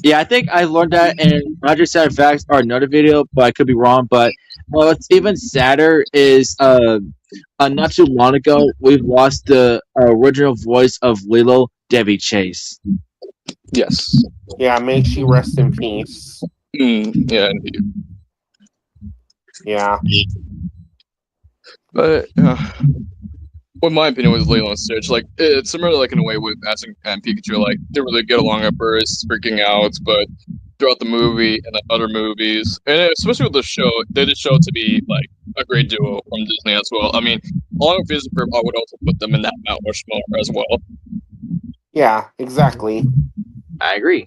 A: Yeah, I think I learned that in Roger Sad Facts or another video, but I could be wrong. But what's even sadder is not too long ago we've lost the original voice of Lilo, Debbie Chase.
C: Yes.
E: Yeah, may she rest in peace.
C: Yeah, indeed.
E: Yeah.
C: But in my opinion, with Lilo and Stitch, it's similar, in a way with Ash and Pikachu. They really get along at first, freaking out, but throughout the movie and the other movies, and especially with the show, they did show to be a great duo from Disney as well. I mean, along with Phineas and Ferb, I would also put them in that Mount Rushmore as well.
E: Yeah, exactly.
A: I agree.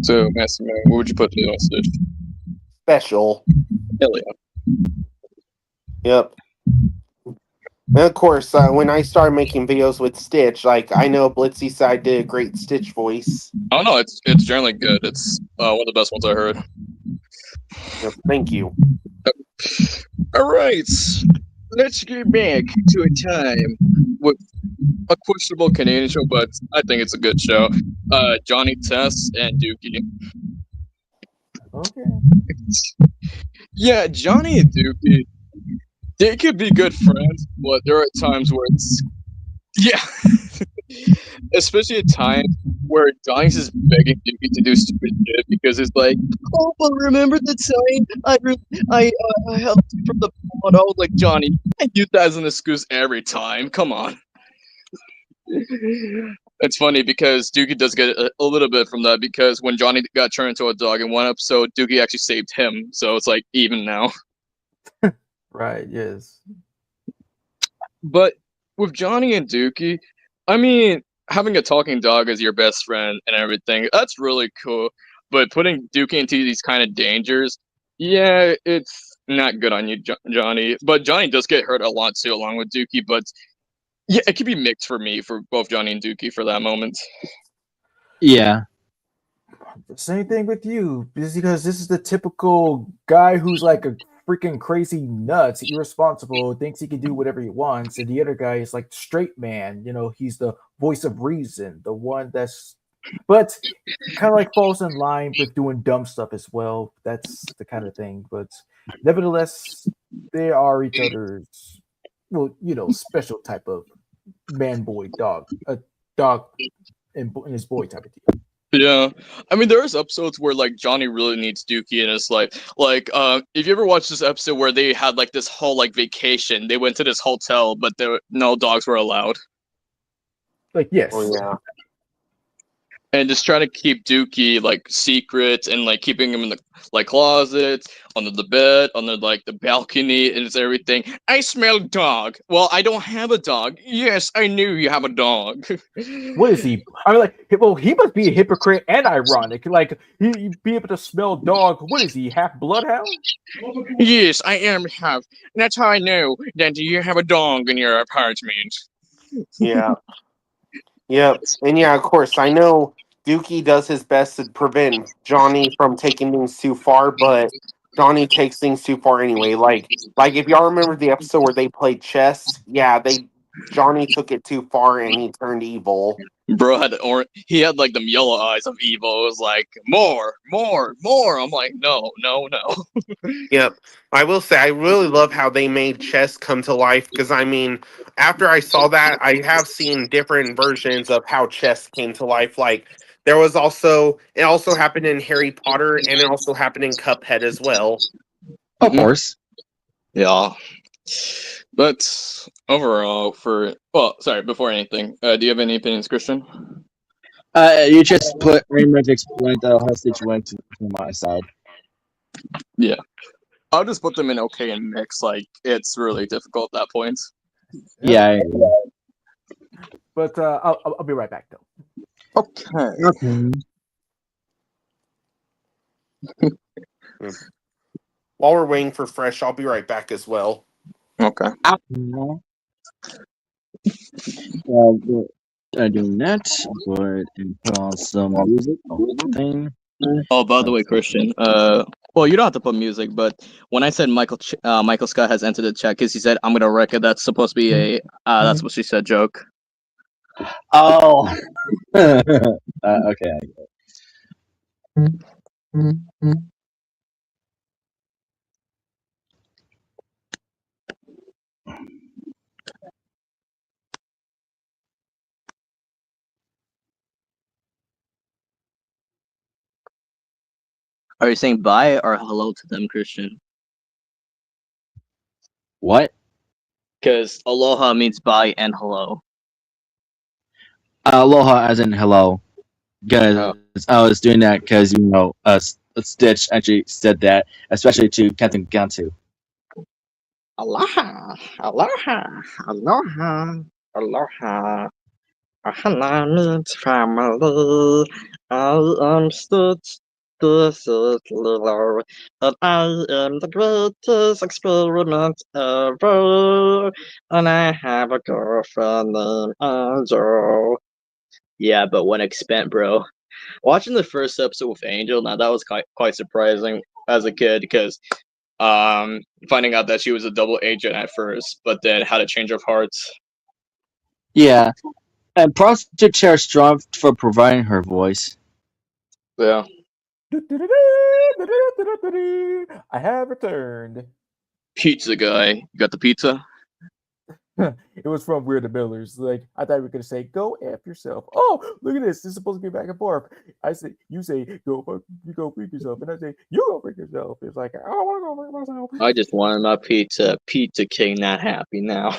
C: So, Master Man, what would you put Lilo and Stitch?
E: Special.
C: Hell yeah.
E: Yep. And of course, when I started making videos with Stitch, I know Blitzy Side did a great Stitch voice.
C: Oh no, it's generally good. It's one of the best ones I heard.
E: Yep, thank you.
C: All right, let's get back to a time with a questionable Canadian show, but I think it's a good show. Johnny Test and Dookie.
F: Okay.
C: Yeah, Johnny and Dookie, they could be good friends, but there are times where it's especially at times where Johnny's just begging Dookie to do stupid shit because it's like, oh, but remember the time I helped you from the pond? I was like, Johnny, I use that as an excuse every time. Come on. It's funny because Dookie does get a little bit from that because when Johnny got turned into a dog in one episode, Dookie actually saved him. So it's even now.
F: Right, yes.
C: But with Johnny and Dookie, I mean, having a talking dog as your best friend and everything, that's really cool. But putting Dookie into these kind of dangers, yeah, it's not good on you, Johnny. But Johnny does get hurt a lot too, along with Dookie. But yeah, it could be mixed for me for both Johnny and Dookie for that moment.
A: Yeah.
F: Same thing with you, because this is the typical guy who's like a freaking crazy nuts, irresponsible, thinks he can do whatever he wants, and the other guy is like straight man. He's the voice of reason, the one that's but kind of like falls in line with doing dumb stuff as well. That's the kind of thing. But nevertheless, they are each other's, well, special type of man boy dog, a dog and his boy type of deal.
C: Yeah, I mean, there's episodes where like Johnny really needs Dookie in his life. Like, if you ever watched this episode where they had like this whole like vacation, they went to this hotel, but no dogs were allowed,
F: Like, yes.
E: Oh yeah.
C: and just trying to keep Dookie like secret and like keeping him in the like closet, under the bed, under like the balcony, and it's everything. I smell dog. Well, I don't have a dog. Yes, I knew you have a dog.
F: What is he? I mean, like, well, he must be a hypocrite and ironic. Like, he be able to smell dog. What is he? Half bloodhound?
C: Yes, I am half. That's how I know that you have a dog in your apartment.
E: Yeah. Yep. And yeah, of course, I know Dookie does his best to prevent Johnny from taking things too far, but Johnny takes things too far anyway. Like if y'all remember the episode where they played chess, yeah, Johnny took it too far and he turned evil.
C: Bro he had like them yellow eyes of evil. It was like more. I'm like, no.
E: Yep. I will say I really love how they made chess come to life because I mean, after I saw that, I have seen different versions of how chess came to life. Like it also happened in Harry Potter and it also happened in Cuphead as well.
A: Of
C: Mhm.
A: course.
C: Yeah. But overall, before anything, do you have any opinions, Christian?
A: You just pretty much explained the whole situation from my side.
C: I'll just put them in okay and mix. Like it's really difficult at that point.
A: Yeah. I agree.
F: But I'll be right back though.
C: Okay.
A: Okay.
E: While we're waiting for Fresh, I'll be right back as well.
C: Okay.
A: Doing that, go ahead and put on some music or something.
G: Oh, by the way, Christian. Well, you don't have to put music, but when I said Michael Scott has entered the chat, because he said I'm gonna record that's supposed to be a that's what she said joke.
A: Oh. Okay.
G: Are you saying bye or hello to them, Christian?
A: What?
G: Because aloha means bye and hello.
A: Aloha as in hello. Because I was doing that because Stitch actually said that, especially to Captain Gantu.
G: Aloha, aloha, aloha, aloha. Aloha means family. I am Stitch. This is Lilo, and I am the greatest experiment ever. And I have a girlfriend named Angel. Yeah, but when expand, bro. Watching the first episode with Angel, now that was quite surprising as a kid because finding out that she was a double agent at first, but then had a change of heart.
A: Yeah. And props to Chair Strong for providing her voice.
C: Yeah.
F: I have returned.
C: Pizza guy. You got the pizza?
F: It was from Weird Millers. Like I thought we were gonna say, "Go f yourself." Oh, look at this! This is supposed to be back and forth. I say, you say, "Go freak yourself," and I say, "You go freak yourself." It's like I don't want to go freak myself.
G: I just wanted my pizza. Pizza King not happy now.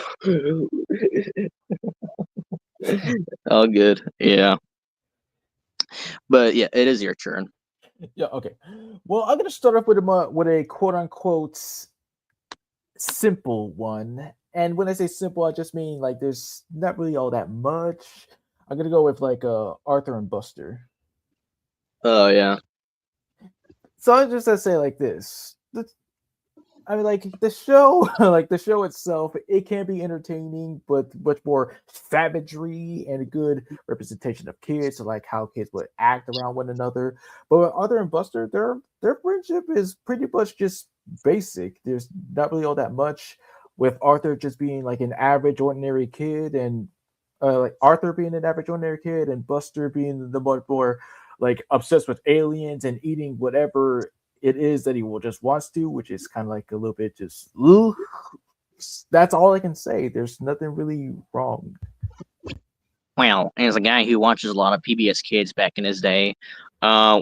G: All good. Yeah. But yeah, it is your turn.
F: Yeah. Okay. Well, I'm gonna start off with a quote unquote simple one. And when I say simple, I just mean like there's not really all that much. I'm gonna go with like Arthur and Buster.
G: Oh yeah.
F: So I just to say like this. I mean, like the show, like the show itself, it can be entertaining, but much more savagery and a good representation of kids, so like how kids would act around one another. But with Arthur and Buster, their friendship is pretty much just basic. There's not really all that much. With Arthur just being like an average, ordinary kid, and like Arthur being an average ordinary kid, and Buster being the much more like obsessed with aliens and eating whatever it is that he will just wants to, which is kind of like a little bit just. Ugh. That's all I can say. There's nothing really wrong.
G: Well, as a guy who watches a lot of PBS Kids back in his day,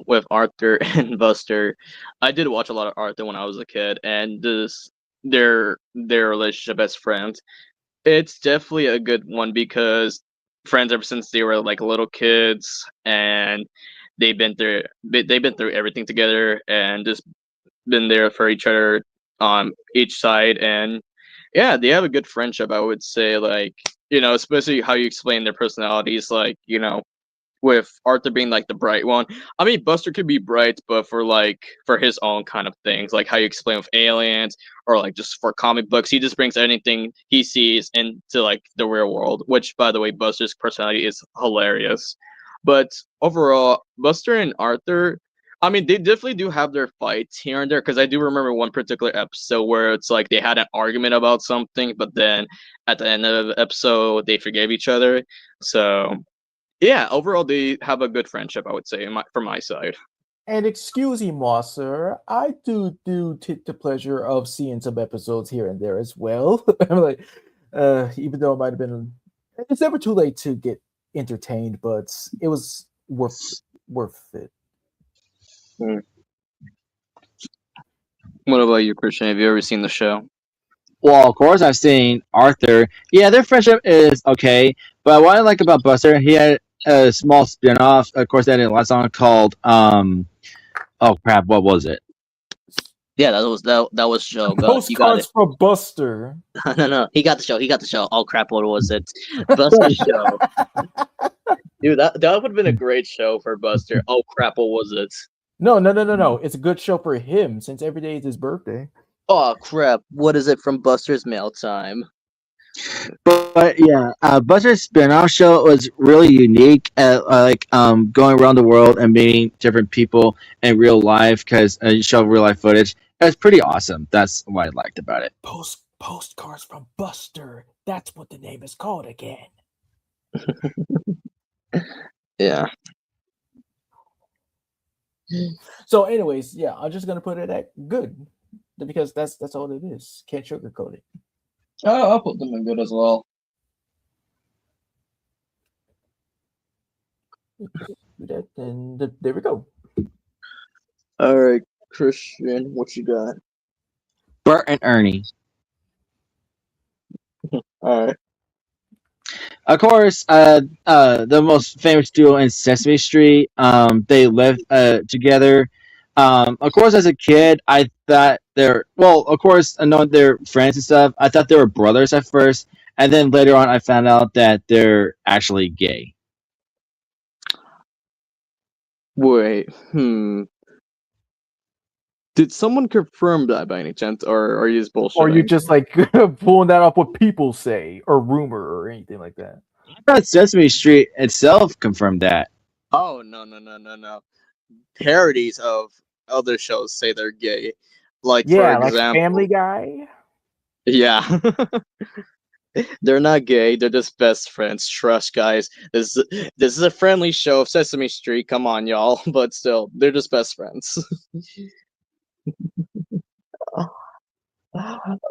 G: with Arthur and Buster, I did watch a lot of Arthur when I was a kid, and their relationship as friends, it's definitely a good one because friends ever since they were like little kids, and they've been through everything together, and just been there for each other on each side, and yeah, they have a good friendship. I would say, like, especially how you explain their personalities, like, with Arthur being like the bright one. I mean, Buster could be bright, but for his own kind of things, like how you explain with aliens or like just for comic books, he just brings anything he sees into like the real world. Which, by the way, Buster's personality is hilarious. But overall, Buster and Arthur, I mean, they definitely do have their fights here and there. Because I do remember one particular episode where it's like they had an argument about something, but then at the end of the episode, they forgave each other. So yeah, overall they have a good friendship, I would say, from my side.
F: And excuse me, sir, I do take the pleasure of seeing some episodes here and there as well. I'm like, even though it might have been, it's never too late to get entertained, but it was worth it.
G: What about you, Christian? Have you ever seen the show?
A: Well, of course, I've seen Arthur. Yeah, their friendship is okay, but what I like about Buster, he had a small spin-off. Of course, they had a last song called oh crap, what was it?
G: Yeah, that was show. Go, you got
F: Postcards
G: it.
F: for Buster.
G: No, he got the show. He got the show. Oh crap, what was it? Buster show. Dude, that would have been a great show for Buster. Oh crap, what was it?
F: No. It's a good show for him since every day is his birthday.
G: Oh crap, what is it from Buster's Mail Time?
A: But yeah, Buster's spin-off show was really unique. Like going around the world and meeting different people in real life because you show real life footage. It was pretty awesome. That's what I liked about it.
F: Postcards from Buster. That's what the name is called again.
G: Yeah.
F: So, anyways, yeah, I'm just gonna put it at good because that's all it is. Can't sugarcoat it.
G: Oh, I'll put them in good as well.
F: Do that, and there we go.
G: All right, Christian, what you got?
A: Bert and Ernie.
G: All right.
A: Of course, the most famous duo in Sesame Street. They lived together. Of course, as a kid, I thought of course, I know they're friends and stuff. I thought they were brothers at first, and then later on, I found out that they're actually gay.
G: Wait, Did someone confirm that by any chance, or are you just bullshitting?
F: Or you just like pulling that off what people say or rumor or anything like that.
A: I thought Sesame Street itself confirmed that.
G: Oh no. Parodies of other shows say they're gay. Like,
F: Yeah,
G: for
F: like
G: example,
F: Family Guy.
G: Yeah. They're not gay, they're just best friends. Trust, guys. This is a friendly show of Sesame Street. Come on, y'all. But still, they're just best friends.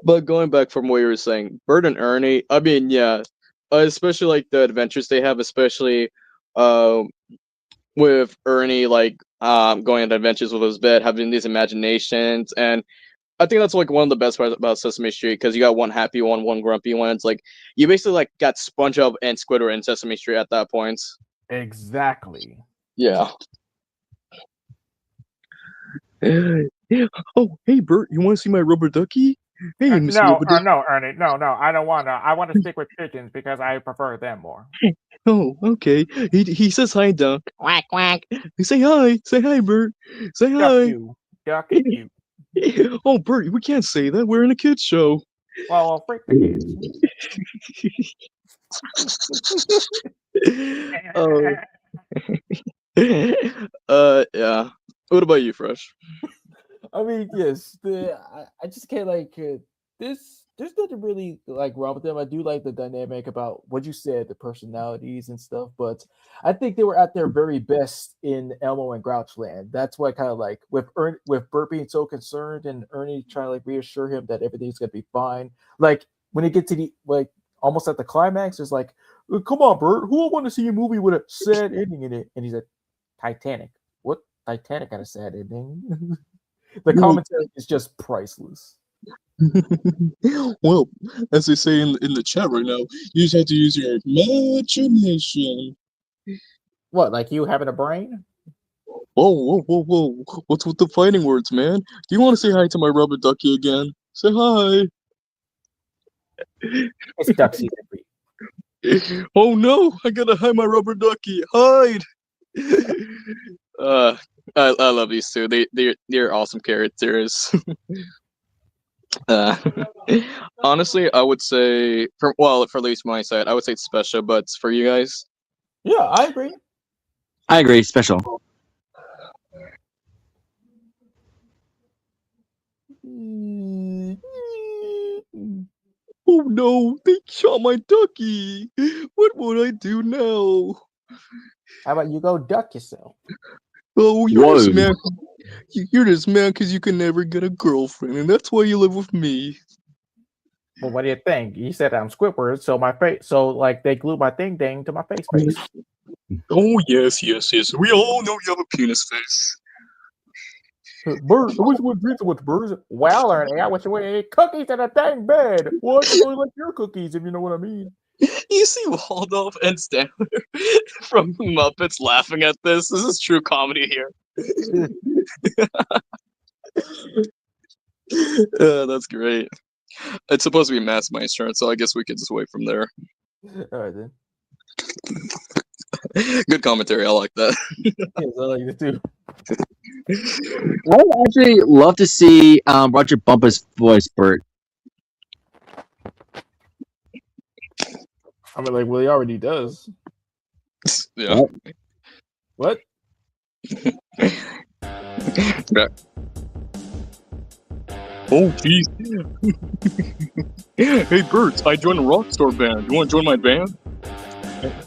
G: But going back from what you were saying, Bert and Ernie, I mean, yeah, especially like the adventures they have, especially with Ernie, like going on adventures with his bed, having these imaginations, and I think that's like one of the best parts about Sesame Street because you got one happy one grumpy one. It's like you basically like got SpongeBob and Squidward in Sesame Street at that point.
F: Exactly.
G: Yeah. Oh, hey Bert, you want to see my rubber ducky? Hey, Mr. Rubber Ducky.
F: No, Ernie, no, I don't want to. I want to stick with chickens because I prefer them more.
G: Oh, okay. He says hi, Duck. Quack quack. Say hi. Say hi, Bert. Say hi.
F: Duck you.
G: Oh, Bert, we can't say that. We're in a kids show.
F: Well, freak the
G: kids. Yeah. What about you, Fresh?
F: I mean, yes. I just can't like this there's nothing really like wrong with them. I do like the dynamic about what you said, the personalities and stuff. But I think they were at their very best in Elmo and Grouchland. That's why kind of like with Bert being so concerned and Ernie trying to like reassure him that everything's gonna be fine. Like when it gets to the like almost at the climax, it's like, come on, Bert, who want to see a movie with a sad ending in it? And he's like, Titanic. What? Titanic had a sad ending. The commentary is just priceless.
C: Well, as they say in the chat right now, you just have to use your imagination.
F: What, like you having a brain?
C: Whoa. What's with the fighting words, man? Do you want to say hi to my rubber ducky again? Say hi.
F: It's duck season for you.
C: Oh no, I gotta hide my rubber ducky. Hide. I love these two. They're awesome characters. Honestly, I would say for at least my side, I would say it's special, but for you guys,
F: Yeah, I agree.
A: I agree. Special.
C: oh no, they shot my ducky. What would I do now?
F: How about you go duck yourself?
C: Oh, you're this
A: Whoa.
C: man. You're this man because you can never get a girlfriend, and that's why you live with me.
F: Well, what do you think? You said I'm Squidward, so my face, so like they glued my thing dang to my face.
C: Oh yes. We all know you have a penis face.
F: Bert, I wish you would drink so much, Bert. Well, Ernie, I wish you would eat cookies in a dang bed. Well, I really like your cookies, if you know what I mean.
C: You see Waldorf and Stanley from Muppets laughing at this. This is true comedy here. That's great. It's supposed to be Mastermind's turn, so I guess we could just wait from there.
F: All right then.
C: Good commentary. I like that.
F: Yes, I like it too.
A: I would actually love to see Roger Bumpus voice Bert.
F: I mean, like, well, he already does.
C: Yeah.
F: What?
C: Yeah. Oh, jeez. Hey, Bert, I joined a Rockstar band. You want to join my band?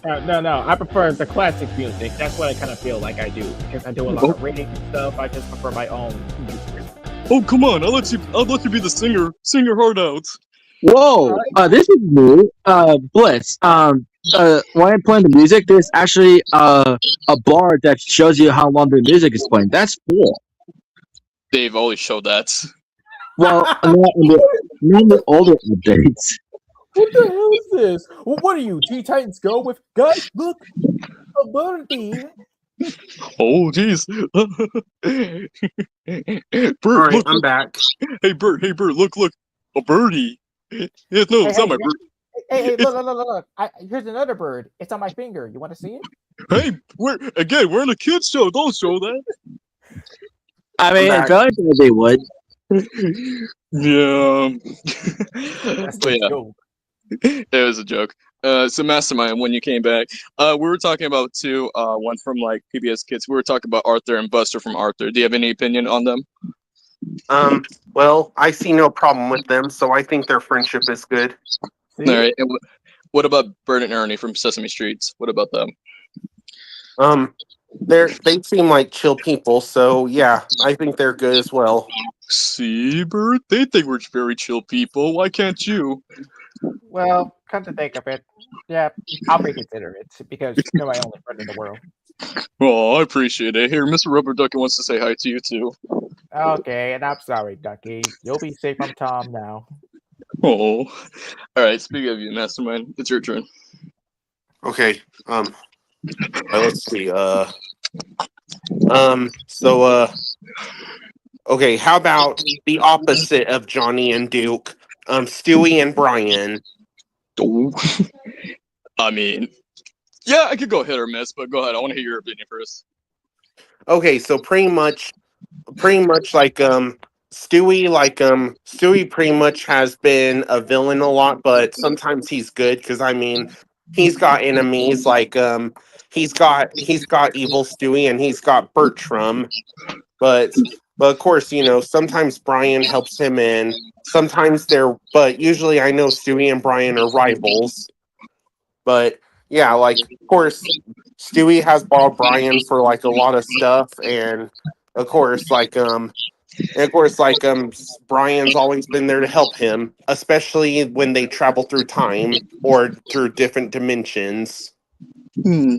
F: No. I prefer the classic music. That's what I kind of feel like I do because I do a lot of reading and stuff. I just prefer my own music.
C: Oh, come on! I'll let you be the singer. Sing your heart out.
A: Whoa, this is new. Blitz. When I'm playing the music, there's actually a bar that shows you how long the music is playing. That's cool.
C: They've always showed that.
A: Well, not in the older updates.
F: What the hell is this? Well, what are you, Teen Titans Go with? Guys, look, a birdie.
C: Oh, jeez. Bert,
E: All right,
C: look,
E: I'm back.
C: Hey, Bert, look, a birdie. Yeah, no, it's not my bird.
F: Hey, look. Here's another bird. It's on my finger. You want to see it?
C: Hey, we're in a kids show. Don't show that.
A: I mean,
E: I'm
A: I feel like they would.
C: Yeah.
F: That's
C: But yeah,
F: joke.
C: it was a joke. So Mastermind, when you came back, we were talking about two, one from like PBS Kids. We were talking about Arthur and Buster from Arthur. Do you have any opinion on them?
E: Well, I see no problem with them, so I think their friendship is good.
F: See?
C: All right. And what about Bert and Ernie from Sesame Street? What about them?
E: They seem like chill people, so yeah, I think they're good as well.
C: See, Bert, they think we're very chill people. Why can't you?
F: Well, come to think of it, yeah, I'll reconsider it because you're my only friend in the world.
C: Oh, I appreciate it. Here, Mr. Rubber Ducky wants to say hi to you too.
F: Okay, and I'm sorry, Ducky. You'll be safe from Tom now.
C: Oh, all right. Speaking of you, Mastermind, it's your turn.
E: Okay. Let's see. Okay. How about the opposite of Johnny and Duke? Stewie and Brian.
C: Oh, I mean, yeah, I could go hit or miss, but go ahead. I want to hear your opinion first.
E: Okay, so pretty much like Stewie pretty much has been a villain a lot, but sometimes he's good because I mean he's got enemies like he's got evil Stewie and he's got Bertram, but But of course, sometimes Brian helps him in. But usually I know Stewie and Brian are rivals. But yeah, like of course, Stewie has borrowed Brian for like a lot of stuff, and of course, Brian's always been there to help him, especially when they travel through time or through different dimensions.
G: Hmm.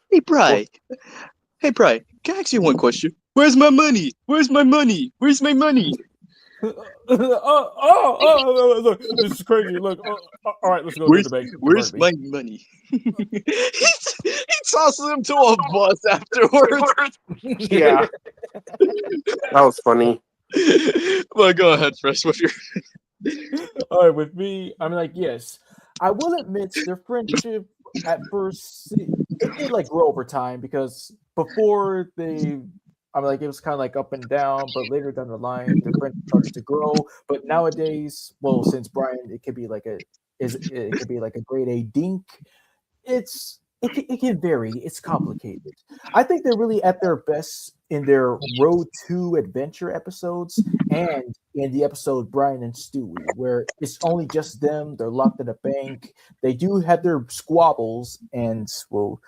G: Hey, Bri. Hey, Bri. Can I ask you one question? Where's my money? Where's my money? Where's my money?
F: Look, this is crazy. Look, all right, let's go to the bank.
G: Where's my money? he tosses him to a bus afterwards.
E: Yeah, that was funny.
G: Well, go ahead, Fresh, with your.
F: All right, with me, I'm like, yes, I will admit their friendship at first it did like grow over time because before I'm like it was kind of like up and down, but later down the line, the friendship started to grow. But nowadays, well, since Brian, it could be like a grade A dink. It can vary. It's complicated. I think they're really at their best in their Road to Adventure episodes and in the episode Brian and Stewie, where it's only just them. They're locked in a bank. They do have their squabbles, and well,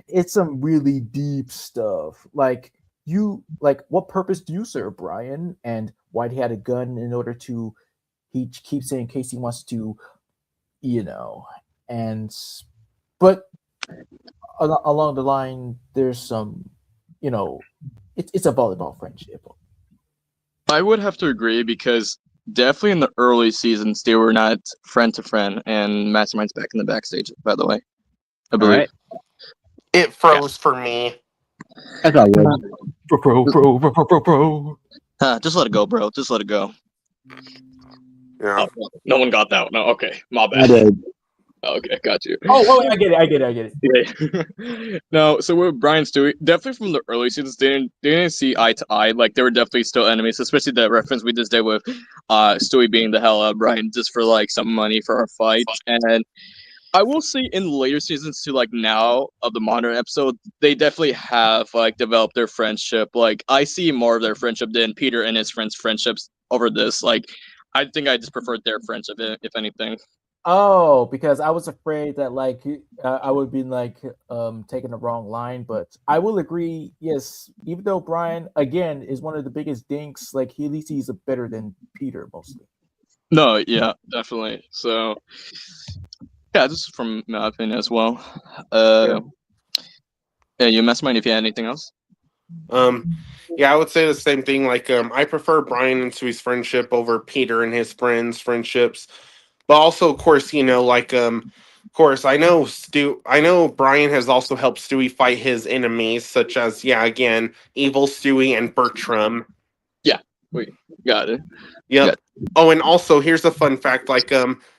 F: it's some really deep stuff. Like what purpose do you serve, Brian? And why he had a gun in order to? He keeps saying in case he wants to, and but along the line there's some it's a volleyball friendship.
G: I would have to agree because definitely in the early seasons they were not friend to friend, and Mastermind's back in the backstage, by the way. I believe.
A: Alright.
E: It froze for me.
A: That's all good.
F: Bro.
G: Just let it go, bro. Just let it go.
E: Yeah.
G: Oh, no one got that one. No, okay, my
A: I
G: bad.
A: did.
G: Okay, got you.
F: Oh, I get it.
G: Yeah. No, so with Brian Stewie, definitely from the early seasons, they didn't see eye to eye. Like they were definitely still enemies, especially the reference we just did with Stewie being the hell out of Brian just for like some money for our fight. And I will say in later seasons to like now of the modern episode, they definitely have like developed their friendship. Like I see more of their friendship than Peter and his friends' friendships over this. Like I think I just preferred their friendship if anything.
F: Oh, because I was afraid that I would be taking the wrong line, but I will agree. Yes, even though Brian again is one of the biggest dinks, like at least he's better than Peter mostly.
G: No, yeah, definitely. So yeah, this is from my opinion as well. Yeah, you Mastermind if you had anything else.
E: Yeah, I would say the same thing. Like, I prefer Brian and Stewie's friendship over Peter and his friends' friendships. But also, of course, of course, I know Brian has also helped Stewie fight his enemies, such as, again, Evil Stewie and Bertram.
G: Yeah, we got it.
E: Yep. Oh, and also, here's a fun fact. Like,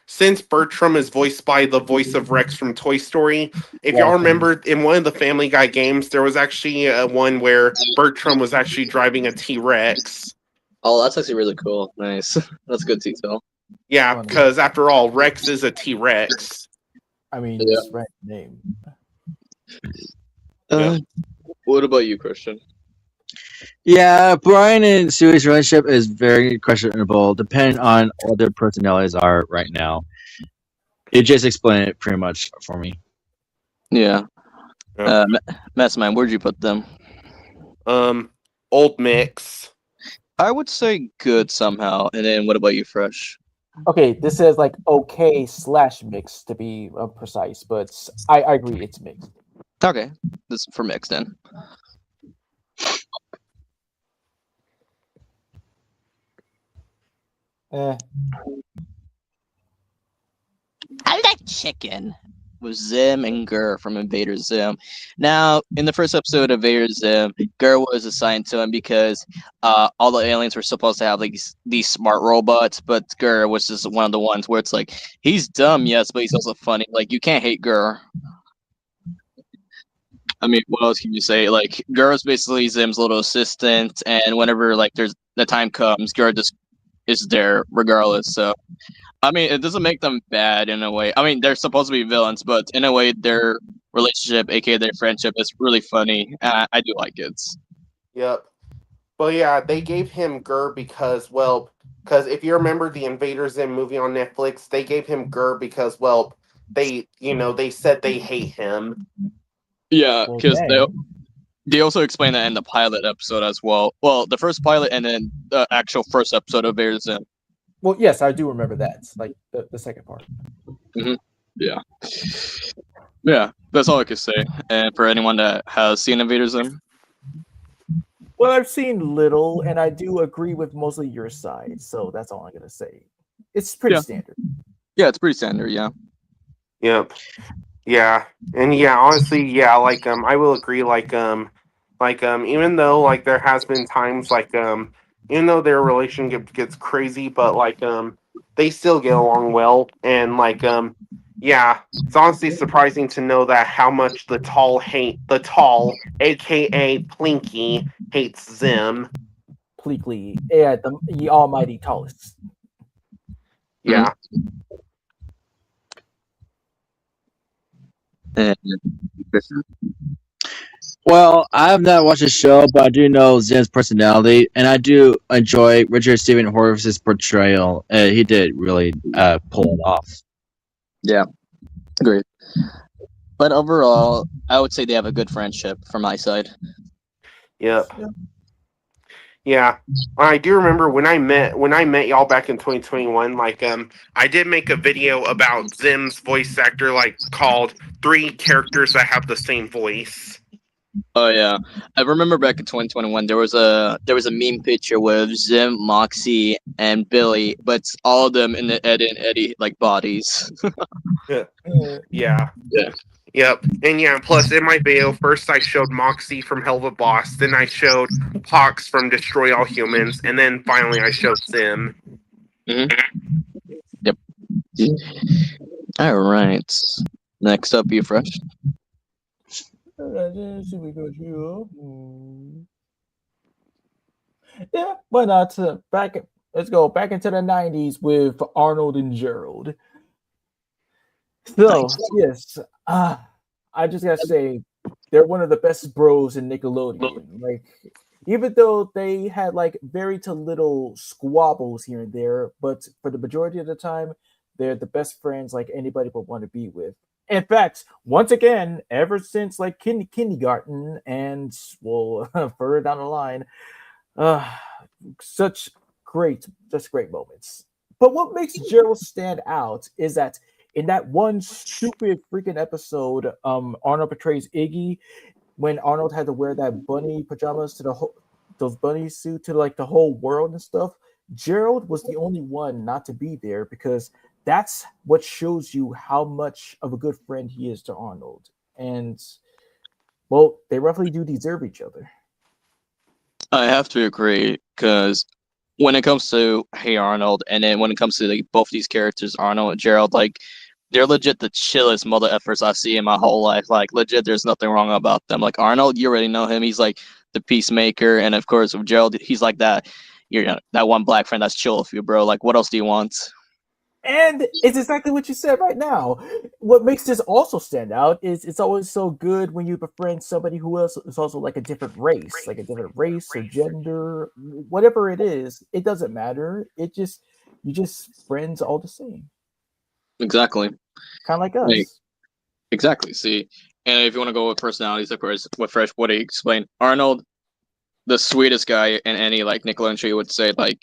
E: since Bertram is voiced by the voice of Rex from Toy Story, if y'all remember, in one of the Family Guy games, there was actually one where Bertram was actually driving a T-Rex.
G: Oh, that's actually really cool. Nice. That's good detail.
E: Yeah, because after all, Rex is a T-Rex.
F: I mean, his right name.
G: What about you, Christian?
A: Yeah, Brian and Stewie's relationship is very questionable, depending on what their personalities are right now. You just explained it pretty much for me.
G: Yeah.
E: Yeah.
G: Mastermind, where'd you put them?
E: Old mix.
G: I would say good somehow. And then what about you, Fresh?
F: Okay, this says like okay / mixed to be precise, but I agree it's mixed.
G: Okay, this is for mix then. I like chicken. With Zim and Gur from Invader Zim. Now, in the first episode of Invader Zim, Gur was assigned to him because all the aliens were supposed to have like these smart robots, but Gur was just one of the ones where it's like he's dumb, yes, but he's also funny. Like you can't hate Gur. I mean, what else can you say? Like Gur is basically Zim's little assistant, and whenever like there's the time comes, Gur just is there regardless. So. I mean, it doesn't make them bad in a way. I mean, they're supposed to be villains, but in a way, their relationship, aka their friendship, is really funny. I do like it.
E: Yep. Well, yeah, they gave him Gur because, well, because if you remember the Invader Zim movie on Netflix, they gave him Gur because, well, they said they hate him.
C: Yeah,
F: Well,
C: because
F: dang.
C: they also explain that in the pilot episode as well. Well, the first pilot and then the actual first episode of Vader Zim.
F: Well, yes, I do remember that. Like the second part.
C: Yeah. Yeah, that's all I could say. And for anyone that has seen Invader Zim,
F: Well, I've seen little, and I do agree with mostly your side, so that's all I'm gonna say. It's pretty
C: Yeah.
F: standard.
C: yeah, it's pretty standard. Yeah.
E: Yep. Yeah. And yeah, honestly, yeah, like I will agree, even though like there has been times even though their relationship gets crazy, but they still get along well, and yeah, it's honestly surprising to know that how much the tall, aka Plinky, hates Zim.
F: Pleakly, yeah, the almighty tallest.
E: Yeah.
C: And
A: Well, I have not watched the show, but I do know Zen's personality, and I do enjoy Richard Stephen Horvith's portrayal. He did really pull it off.
G: Great. But overall, I would say they have a good friendship from my side.
E: Yep. Yeah, I do remember when I met y'all back in 2021. I did make a video about Zim's voice actor, called 3 characters that have the same voice.
G: Oh yeah, I remember back in 2021 there was a meme picture with Zim, Moxie, and Billy, but it's all of them in the Ed and Eddie like bodies.
E: Yeah.
G: Yeah.
E: Yep. And yeah, plus in my video, first I showed Moxie from Helva Boss, then I showed Pox from Destroy All Humans, and then finally I showed Zim.
G: Yep. All right. Next up, you fresh.
F: Yeah, why not? Let's go back into the 90s with Arnold and Gerald. So, yes, I just gotta say, they're one of the best bros in Nickelodeon. Like, even though they had like very to little squabbles here and there, but for the majority of the time, they're the best friends like anybody would want to be with. In fact, once again, ever since like kindergarten and well further down the line, such great moments. But what makes Gerald stand out is that in that one stupid freaking episode, Arnold portrays Iggy when Arnold had to wear that bunny pajamas to those bunny suit to like the whole world and stuff. Gerald was the only one not to be there because that's what shows you how much of a good friend he is to Arnold. And well, they roughly do deserve each other.
C: I have to agree because when it comes to Hey Arnold, and then when it comes to like both these characters, Arnold and Gerald, like they're legit the chillest mother effers I see in my whole life. Like legit, there's nothing wrong about them. Like Arnold, you already know him. He's like the peacemaker, and of course with Gerald, he's like that. That one black friend that's chill with you, bro. Like what else do you want?
F: And it's exactly what you said right now. What makes this also stand out is it's always so good when you befriend somebody who else is also like a different race or gender, whatever it is. It doesn't matter. You just friends all the same.
C: Exactly.
F: Kind of like us.
C: Like, exactly. See, and if you want to go with personalities, of course, what Fresh what he explained, Arnold, the sweetest guy in any like Nickelodeon show, you would say like.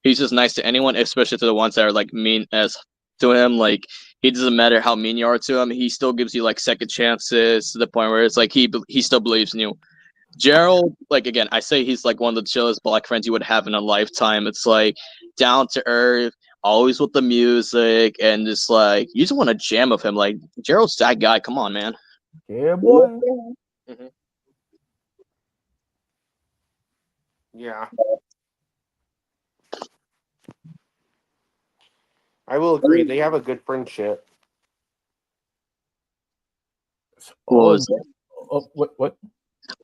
C: He's just nice to anyone, especially to the ones that are like mean as to him. Like he doesn't matter how mean you are to him, he still gives you like second chances to the point where it's like he still believes in you. Gerald, like again, I say he's like one of the chillest black friends you would have in a lifetime. It's like down to earth, always with the music, and just like you just want to jam with him. Like Gerald's that guy. Come on, man.
F: Yeah, boy.
C: Mm-hmm.
E: Yeah. I will agree. They have a good friendship.
F: What?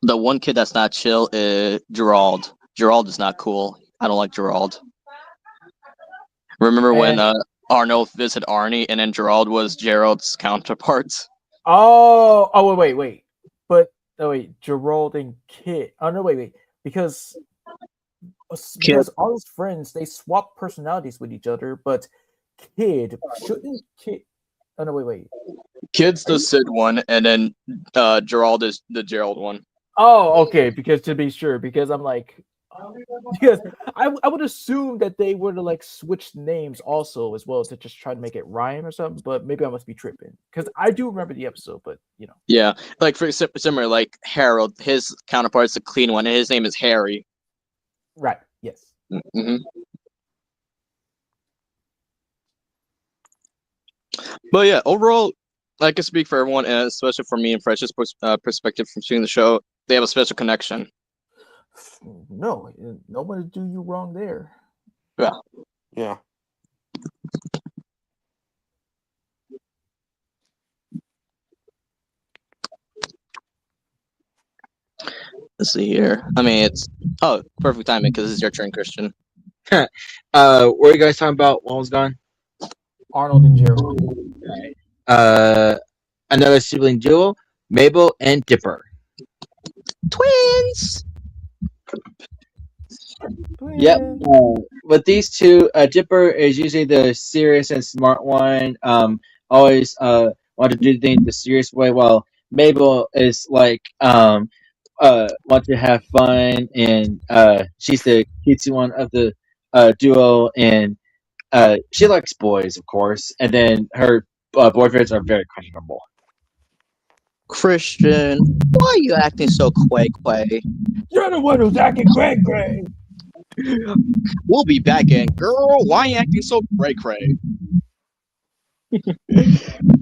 G: The one kid that's not chill is Gerald. Gerald is not cool. I don't like Gerald. Remember when Arnold visited Arnie and then Gerald was Gerald's counterpart?
F: Wait. But wait, Gerald and Kid. Oh no, wait. Because because all his friends they swap personalities with each other, but shouldn't Kid? Oh no, wait.
G: Kid's the Sid one, and then Gerald is the Gerald one.
F: Oh, okay. Because to be sure, because I'm like, because I would assume that they would have like switched names also as well to just try to make it rhyme or something. But maybe I must be tripping because I do remember the episode, but you know.
G: Yeah, like for similar, like Harold, his counterpart's the clean one, and his name is Harry.
F: Right. Yes.
G: Mm-hmm. But yeah, overall, I can speak for everyone, and especially for me and Fresh's perspective from seeing the show, they have a special connection.
F: No, nobody do you wrong there.
E: Yeah.
G: Let's see here. I mean, it's perfect timing because it's your turn, Christian.
A: What are you guys talking about while I was gone?
F: Arnold and Gerald.
A: Another sibling duo, Mabel and Dipper.
G: Twins.
A: Yep. With these two, Dipper is usually the serious and smart one. Always want to do things the serious way, while Mabel is like want to have fun, and she's the cutesy one of the duo, and she likes boys, of course, and then her boyfriends are very questionable.
G: Christian, why are you acting so quay?
F: You're the one who's acting cray.
G: We'll be back in. Girl, why are you acting so cray?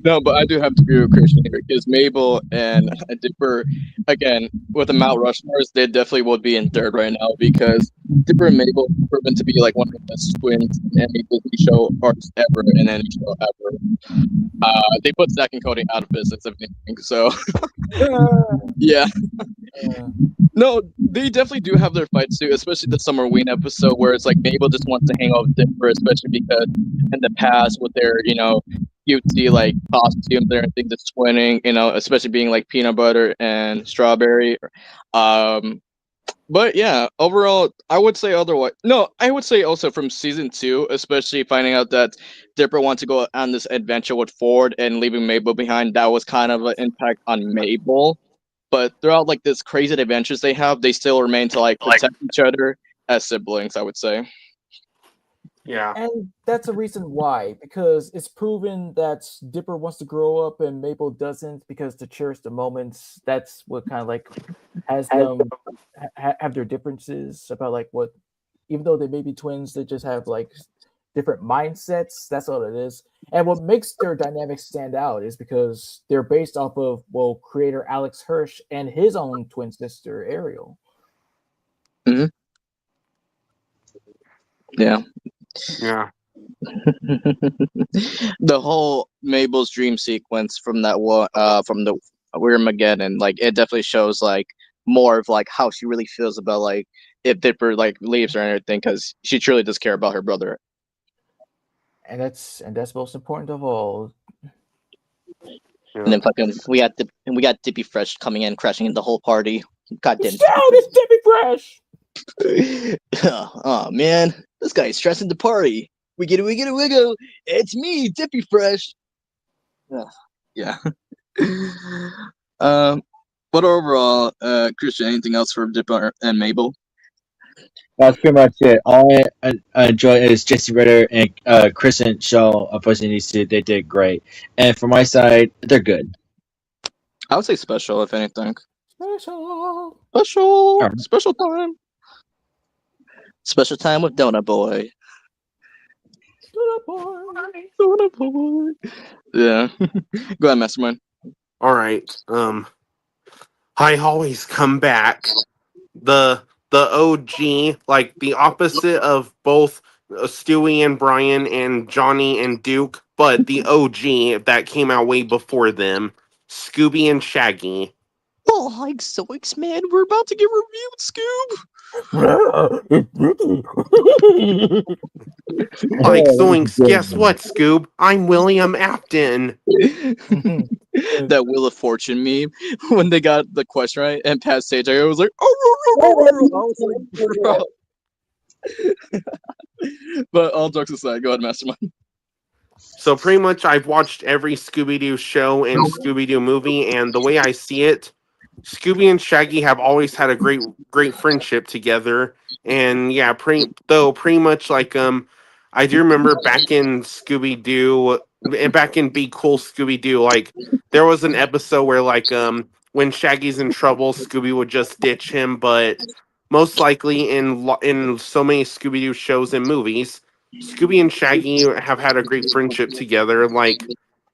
G: No, but I do have to agree with Christian here because Mabel and Dipper, again, with the Mount Rushmores, they definitely would be in third right now because Dipper and Mabel have proven to be like one of the best twins in any Disney show arcs ever in any show ever. They put Zack and Cody out of business, if anything. So, yeah. No, they definitely do have their fights too, especially the Summer Ween episode where it's like Mabel just wants to hang out with Dipper, especially because in the past with their, cutesy like costumes there and things that's twinning, especially being like peanut butter and strawberry. But yeah, overall, I would say otherwise. No, I would say also from season 2, especially finding out that Dipper wants to go on this adventure with Ford and leaving Mabel behind, that was kind of an impact on Mabel. But throughout like this crazy adventures they have, they still remain to like protect each other as siblings, I would say.
E: Yeah.
F: And that's a reason why, because it's proven that Dipper wants to grow up and Mabel doesn't, because to cherish the moments, that's what kind of like has them have their differences about like what, even though they may be twins, they just have like different mindsets. That's all it is. And what makes their dynamics stand out is because they're based off of, creator Alex Hirsch and his own twin sister, Ariel.
G: Mm-hmm. Yeah.
E: Yeah.
G: The whole Mabel's dream sequence from that one, from the Weirmageddon, like it definitely shows like more of like how she really feels about like if Dipper like leaves her and everything, because she truly does care about her brother.
F: And that's most important of all.
E: Yeah.
G: And then fucking we got Dippy Fresh coming in, crashing in the whole party. Goddamn.
F: It's Dippy Fresh.
G: Oh man, this guy's stressing the party. We get a wiggle. It's me, Dippy Fresh. Yeah. But overall, Christian, anything else for Dipper and Mabel?
A: That's pretty much it. All I enjoy is Jesse Ritter and Kristen Shaw. Unfortunately, these two, they did great. And for my side, they're good.
G: I would say special, if anything.
F: Special
G: Time. Special time with Donut Boy. Donut Boy. Yeah. Go ahead, Mastermind.
E: All right. I always come back. The OG, like the opposite of both Stewie and Brian and Johnny and Duke, but the OG that came out way before them, Scooby and Shaggy.
G: Oh, like Zoics, man. We're about to get reviewed, Scoob.
E: Like Zoinks, guess what, Scoob? I'm William Afton.
G: That Wheel of Fortune meme when they got the question right and past stage, I was like, I was like, bro.
C: But all jokes aside, go ahead, Mastermind.
E: So pretty much, I've watched every Scooby Doo show and Scooby Doo movie, and the way I see it, Scooby and Shaggy have always had a great friendship together. And yeah, pretty much like I do remember back in Scooby Doo and back in Be Cool Scooby Doo, like there was an episode where like when Shaggy's in trouble, Scooby would just ditch him, but most likely in so many Scooby Doo shows and movies, Scooby and Shaggy have had a great friendship together. Like,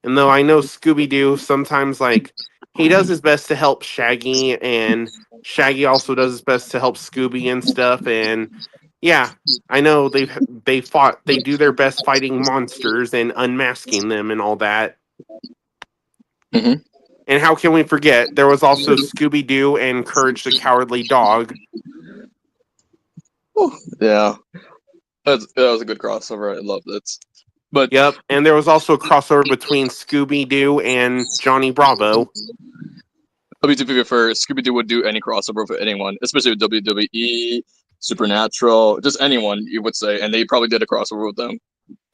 E: and though I know Scooby Doo sometimes like he does his best to help Shaggy, and Shaggy also does his best to help Scooby and stuff. And yeah, I know they do their best fighting monsters and unmasking them and all that.
C: Mhm.
E: And how can we forget? There was also Scooby Doo and Courage the Cowardly Dog.
C: Yeah, that was a good crossover. I loved it. But
E: Yep, and there was also a crossover between Scooby Doo and Johnny Bravo.
C: I mean, to be fair, Scooby Doo would do any crossover with anyone, especially with WWE, Supernatural, just anyone you would say, and they probably did a crossover with them.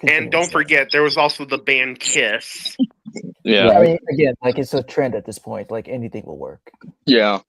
E: And don't forget, there was also the band Kiss.
C: Yeah,
F: I mean, again, like it's a trend at this point. Like anything will work.
C: yeah.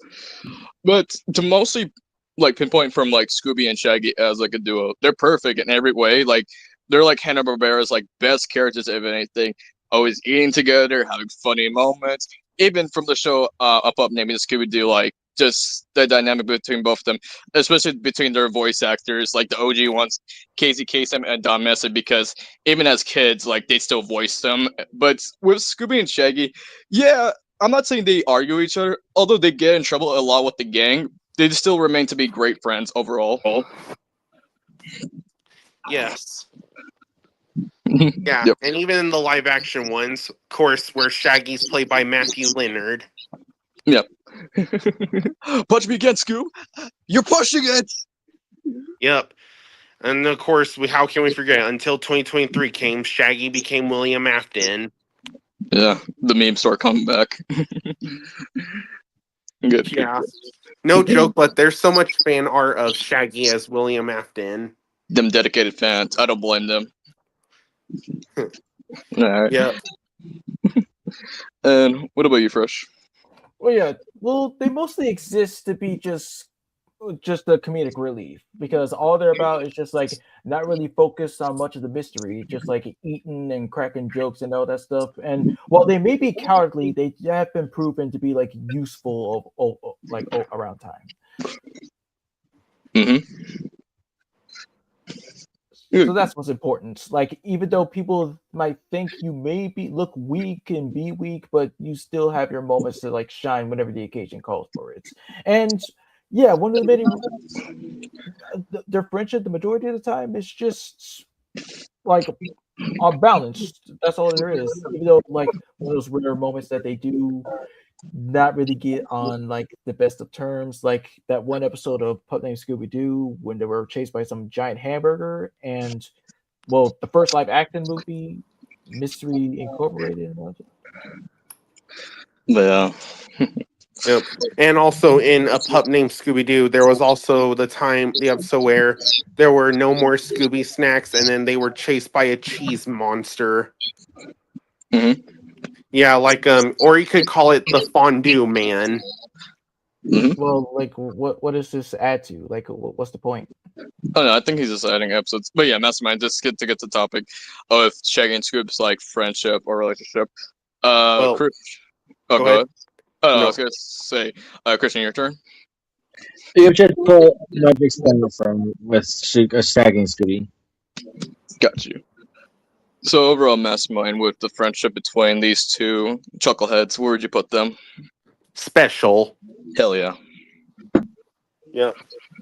C: But to mostly like pinpoint from like Scooby and Shaggy as like a duo, they're perfect in every way. Like they're like Hanna-Barbera's like best characters of anything. Always eating together, having funny moments. Even from the show Up naming Scooby Doo, like just the dynamic between both of them, especially between their voice actors, like the OG ones, Casey Kasem and Don Messy, because even as kids, like they still voice them. But with Scooby and Shaggy, yeah, I'm not saying they argue each other, although they get in trouble a lot with the gang. They still remain to be great friends overall.
E: Yes. Yeah,
C: Yep.
E: and even in the live action ones, of course, where Shaggy's played by Matthew Leonard.
C: Punch me again, Scoob. You're pushing it.
E: Yep. And of course, how can we forget? Until 2023 came, Shaggy became William Afton.
C: Yeah, the memes start coming back. Good.
E: Yeah. No joke, but there's so much fan art of Shaggy as William Afton.
C: Them dedicated fans. I don't blame them. All right.
E: Yep.
C: And what about you, Fresh?
F: Well, yeah. Well, they mostly exist to be just the comedic relief because all they're about is just like not really focused on much of the mystery, just like eating and cracking jokes and all that stuff. And while they may be cowardly, they have been proven to be like useful around time.
C: Mm-hmm.
F: So that's what's important. Like, even though people might think you maybe look weak and be weak, but you still have your moments to like shine whenever the occasion calls for it. And yeah, one of the many their friendship, the majority of the time, is just like unbalanced. That's all there is. Even though like one of those rare moments that they do not really get on like the best of terms, like that one episode of Pup Named Scooby Doo when they were chased by some giant hamburger, and well, the first live action movie, Mystery Incorporated.
C: Yeah.
E: Yep. And also in A Pup Named Scooby Doo, there was also the episode where there were no more Scooby snacks, and then they were chased by a cheese monster.
C: Mm-hmm.
E: Yeah, like or you could call it the Fondue Man.
C: Mm-hmm.
F: Well, like what does this add to? Like, what's the point?
C: Oh no, I think he's just adding episodes. But yeah, Mastermind, just get to the topic of Shaggy and Scoob's like friendship or relationship.
E: Well,
C: go
E: ahead.
C: ahead. Oh,
E: No.
C: I was gonna say, Christian, your turn.
A: You should pull no extender from with Shaggy and Scooby.
C: Got you. So overall, Mastermind, with the friendship between these two chuckleheads, where would you put them?
E: Special.
C: Hell yeah.
E: Yeah.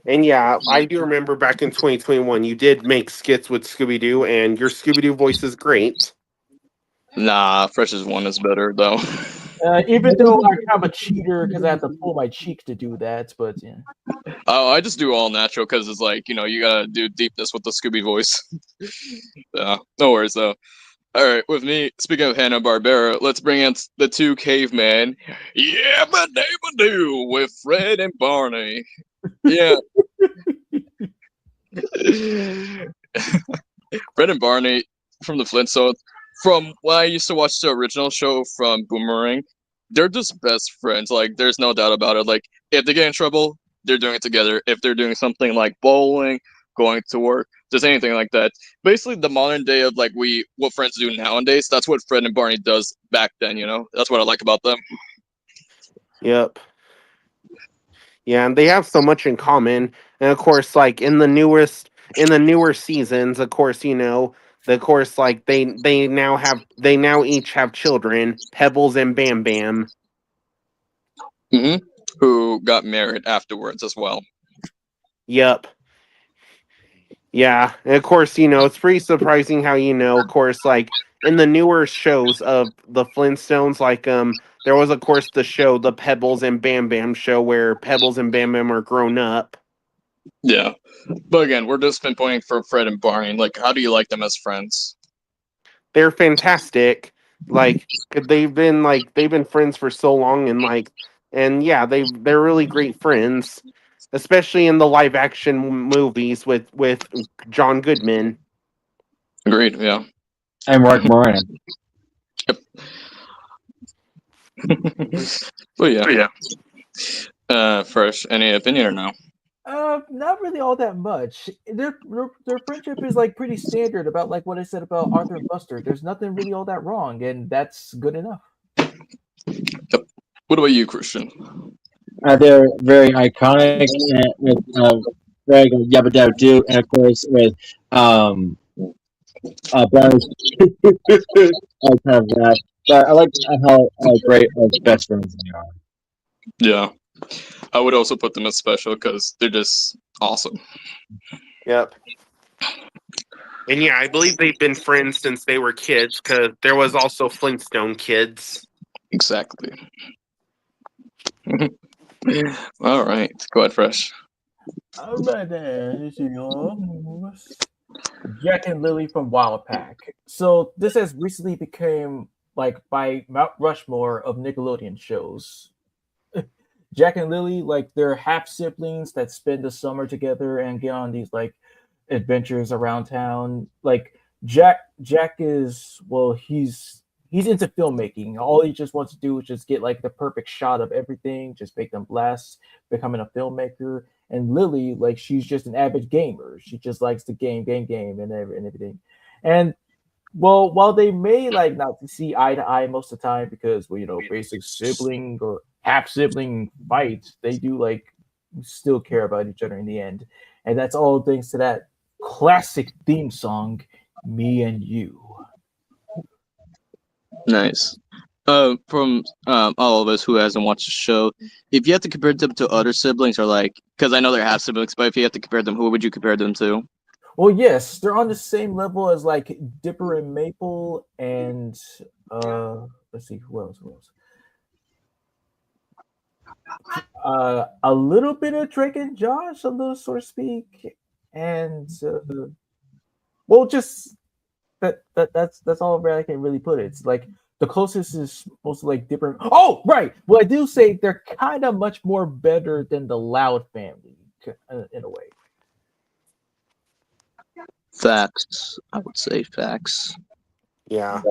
E: And yeah, I do remember back in 2021, you did make skits with Scooby Doo, and your Scooby Doo voice is great.
C: Nah, Fresh's one is better though.
F: Even though I'm kind of a cheater because I have to pull my cheek to do that, but yeah.
C: Oh, I just do all natural because it's like, you gotta do deepness with the Scooby voice. Yeah, no worries though. All right, with me, speaking of Hanna-Barbera, let's bring in the two cavemen. Yeah, but do with Fred and Barney. Yeah. Fred and Barney from the Flintstones. From when I used to watch the original show from Boomerang, they're just best friends. Like, there's no doubt about it. Like, if they get in trouble, they're doing it together. If they're doing something like bowling, going to work, just anything like that. Basically, the modern day of like what friends do nowadays. That's what Fred and Barney does back then. You know, that's what I like about them.
E: Yep. Yeah, and they have so much in common. And of course, like in the newer seasons, of course, like they now each have children, Pebbles and Bam Bam.
C: Who got married afterwards as well.
E: Yep. Yeah, and of course, it's pretty surprising how of course, like in the newer shows of the Flintstones, like there was of course the show, the Pebbles and Bam Bam show, where Pebbles and Bam Bam are grown up.
C: Yeah, but again, we're just pinpointing for Fred and Barney. Like, how do you like them as friends?
E: They're fantastic. Like they've been friends for so long, and yeah, they're really great friends, especially in the live action movies with John Goodman.
C: Agreed. Yeah.
A: And Mark Moran.
C: But yeah. Fresh, any opinion or no?
F: Not really all that much. Their friendship is like pretty standard about like what I said about Arthur and Buster. There's nothing really all that wrong, and that's good enough.
C: Yep. What about you, Christian?
A: They're very iconic with Greg Yabba Dabba Doo, and of course with Barney's I kind of that. But I like how great of best friends they are.
C: Yeah, I would also put them as special because they're just awesome.
E: Yep. And yeah, I believe they've been friends since they were kids, because there was also Flintstone Kids.
C: Exactly. All right, go ahead, Fresh.
F: All right then. Let's see, Jack and Lily from Wild Pack. So this has recently become like by Mount Rushmore of Nickelodeon shows. Jack and Lily, like they're half siblings that spend the summer together and get on these like adventures around town. Like Jack is he's into filmmaking. All he just wants to do is just get like the perfect shot of everything, just make them last, becoming a filmmaker. And Lily, like she's just an avid gamer. She just likes to game, and everything. And well, while they may like not see eye to eye most of the time because basic sibling or half sibling fights, they do like still care about each other in the end. And that's all thanks to that classic theme song, Me and You.
G: Nice. From all of us who hasn't watched the show, if you have to compare them to other siblings, or like, because I know they're half siblings, but if you have to compare them, who would you compare them to?
F: Well, yes, they're on the same level as like Dipper and Maple, and let's see who else. A little bit of Drake and Josh, a little so to speak, and well, just that's all where I can really put it. It's like the closest is mostly like Dipper. Oh, right. Well, I do say they're kind of much more better than the Loud family in a way.
G: Facts. I would say facts.
E: Yeah.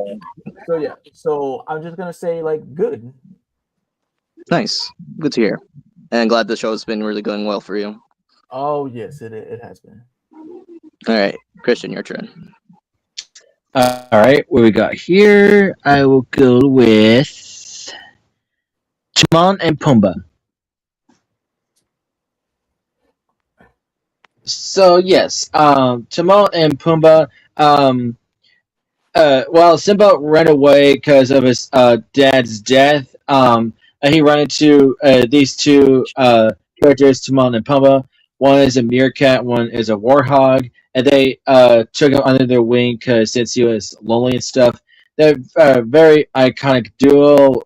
F: So yeah. So I'm just gonna say like good.
G: Nice. Good to hear. And glad the show has been really going well for you.
F: Oh yes, it has been.
G: All right, Christian, your turn.
A: All right, what we got here? I will go with Timon and Pumbaa. So yes, Timon and Pumbaa. While Simba ran away because of his dad's death, he ran into these two characters, Timon and Pumbaa. One is a meerkat, one is a warthog, and they took him under their wing because since he was lonely and stuff, they're a very iconic duo.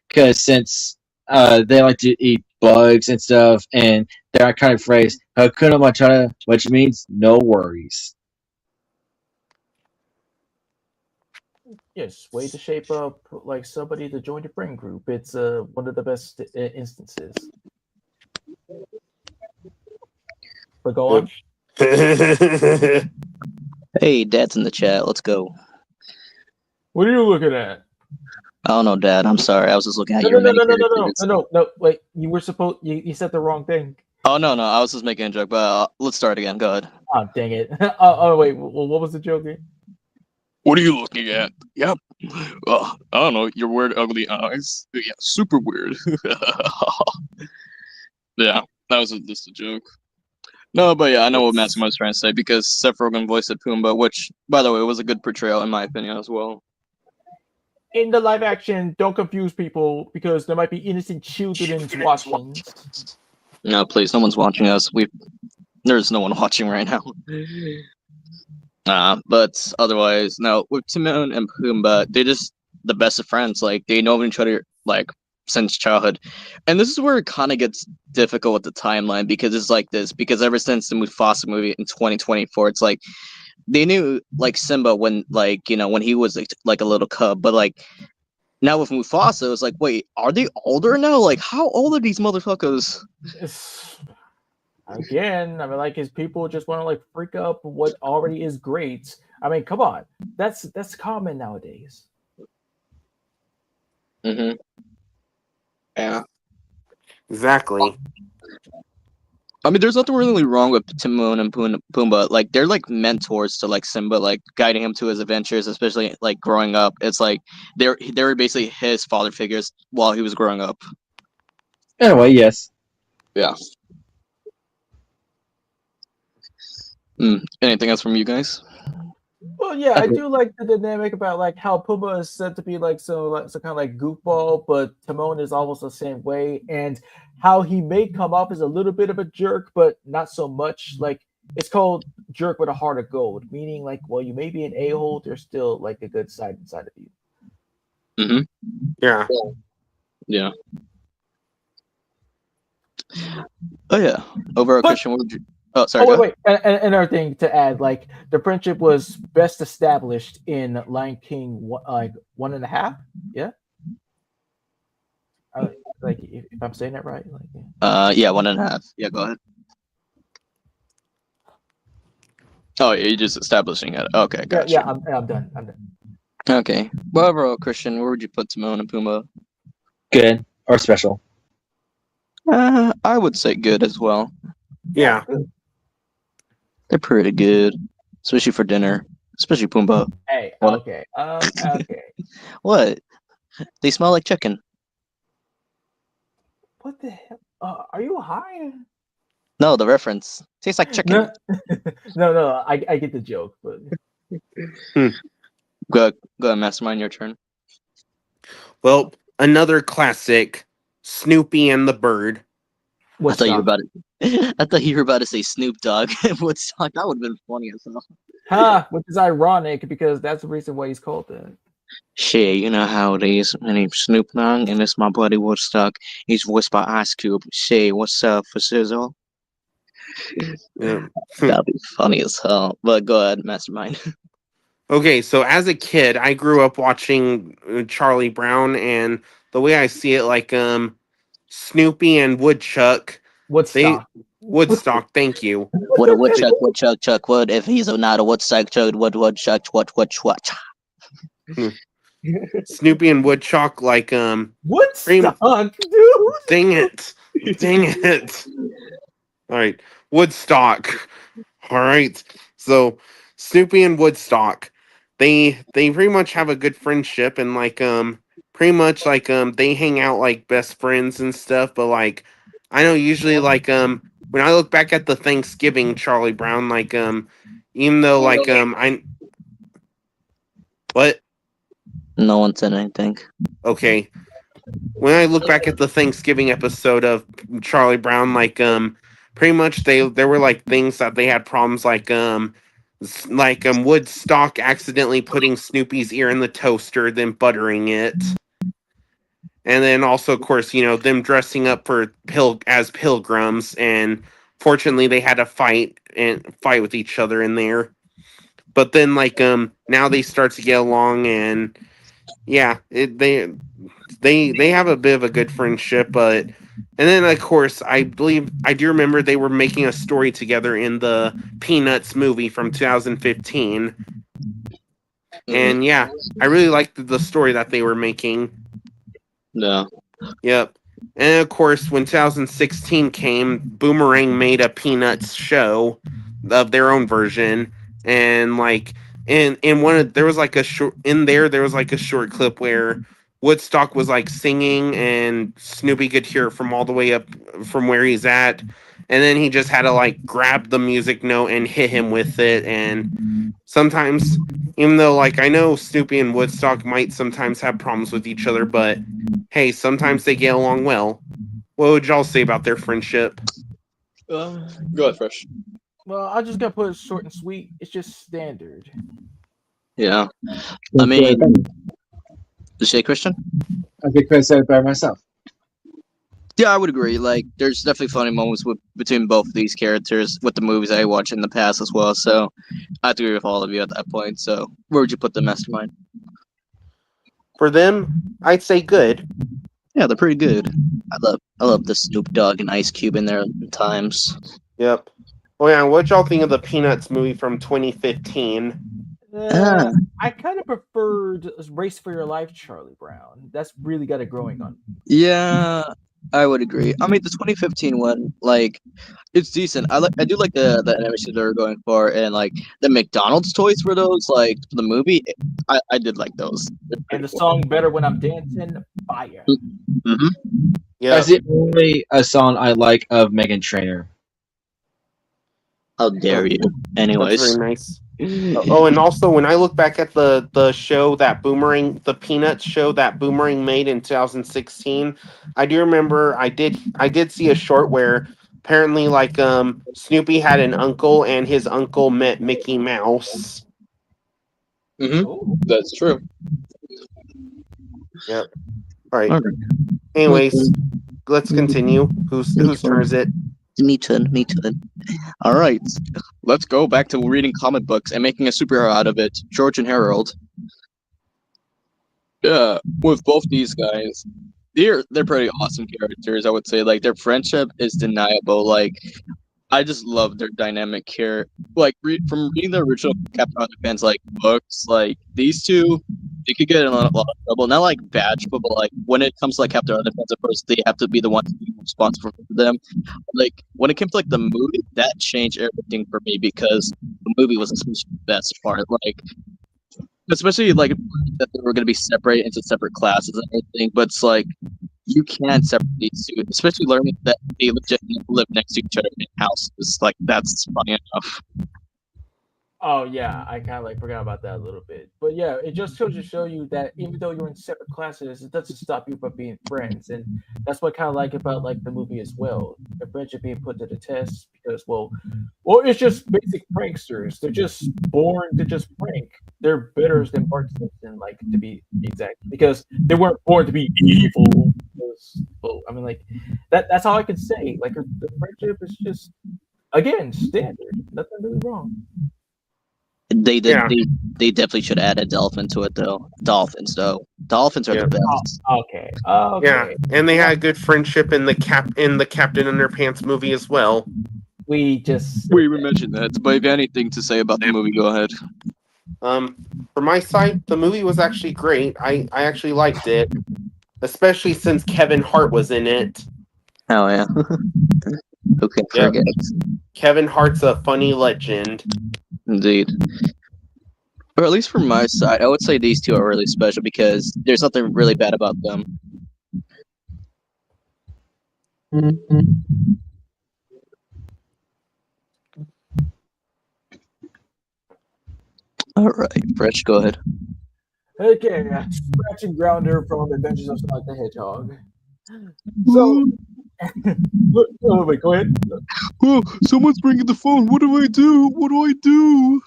A: Because since they like to eat bugs and stuff, and their iconic phrase "Hakuna Matata," which means no worries.
F: Yes, way to shape up like somebody to join the friend group. It's one of the best instances. But go on.
G: Hey, Dad's in the chat. Let's go.
F: What are you looking at?
G: I don't know, Dad. I'm sorry. I was just looking at
F: No,
G: your
F: no, no,
G: mini
F: no, no, no, no,
G: characters.
F: no, no. Wait, you were supposed. You said the wrong thing.
G: Oh no, no. I was just making a joke, but let's start again. Go ahead.
F: Oh, dang it. Oh, wait. Well, what was the joke here?
C: What are you looking at? Yep. I don't know. Your weird, ugly eyes. Yeah, super weird. Yeah, that was just a joke. No, but yeah, I know what Massimo was trying to say because Seth Rogen voiced Pumbaa, which, by the way, was a good portrayal in my opinion as well.
F: In the live action, don't confuse people because there might be innocent children watching.
G: No, please, no one's watching us. There's no one watching right now. But otherwise, no. With Timon and Pumbaa, they're just the best of friends. Like they know each other like since childhood, and this is where it kind of gets difficult with the timeline because it's like this. Because ever since the Mufasa movie in 2024, it's like they knew like Simba when when he was like a little cub, but like now with Mufasa, it's like wait, are they older now? Like how old are these motherfuckers?
F: Again, I mean, like, his people just want to like freak up what already is great. I mean, come on, that's common nowadays.
G: Mm-hmm.
D: Yeah.
E: Exactly.
G: I mean, there's nothing really wrong with Timon and Pumbaa. Like, they're like mentors to like Simba, like guiding him to his adventures, especially like growing up. It's like they were basically his father figures while he was growing up.
A: Anyway, yes.
G: Yeah. Anything else from you guys?
F: Well, yeah, I do like the dynamic about like how Pumbaa is said to be like some kind of like goofball, but Timon is almost the same way, and how he may come off as a little bit of a jerk, but not so much. Like it's called jerk with a heart of gold, meaning like, well, you may be an a-hole, there's still like a good side inside of you.
G: Mm-hmm.
E: Yeah.
G: Yeah. Oh yeah. Overall, Christian, what would you? Oh, sorry.
F: Oh wait. And another thing to add, like the friendship was best established in Lion King, like 1.5. Yeah. Like if I'm saying that right, like.
G: Yeah, 1.5. Yeah, go ahead. Oh, you're just establishing it. Okay, gotcha.
F: Yeah, I'm done. I'm done.
G: Okay. Well, overall, Christian, where would you put Timon and Pumbaa?
A: Good or special.
G: I would say good as well.
E: Yeah.
G: They're pretty good, especially for dinner. Especially Pumbaa.
F: Hey,
G: What?
F: okay. Okay.
G: What? They smell like chicken.
F: What the hell? Are you high?
G: No, the reference tastes like chicken.
F: No. I get the joke, but
G: Go ahead, Mastermind. Your turn.
E: Well, another classic, Snoopy and the Bird.
G: I thought you were about to say Snoop Dogg. Woodstock. That would have been funny as hell.
F: which is ironic because that's the reason why he's called that.
G: Shit, you know how it is. My name's Snoop Dogg, and it's my buddy Woodstock. He's voiced by Ice Cube. Say, what's up for Sizzle?
E: Yeah.
G: That'd be funny as hell. But go ahead, Mastermind.
E: Okay, so as a kid, I grew up watching Charlie Brown, and the way I see it, like Snoopy and Woodchuck.
F: Woodstock.
E: Woodstock. Thank you.
G: What a woodchuck, Chuck wood. If he's not a woodstock, Chuck, woodchuck, what.
E: Snoopy and Woodchuck, like
F: Woodstock, dude.
E: Dang it. All right, Woodstock. All right, so Snoopy and Woodstock, they pretty much have a good friendship, and like pretty much like they hang out like best friends and stuff. But like I know usually like when I look back at the Thanksgiving Charlie Brown, like even though like what?
G: No one said anything.
E: Okay. When I look back at the Thanksgiving episode of Charlie Brown, like pretty much there were like things that they had problems like Woodstock accidentally putting Snoopy's ear in the toaster, then buttering it. And then also, of course, you know, them dressing up for as pilgrims, and fortunately they had a fight with each other in there. But then like now they start to get along, and yeah, they have a bit of a good friendship, but And then, of course, I do remember they were making a story together in the Peanuts movie from 2015. And yeah, I really liked the story that they were making.
G: No.
E: Yep. And of course, when 2016 came, Boomerang made a Peanuts show of their own version, and like in one of there was like a short there was like a short clip where Woodstock was like singing, and Snoopy could hear it from all the way up from where he's at, and then he just had to like grab the music note and hit him with it. And sometimes, even though like I know Snoopy and Woodstock might sometimes have problems with each other, but hey, sometimes they get along well. What would y'all say about their friendship?
G: Go ahead, Fresh.
F: Well, I just gotta put it short and sweet. It's just standard.
G: Yeah. I mean, you say, Christian?
A: I could criticize it by myself.
G: Yeah, I would agree. Like, there's definitely funny moments between both of these characters with the movies I watched in the past as well. So I have to agree with all of you at that point. So where would you put the Mastermind?
E: For them, I'd say good.
G: Yeah, they're pretty good. I love the Snoop Dogg and Ice Cube in there at times.
E: Yep. Oh yeah, what y'all think of the Peanuts movie from 2015?
F: I kind of preferred Race for Your Life, Charlie Brown. That's really got it growing on.
G: Yeah, I would agree. I mean, the 2015 one, like, it's decent. I do like the animation they were going for, and like the McDonald's toys for those, like for the movie. I did like those.
F: And the song "Better When I'm Dancing," fire.
G: Mm-hmm.
E: Yeah.
A: That's the only song I like of Meghan Trainor.
G: How dare you?
E: That's
G: Anyways.
E: very nice. Oh, and also when I look back at the show that Boomerang, the Peanuts show that Boomerang made in 2016, I do remember I did see a short where apparently like Snoopy had an uncle and his uncle met Mickey Mouse.
G: Mm-hmm. That's true.
E: Yep. All right.
G: Okay.
E: Anyways, let's continue. Whose turn is it?
G: Me turn. All right, let's go back to reading comic books and making a superhero out of it. George and Harold. Yeah, with both these guys, they're pretty awesome characters. I would say like their friendship is deniable. Like I just love their dynamic here. Like from reading the original Captain Underpants like books, like these two, they could get in a lot of trouble. Not like bad trouble, but like when it comes to like Captain Underpants, of course they have to be the ones responsible for them. Like when it came to like the movie, that changed everything for me because the movie was especially the best part. Like especially like that they were going to be separated into separate classes and everything, but it's like you can't separate these two, especially learning that they legitimately live next to each other in houses. Like that's funny enough.
F: Oh yeah, I kind of like forgot about that a little bit. But yeah, it just goes to show you that even though you're in separate classes, it doesn't stop you from being friends, and that's what I kind of like about like the movie as well. The friendship being put to the test because well, it's just basic pranksters. They're just born to just prank. They're better than Bart Simpson, like to be exact, because they weren't born to be evil. Well, I mean, like that's all I can say. Like the friendship is just again standard. Nothing really wrong.
G: They did.
E: Yeah.
G: They definitely should add a dolphin to it, though. Dolphins are
E: Yeah.
G: the best.
F: Okay.
E: Yeah, and they had a good friendship in the Captain Underpants movie as well.
G: We mentioned that, but if you have anything to say about the movie, go ahead.
E: For my side, the movie was actually great. I actually liked it, especially since Kevin Hart was in it.
G: Oh yeah. Who can
E: Yep.
G: forget?
E: Kevin Hart's a funny legend.
G: Indeed. Or at least from my side, I would say these two are really special because there's nothing really bad about them. All right, Fresh, go ahead.
F: Okay, Scratch and Grounder from Adventures of Sonic the Hedgehog. So, wait, go ahead.
C: Oh, someone's bringing the phone. What do I do? What do I do?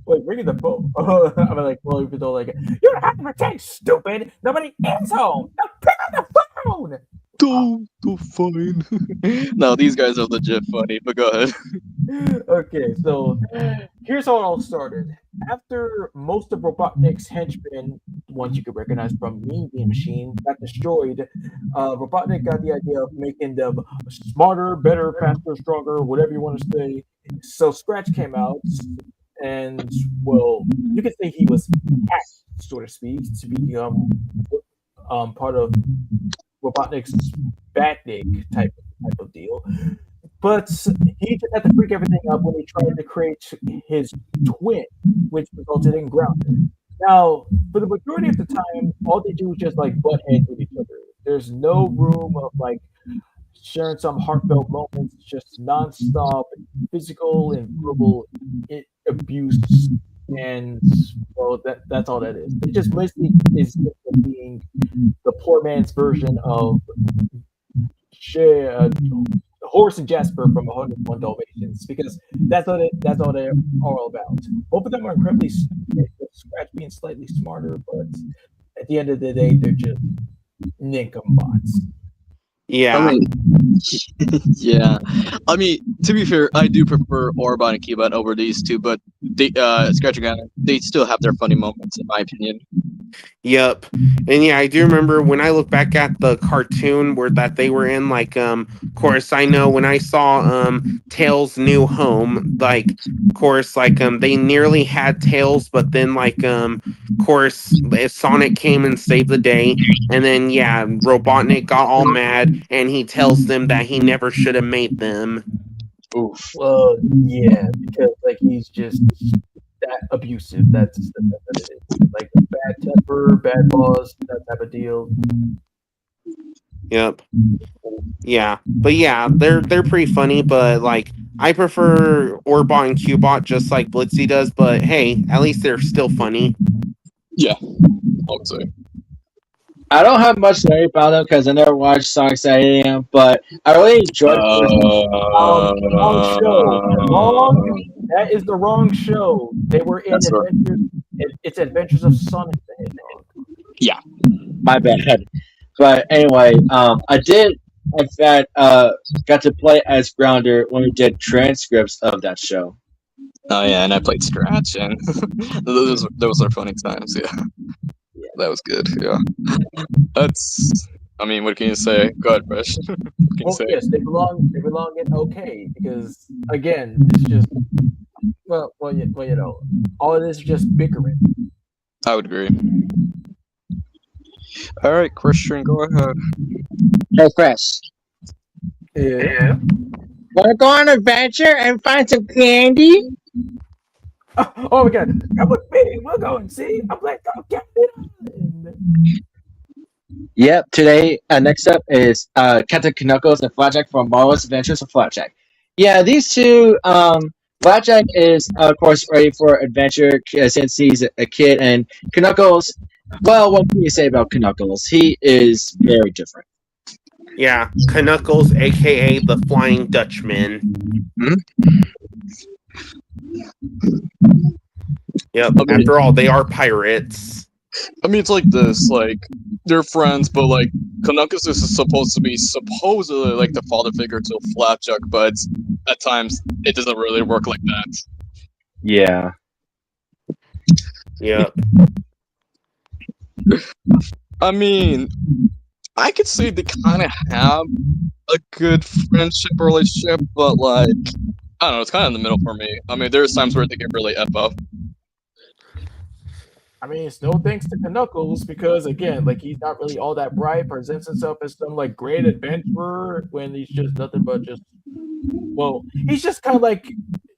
F: Wait, ringing the phone. I'm like, well, even though, like, you don't have to pretend, stupid. Nobody is home. Now pick up the phone.
C: Oh, fine.
G: No, these guys are legit funny, but go ahead.
F: Okay, so here's how it all started. After most of Robotnik's henchmen ones you could recognize from Mean Bean Machine, got destroyed. Robotnik got the idea of making them smarter, better, faster, stronger, whatever you want to say. So Scratch came out, and well, you could say he was hacked, so to speak, to become part of Robotnik's Batnik type of deal. But he just had to freak everything up when he tried to create his twin, which resulted in Grounder. Now, for the majority of the time, all they do is just like butt heads with each other. There's no room of like sharing some heartfelt moments, just nonstop physical and verbal abuse. And well, that's all that is. It just basically is being the poor man's version of Horace and Jasper from 101 Dalmatians, because that's all they're all about. Both of them are incredibly stupid, with Scratch being slightly smarter, but at the end of the day, they're just nincombots.
E: Yeah.
G: I mean, yeah. I mean, to be fair, I do prefer Orbot and Keybot over these two, but they, Scratch and Gunner, they still have their funny moments, in my opinion.
E: Yep. And yeah, I do remember when I look back at the cartoon where that they were in, like, of course, I know when I saw Tails' New Home, like, of course, like, they nearly had Tails, but then, like, of course, Sonic came and saved the day, and then, yeah, Robotnik got all mad, and he tells them that he never should have made them.
A: Oof.
F: Well, yeah, because like he's just that abusive. That's what it is. Like bad temper, bad boss, that type of deal.
E: Yep. Yeah. But yeah, they're pretty funny, but like I prefer Orbot and Cubot just like Blitzy does, but hey, at least they're still funny.
C: Yeah, I would say.
A: I don't have much to say about them because I never watched Sonic Saturday AM, but I really enjoyed it.
F: Wrong show. That is the wrong show. They were in
C: That's right.
F: Adventures. It's Adventures of Sonic the Hedgehog.
A: My bad. But anyway, I did, in fact, got to play as Grounder when we did transcripts of that show.
G: Oh yeah, and I played Scratch, and those are funny times. Yeah, that was good. Yeah, that's. I mean, what can you say? Go ahead, Fresh. What can you
F: Well,
G: say?
F: yes, they belong in okay because again, it's just well, you know, all it is just bickering.
G: I would agree. All right, Christian, go ahead.
A: Hey, Fresh.
F: Yeah.
A: Want to go on an adventure and find some candy?
F: Oh my God! Come with me. We'll go and see a Black Dog Captain.
A: Yep. Today, next up is Captain Knuckles and Flapjack from Marvelous Adventures of Flapjack. Yeah, these two. Flapjack is, of course, ready for adventure since he's a kid, and Knuckles. Well, what can you say about Knuckles? He is very different.
E: Yeah, Knuckles, aka the Flying Dutchman. Yep.
C: I mean-
E: After all, they are pirates.
C: I mean, it's like this, like, they're friends, but, like, Knuckles is supposed to be supposedly, like, the father figure to Flapjack, but at times, it doesn't really work like that.
A: Yeah.
E: Yep.
C: I mean, I could say they kind of have a good friendship or relationship, but, like, I don't know, it's kind of in the middle for me. I mean, there's times where they can really F up.
F: I mean, it's no thanks to Knuckles because again, like he's not really all that bright. Presents himself as some like great adventurer when he's just nothing but just. Well, he's just kind of like,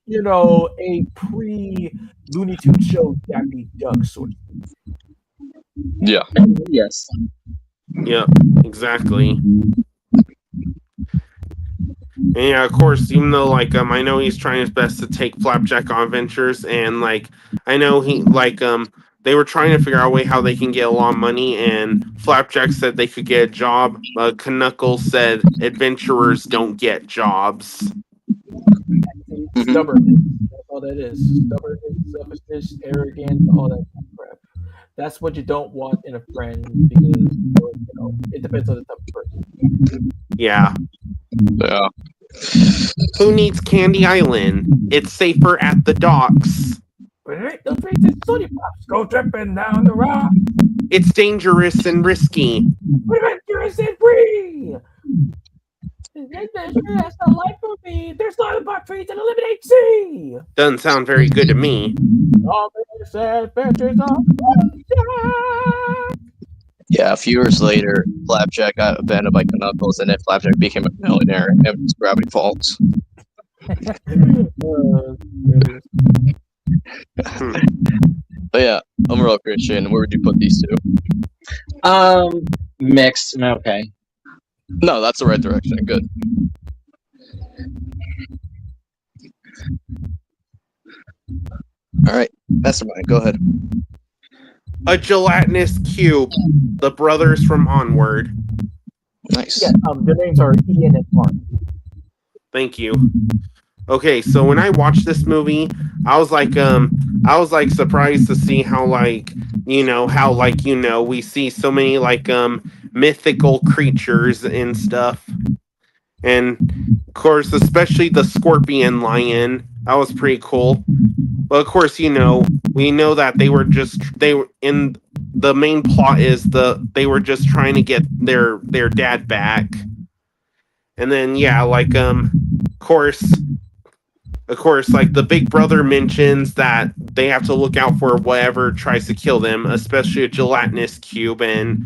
F: you know, a pre-Looney Tunes show Daffy Duck sort of.
C: Yeah.
A: Yes.
E: Yep. Exactly. And yeah, of course, even though like I know he's trying his best to take Flapjack on adventures, and like I know he like they were trying to figure out a way how they can get a lot of money, and Flapjack said they could get a job. Knuckles said adventurers don't get jobs.
F: Stubbornness. That's all that is. Stubbornness, selfishness, arrogance, all that crap. That's what you don't want in a friend because you know it depends on the type of person.
E: Yeah.
C: Yeah.
E: Who needs Candy Island? It's safer at the docks.
F: But Those racist sooty pops go tripping down the rock.
E: It's dangerous and risky.
F: We're adventurous and free. Adventure has the life for me. There's lollipop trees and eliminate sea.
E: Doesn't sound very good to me.
F: All these adventures on Flapjack.
G: Yeah, a few years later, Flapjack got abandoned by Knuckles, and then Flapjack became a millionaire, and it's Gravity Falls. But yeah, overall, Christian, where would you put these two?
A: Mixed. Okay.
G: No, that's the right direction. Good. All right, Mastermind, go ahead.
E: A gelatinous cube. The brothers from Onward.
G: Nice.
F: Yeah, their names are Ian and Mark.
E: Thank you. Okay, so when I watched this movie, I was like surprised to see how we see so many mythical creatures and stuff. And of course, especially the scorpion lion. That was pretty cool. But of course, we know that they were in the main plot is they were just trying to get their dad back. And then of course, like the big brother mentions that they have to look out for whatever tries to kill them, especially a gelatinous cube, and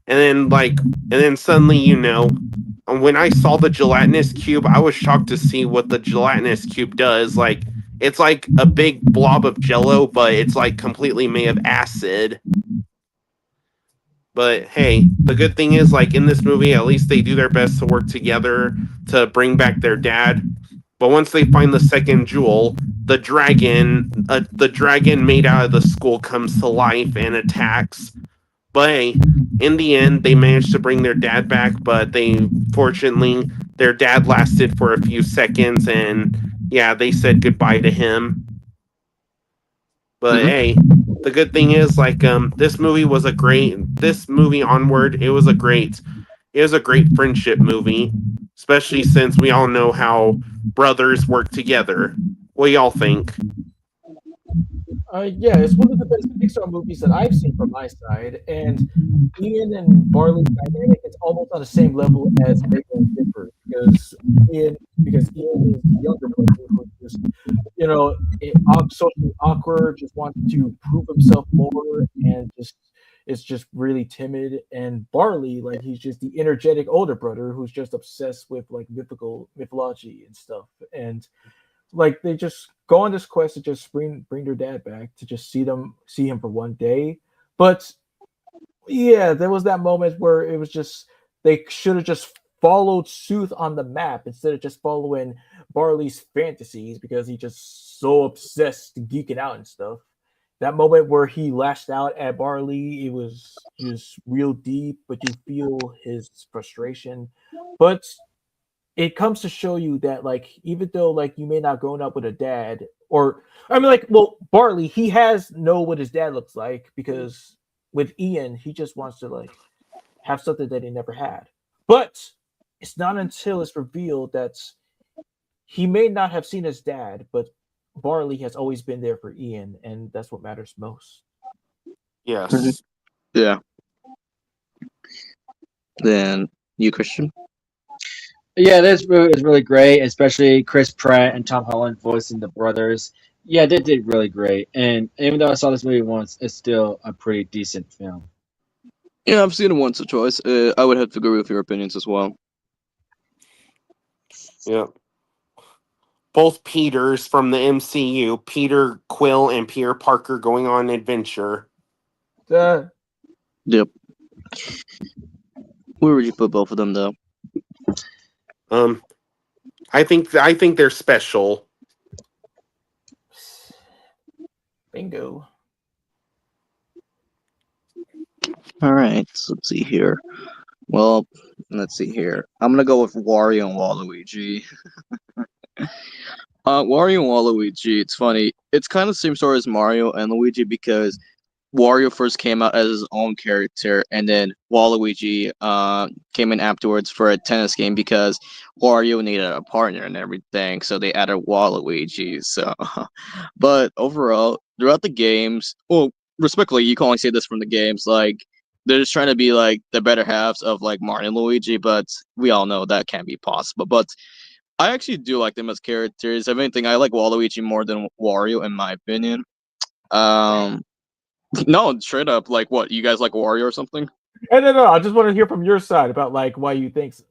E: then suddenly, when I saw the gelatinous cube, I was shocked to see what the gelatinous cube does. Like, it's like a big blob of jello, but it's like completely made of acid. But hey, the good thing is, like, in this movie, at least they do their best to work together to bring back their dad. But once they find the second jewel, the dragon made out of the skull comes to life and attacks. But hey, in the end, they managed to bring their dad back, but fortunately, their dad lasted for a few seconds, and yeah, they said goodbye to him. But hey, the good thing is, this movie Onward, it was a great friendship movie, especially since we all know how brothers work together. What do y'all think?
F: Yeah, it's one of the best Pixar movies that I've seen from my side, and Ian and Barley's dynamic is almost on the same level as Mega and Dipper, because Ian is the younger brother who just, socially awkward, just wants to prove himself more, and is just really timid. And Barley, he's just the energetic older brother who's just obsessed with mythology and stuff, and they just go on this quest to just bring their dad back, to just see him for one day. But yeah, there was that moment where it was just, they should have just followed suit on the map instead of just following Barley's fantasies, because he's just so obsessed, geeking out and stuff. That moment where he lashed out at Barley, it was just real deep, but you feel his frustration. But it comes to show you that, even though, you may not grown up with a dad, Barley, he know what his dad looks like, because with Ian, he just wants to, have something that he never had. But it's not until it's revealed that he may not have seen his dad, but Barley has always been there for Ian, and that's what matters most.
E: Yes.
G: Yeah. Then you, Christian?
A: Yeah, this movie is really great, especially Chris Pratt and Tom Holland voicing the brothers. Yeah, they did really great. And even though I saw this movie once, it's still a pretty decent film.
G: Yeah, I've seen it once or twice. I would have to agree with your opinions as well.
E: Yeah. Both Peters from the MCU, Peter Quill and Peter Parker, going on an adventure.
G: Yep. Where would you put both of them, though?
E: I think they're special.
F: Bingo.
G: All right, so let's see here. Well, let's see here. I'm gonna go with Wario and Waluigi. Wario and Waluigi, it's funny. It's kind of the same story as Mario and Luigi, because Wario first came out as his own character, and then Waluigi came in afterwards for a tennis game, because Wario needed a partner and everything, so they added Waluigi. So, but overall, throughout the games, well, respectfully, you can only say this from the games. Like they're just trying to be like the better halves of like Mario and Luigi, but we all know that can't be possible. But I actually do like them as characters. If anything, I like Waluigi more than Wario, in my opinion. Um, no, straight up, like what you guys like Wario or something?
F: No. I just want to hear from your side about like why you think so.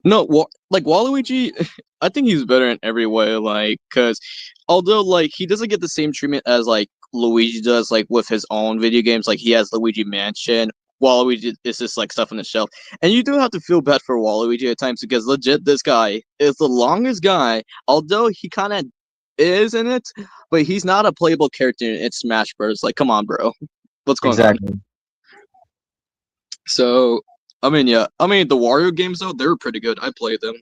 G: No, like Waluigi, I think he's better in every way. Like, cause although like he doesn't get the same treatment as like Luigi does, like with his own video games, like he has Luigi Mansion. Waluigi is just like stuff on the shelf, and you do have to feel bad for Waluigi at times because legit, this guy is the longest guy. Although he kind of is in it, but he's not a playable character in Smash Bros. Like, come on, bro, what's going on?
A: Exactly.
G: So, I mean, yeah, I mean the Wario games though, they're pretty good. I played them.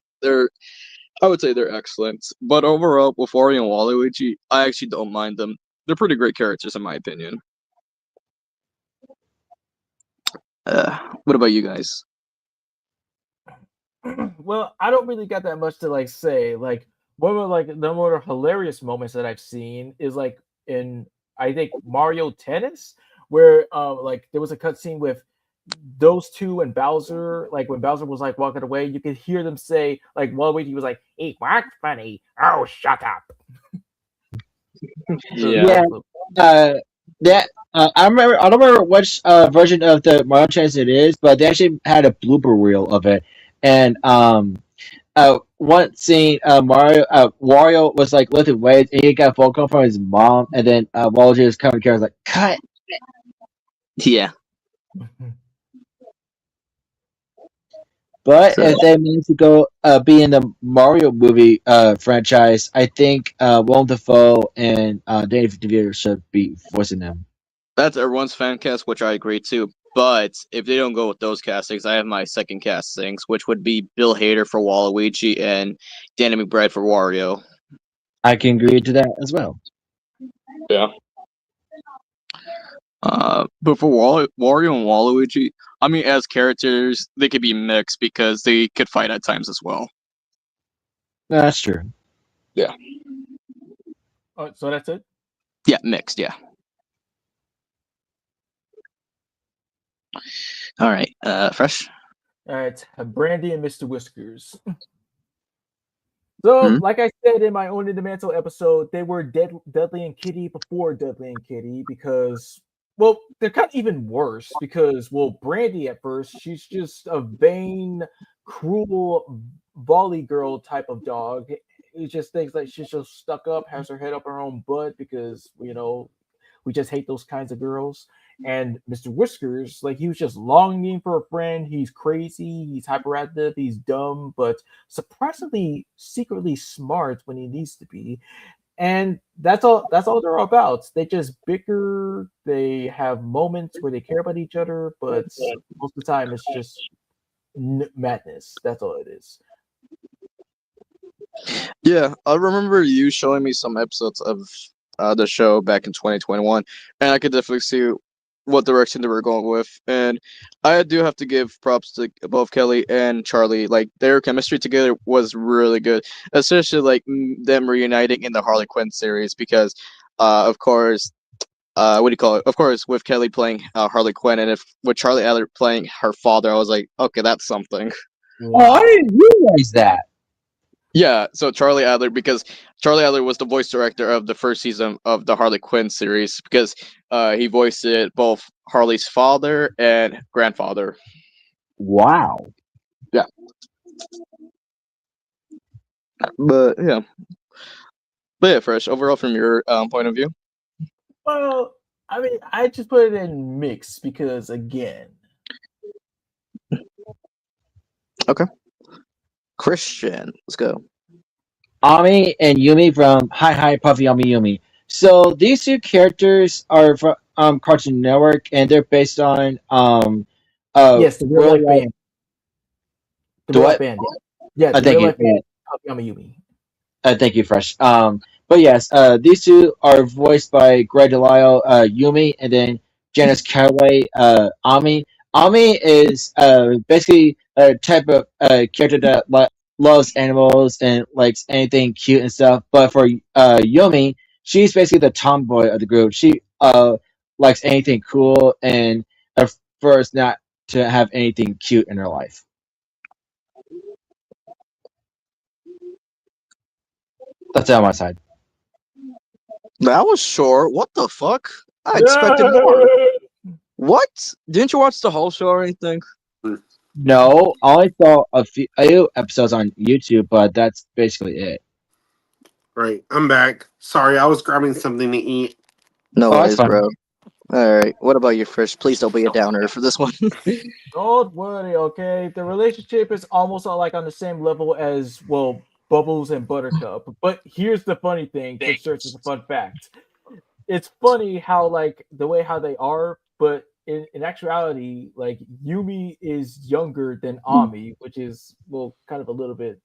G: I would say they're excellent. But overall, with Wario and Waluigi, I actually don't mind them. They're pretty great characters in my opinion. What about you guys?
F: Well, I don't really got that much to like say. Like one of like the more hilarious moments that I've seen is like in I think Mario Tennis, where like there was a cutscene with those two and Bowser. Like when Bowser was like walking away, you could hear them say like Waluigi was like, "Hey, what's funny? Oh, shut up."
A: Yeah. That I remember. I don't remember which version of the Mario Chess it is, but they actually had a blooper reel of it. And one scene, Wario was like lifting weights, and he got a phone call from his mom, and then Waluigi was coming to care, was like, "Cut."
G: Yeah.
A: But
G: So-
A: if they manage to go be in the Mario movie franchise, I think Willem Dafoe and Danny DeVito should be voicing them.
G: That's everyone's fan cast, which I agree too. But if they don't go with those castings, I have my second castings, which would be Bill Hader for Waluigi and Danny McBride for Wario.
A: I can agree to that as well.
G: But for Wario and Waluigi, I mean, as characters, they could be mixed because they could fight at times as well.
A: That's true.
F: Oh, so that's it.
G: Yeah, mixed. Yeah. All right. Fresh.
F: All right, Brandy and Mr. Whiskers. So, like I said in my Own in the Mantle episode, they were Dudley and Kitty before Dudley and Kitty because, well, they're kind of even worse because, well, Brandy at first, she's just a vain, cruel, volley girl type of dog. It just thinks like she's just stuck up, has her head up her own butt because, you know, we just hate those kinds of girls. And Mr. Whiskers, like he was just longing for a friend. He's crazy, he's hyperactive, he's dumb, but surprisingly secretly smart when he needs to be. And that's all they're about. They just bicker, they have moments where they care about each other, but most of the time it's just madness. That's all it is.
G: Yeah, I remember you showing me some episodes of the show back in 2021, and I could definitely see what direction they were going with. And I do have to give props to both Kelly and Charlie. Like their chemistry together was really good, especially like them reuniting in the Harley Quinn series because, of course, what do you call it? Of course, with Kelly playing Harley Quinn, and if with Charlie Adler playing her father, I was like, okay, that's something.
A: Oh, I didn't realize that.
G: Yeah, so Charlie Adler, because Charlie Adler was the voice director of the first season of the Harley Quinn series, because he voiced it both Harley's father and grandfather.
A: Wow.
G: Yeah. But yeah. Fresh, overall from your point of view?
F: Well, I mean, I just put it in mix because again.
G: Okay. Christian, let's go.
A: Ami and Yumi from Hi Puffy Ami Yumi. So these two characters are from Cartoon Network, and they're based on
F: yes, the real life band. The real life band. Yeah, the real life band. Puffy Ami Yumi.
A: Thank you, Fresh. But yes, these two are voiced by Greg Delisle, Yumi, and then Janice Calloway, Ami. Ami is basically a type of character that loves animals and likes anything cute and stuff. But for Yumi, she's basically the tomboy of the group. She likes anything cool and prefers not to have anything cute in her life. That's it on my side.
G: That was short. What the fuck? I expected more. What? Didn't you watch the whole show or anything?
A: No, I only saw a few episodes on YouTube, but that's basically it.
E: Right, I'm back. Sorry, I was grabbing something to eat.
G: No
A: Oh, that's
G: worries,
A: fine.
G: bro. All right. What about you, Fish? Please don't be a downer for this one.
F: Don't worry, okay? The relationship is almost like on the same level as, well, Bubbles and Buttercup. But here's the funny thing, which serves as a fun fact. It's funny how, like, the way how they are, but in actuality, like, Yumi is younger than Ami, which is, well, kind of a little bit.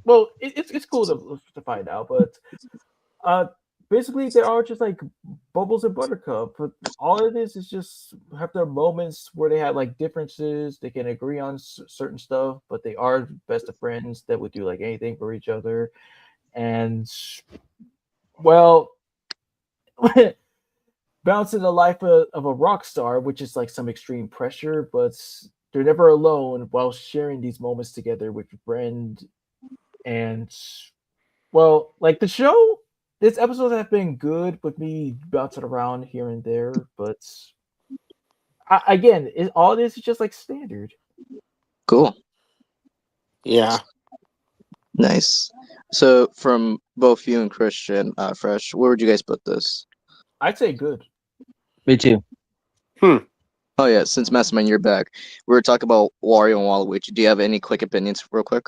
F: Well, it's cool to find out, but basically they are just like Bubbles and Buttercup. But all it is just have their moments where they have like differences. They can agree on certain stuff, but they are best of friends that would do like anything for each other. And well, bouncing the life of a rock star, which is like some extreme pressure, but they're never alone while sharing these moments together with a friend. And well, like the show, this episodes have been good with me bouncing around here and there, but again, all this is just like standard.
G: Cool.
E: Yeah.
G: Nice. So, from both you and Christian, Fresh, where would you guys put this?
F: I'd say good.
A: Me too.
G: Oh, yeah. Since Mastermind, you're back. We were talking about Wario and Waluigi. Do you have any quick opinions, real quick?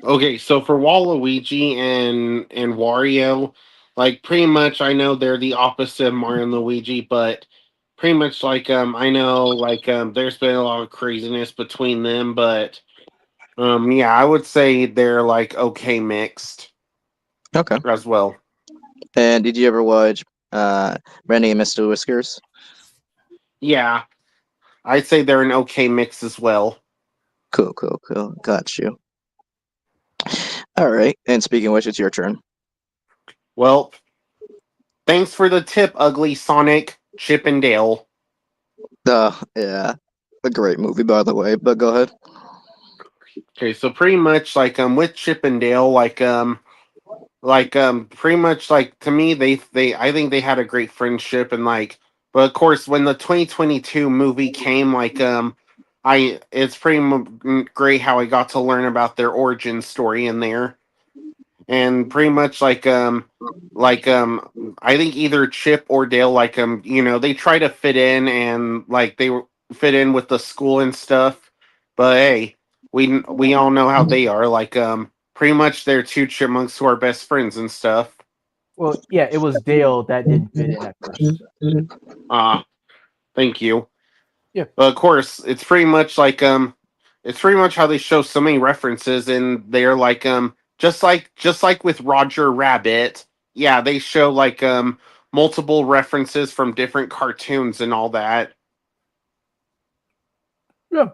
E: Okay, so for Waluigi and Wario, like pretty much I know they're the opposite of Mario and Luigi, but pretty much like I know like there's been a lot of craziness between them, but yeah, I would say they're like okay mixed
G: Okay.
E: as well.
G: And did you ever watch Randy and Mr. Whiskers?
E: Yeah. I'd say they're an okay mix as well.
G: Cool. Got you. All right. And speaking of which, it's your turn.
E: Well, thanks for the tip, Ugly Sonic, Chip and Dale.
G: Yeah. A great movie, by the way, but go ahead.
E: Okay, so pretty much like with Chip and Dale, pretty much like to me they I think they had a great friendship and like but of course when the 2022 movie came it's pretty great how I got to learn about their origin story in there. And pretty much I think either Chip or Dale they try to fit in and like fit in with the school and stuff. But hey, we all know how they are. Pretty much they're two chipmunks who are best friends and stuff.
F: Well, yeah, it was Dale that didn't fit in at first.
E: Thank you.
F: Yeah.
E: But of course, it's pretty much how they show so many references, and they're just like with Roger Rabbit. Yeah, they show multiple references from different cartoons and all that.
F: Yeah.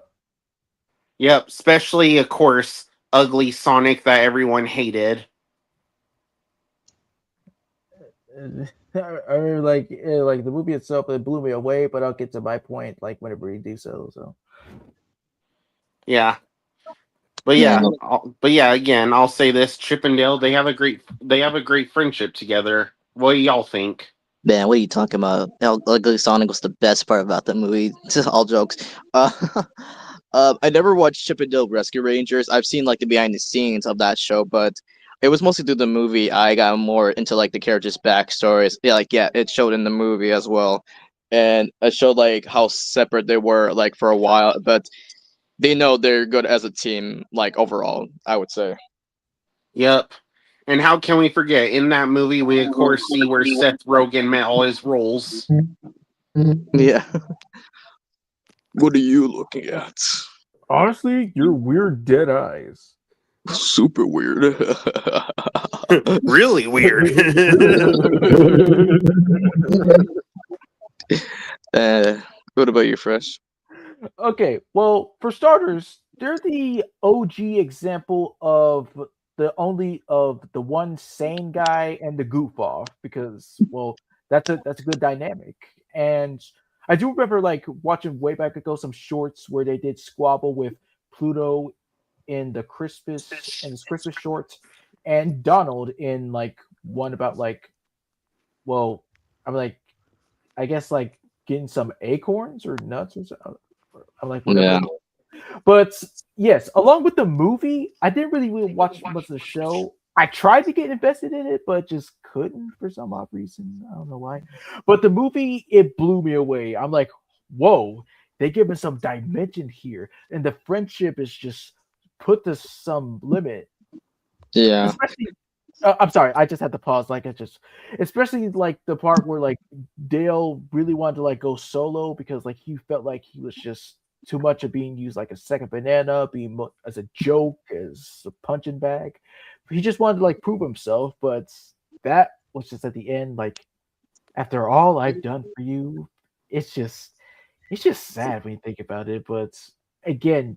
E: Yep, especially of course Ugly Sonic that everyone hated.
F: I mean, like the movie itself, it blew me away. But I'll get to my point like whenever we do so. So
E: Yeah. But yeah, again, I'll say this: Chip and Dale, they have a great friendship together. What do y'all think?
G: Man, what are you talking about? Ugly Sonic was the best part about the movie. Just all jokes. I never watched Chip and Dale Rescue Rangers. I've seen like the behind the scenes of that show, but it was mostly through the movie I got more into like the characters' backstories. Yeah, it showed in the movie as well, and it showed like how separate they were like for a while, but they know they're good as a team. Like overall, I would say.
E: Yep. And how can we forget? In that movie, we of course see where Seth Rogen met all his roles.
G: Yeah. What are you looking at?
F: honestly, your weird dead eyes.
C: Super weird.
E: Really weird.
G: What about you, Fresh?
F: Okay, well, for starters, they're the OG example of the only of the one sane guy and the goof off because well that's a good dynamic. And I do remember like watching way back ago some shorts where they did squabble with Pluto in the Christmas shorts and Donald in like one about like well I'm like I guess like getting some acorns or nuts or something. I'm like whatever.
G: Yeah.
F: But yes, along with the movie, I didn't really watch much of the show. I tried to get invested in it, but just couldn't for some odd reason. I don't know why. But the movie, it blew me away. I'm like, whoa, they give me some dimension here, and the friendship is just put to some limit.
G: Yeah.
F: Especially, I'm sorry, I just had to pause. Like, especially like the part where like Dale really wanted to like go solo because like he felt like he was just too much of being used like a second banana, as a joke, as a punching bag. He just wanted to like prove himself, but that was just at the end. Like after all I've done for you, it's just sad when you think about it. But again,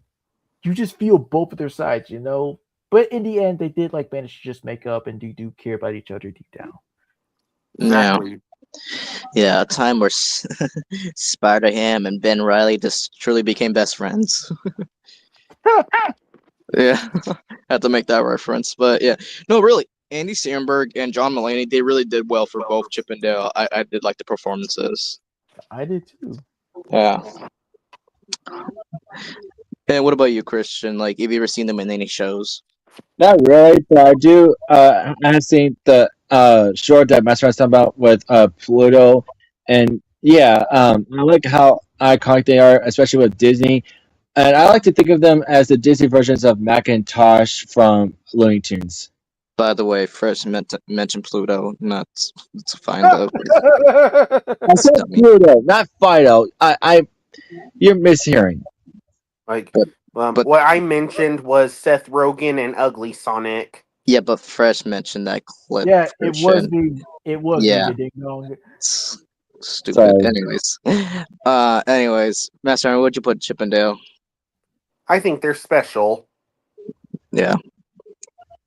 F: you just feel both of their sides, you know. But in the end, they did like manage to just make up and do care about each other deep down.
E: Exactly.
G: Yeah, a time where Spider Ham and Ben Riley just truly became best friends. Yeah, had to make that reference. But yeah, no, really, Andy Samberg and John Mulaney, they really did well for both Chip and Dale. I did like the performances.
F: I did too.
G: Yeah. And what about you, Christian? Like, have you ever seen them in any shows?
A: Not really, but I do. I have seen the short that Master was talking about with Pluto, and yeah, I like how iconic they are, especially with Disney. And I like to think of them as the Disney versions of Macintosh from Looney Tunes.
G: By the way, Fresh meant to mention Pluto, not to find out.
A: I said Pluto, not Fido. You're mishearing.
E: Like,
G: But-
E: what I mentioned was Seth Rogen and Ugly Sonic.
G: Yeah, but Fresh mentioned that clip.
F: Yeah, it was
G: Christian.
F: me. It was
G: Yeah.
F: me, you ding dong.
G: It's stupid.
A: Sorry.
G: Anyways, Master, Aaron, what'd you put Chip and Dale?
E: I think they're special.
G: Yeah.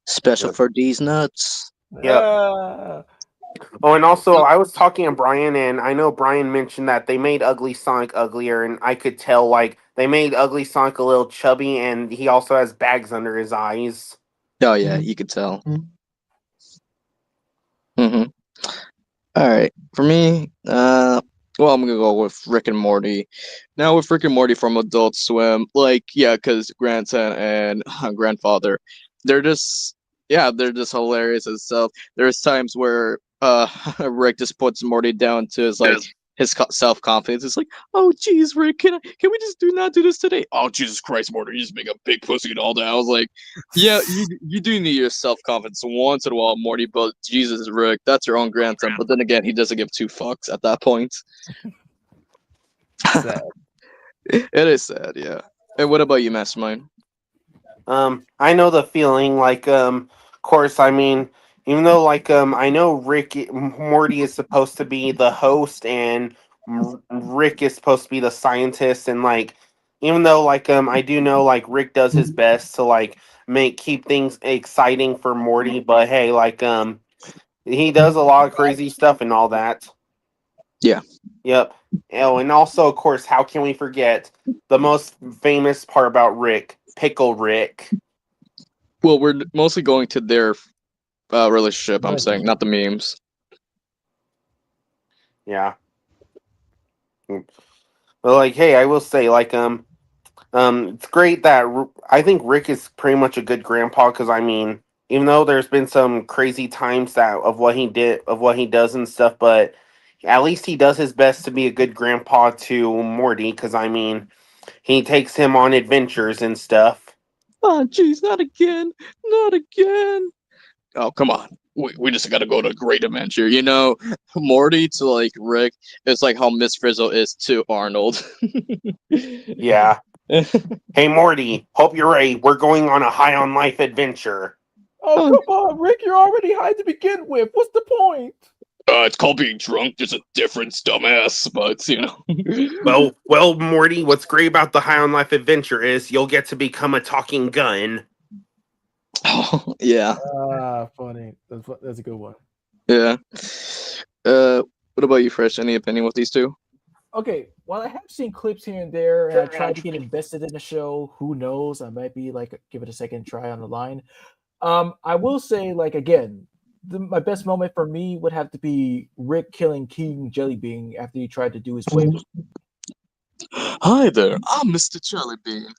G: Special for these nuts.
E: Yep.
F: Ah.
E: Oh, and also, I was talking to Brian, and I know Brian mentioned that they made Ugly Sonic uglier, and I could tell, like, they made Ugly Sonic a little chubby, and he also has bags under his eyes.
G: Oh yeah, you could tell. Mm-hmm. All right, for me, well, I'm gonna go with Rick and Morty. Now with Rick and Morty from Adult Swim, like yeah, because grandson and grandfather, they're just they're just hilarious and stuff. There's times where Rick just puts Morty down to his self confidence. It's like, oh geez, Rick, can we just not do this today? Oh Jesus Christ, Morty, you just make a big pussy and all that. I was like, yeah, you do need your self confidence once in a while, Morty, but Jesus, Rick, that's your own grandson. But then again, he doesn't give two fucks at that point.
F: Sad.
G: It is sad, yeah. And what about you, Mastermind?
E: I know the feeling, like, of course, I mean, even though, like, I know Morty is supposed to be the host, and Rick is supposed to be the scientist, and, like, even though, like, I do know, like, Rick does his best to, like, keep things exciting for Morty, but hey, like, he does a lot of crazy stuff and all that.
G: Yeah.
E: Yep. Oh, and also, of course, how can we forget the most famous part about Rick, Pickle Rick?
G: Well, we're mostly going to their relationship, I'm saying, not the memes.
E: Yeah. But like, hey, I will say, like, it's great that I think Rick is pretty much a good grandpa, because I mean, even though there's been some crazy times of what he does and stuff, but at least he does his best to be a good grandpa to Morty, because I mean, he takes him on adventures and stuff.
G: Oh, jeez, not again. Not again. Oh, come on. We just gotta go to a great adventure. You know, Morty to, like, Rick, it's like how Miss Frizzle is to Arnold.
E: Yeah. Hey, Morty, hope you're ready. We're going on a high on life adventure.
F: Oh, come on, Rick, you're already high to begin with. What's the point?
C: It's called being drunk. There's a difference, dumbass. But, you know.
E: Well, Morty, what's great about the high on life adventure is you'll get to become a talking gun.
G: Oh, yeah.
F: Funny. That's a good one.
G: Yeah. What about you, Fresh? Any opinion with these two?
F: Okay, while I have seen clips here and there, and I tried to get invested in the show, who knows? I might be like give it a second try on the line. I will say, like again, my best moment for me would have to be Rick killing King Jellybean after he tried to do his way with.
G: Hi there, I'm Mr. Jellybean.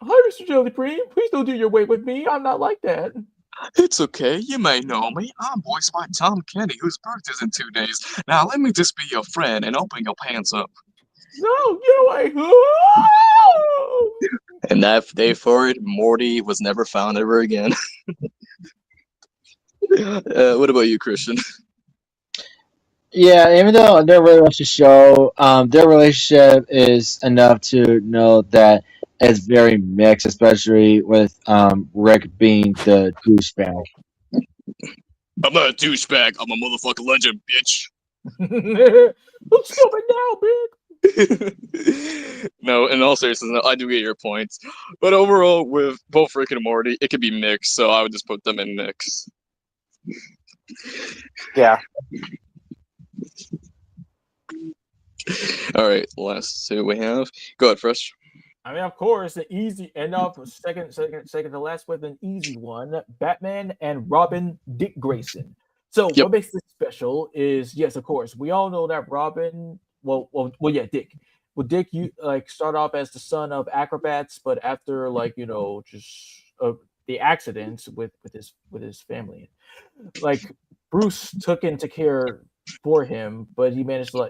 F: Hi, Mr. Jellybean. Please don't do your way with me. I'm not like that.
G: It's okay, you may know me. I'm voiced by Tom Kenny, whose birthday is in 2 days. Now let me just be your friend and open your pants up.
F: No, get away!
G: And that day forward, Morty was never found ever again. What about you, Christian?
A: Yeah, even though I never really watched the show, their relationship is enough to know that it's very mixed, especially with Rick being the douchebag.
G: I'm not a douchebag. I'm a motherfucking legend, bitch.
F: I'm stupid now, bitch.
G: No, in all seriousness, no, I do get your points. But overall, with both Rick and Morty, it could be mixed, so I would just put them in mix.
E: Yeah.
G: All right, last two we have. Go ahead, Fresh.
F: I mean, of course, the easy end up second to last with an easy one. Batman and Robin, Dick Grayson. So
G: Yep.
F: what makes this special is yes, of course, we all know that Robin. Yeah, Dick. Well, Dick, you like start off as the son of acrobats, but after just the accidents with his family, like Bruce took into care for him, but he managed to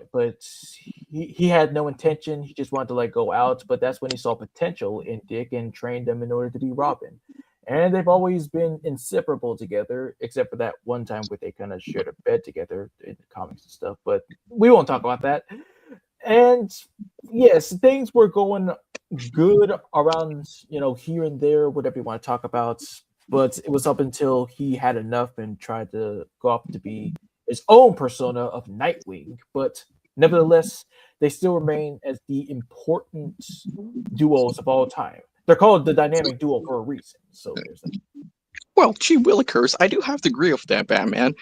F: he had no intention. He just wanted to go out, but that's when he saw potential in Dick and trained them in order to be Robin. And they've always been inseparable together, except for that one time where they kind of shared a bed together in the comics and stuff. But we won't talk about that. And yes, things were going good around, here and there, whatever you want to talk about. But it was up until he had enough and tried to go off to be his own persona of Nightwing. But nevertheless, they still remain as the important duos of all time. They're called the dynamic duo for a reason. So there's that.
G: Well, gee willikers, I do have to agree with that, Batman.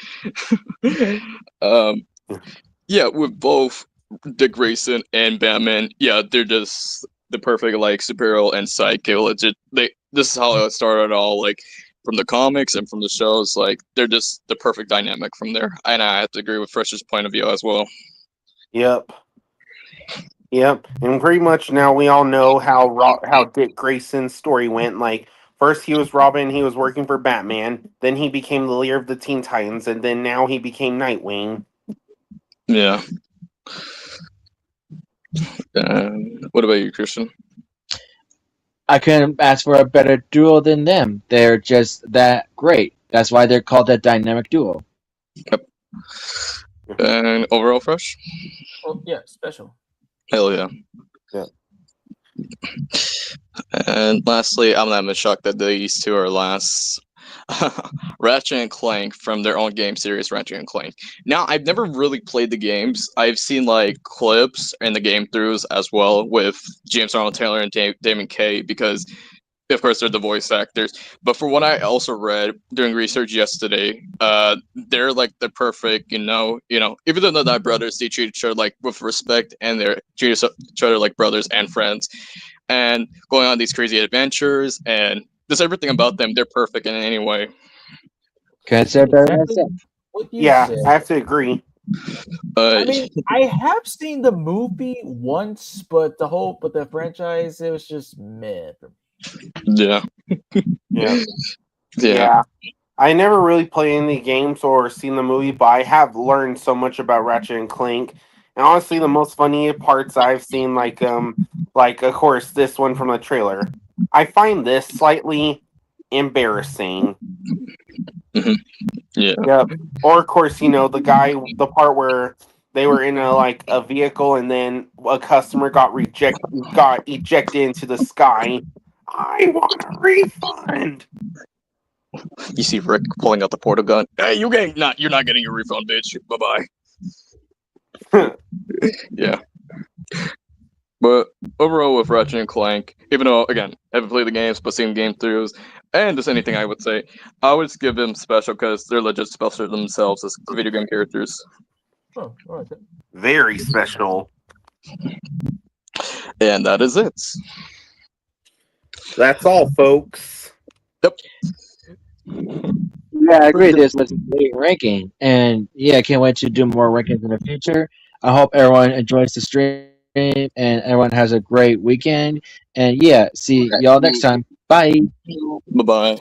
G: Yeah, with both Dick Grayson and Batman, yeah, they're just the perfect superhero and sidekick. This is how it started all, from the comics and from the shows. They're just the perfect dynamic from there, and I have to agree with Fresh's point of view as well.
E: Yep. And pretty much now we all know how Dick Grayson's story went. First he was Robin, he was working for Batman. Then he became the leader of the Teen Titans, and then now he became Nightwing.
G: Yeah. What about you, Christian?
A: I couldn't ask for a better duo than them. They're just that great. That's why they're called a dynamic duo.
G: Yep. And overall, Fresh?
F: Oh, yeah, special.
G: Hell yeah.
E: Yeah.
G: And lastly, I'm not even shocked that these two are last. Ratchet and Clank from their own game series, Ratchet and Clank. Now, I've never really played the games. I've seen clips and the game throughs as well with James Arnold Taylor and Damon Kay because, of course, they're the voice actors. But for what I also read doing research yesterday, they're the perfect, even though they're not brothers, they treat each other with respect and they treat each other like brothers and friends, and going on these crazy adventures and just everything about them. They're perfect in any way.
A: Can't say better than
F: Exactly
A: that.
F: what you
E: Yeah,
F: said.
E: I have to agree.
F: I mean, I have seen the movie once, but the franchise, it was just meh.
G: Yeah.
E: Yeah. I never really played any games or seen the movie, but I have learned so much about Ratchet and Clank. And honestly, the most funny parts I've seen, of course, this one from the trailer. I find this slightly embarrassing.
G: Yeah.
E: Yep. Or of course, the part where they were in a vehicle and then a customer got ejected into the sky. I want a refund.
G: You see Rick pulling out the portal gun. Hey, you're not getting your refund, bitch. Bye bye. Yeah.
C: But overall, with Ratchet and Clank, even though again, I haven't played the games, but seen game throughs, and just anything, I would say I would just give them special because they're legit special themselves as video game characters.
F: Oh, all right.
E: Very special.
C: And that is it.
E: That's all, folks.
A: Yeah, I agree. This was a great ranking, and yeah, I can't wait to do more rankings in the future. I hope everyone enjoys the stream and everyone has a great weekend. And yeah, see y'all next time. Bye.
C: Bye bye.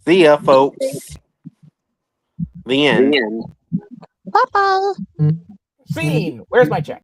E: See ya, folks. The end.
F: Scene. Where's my check?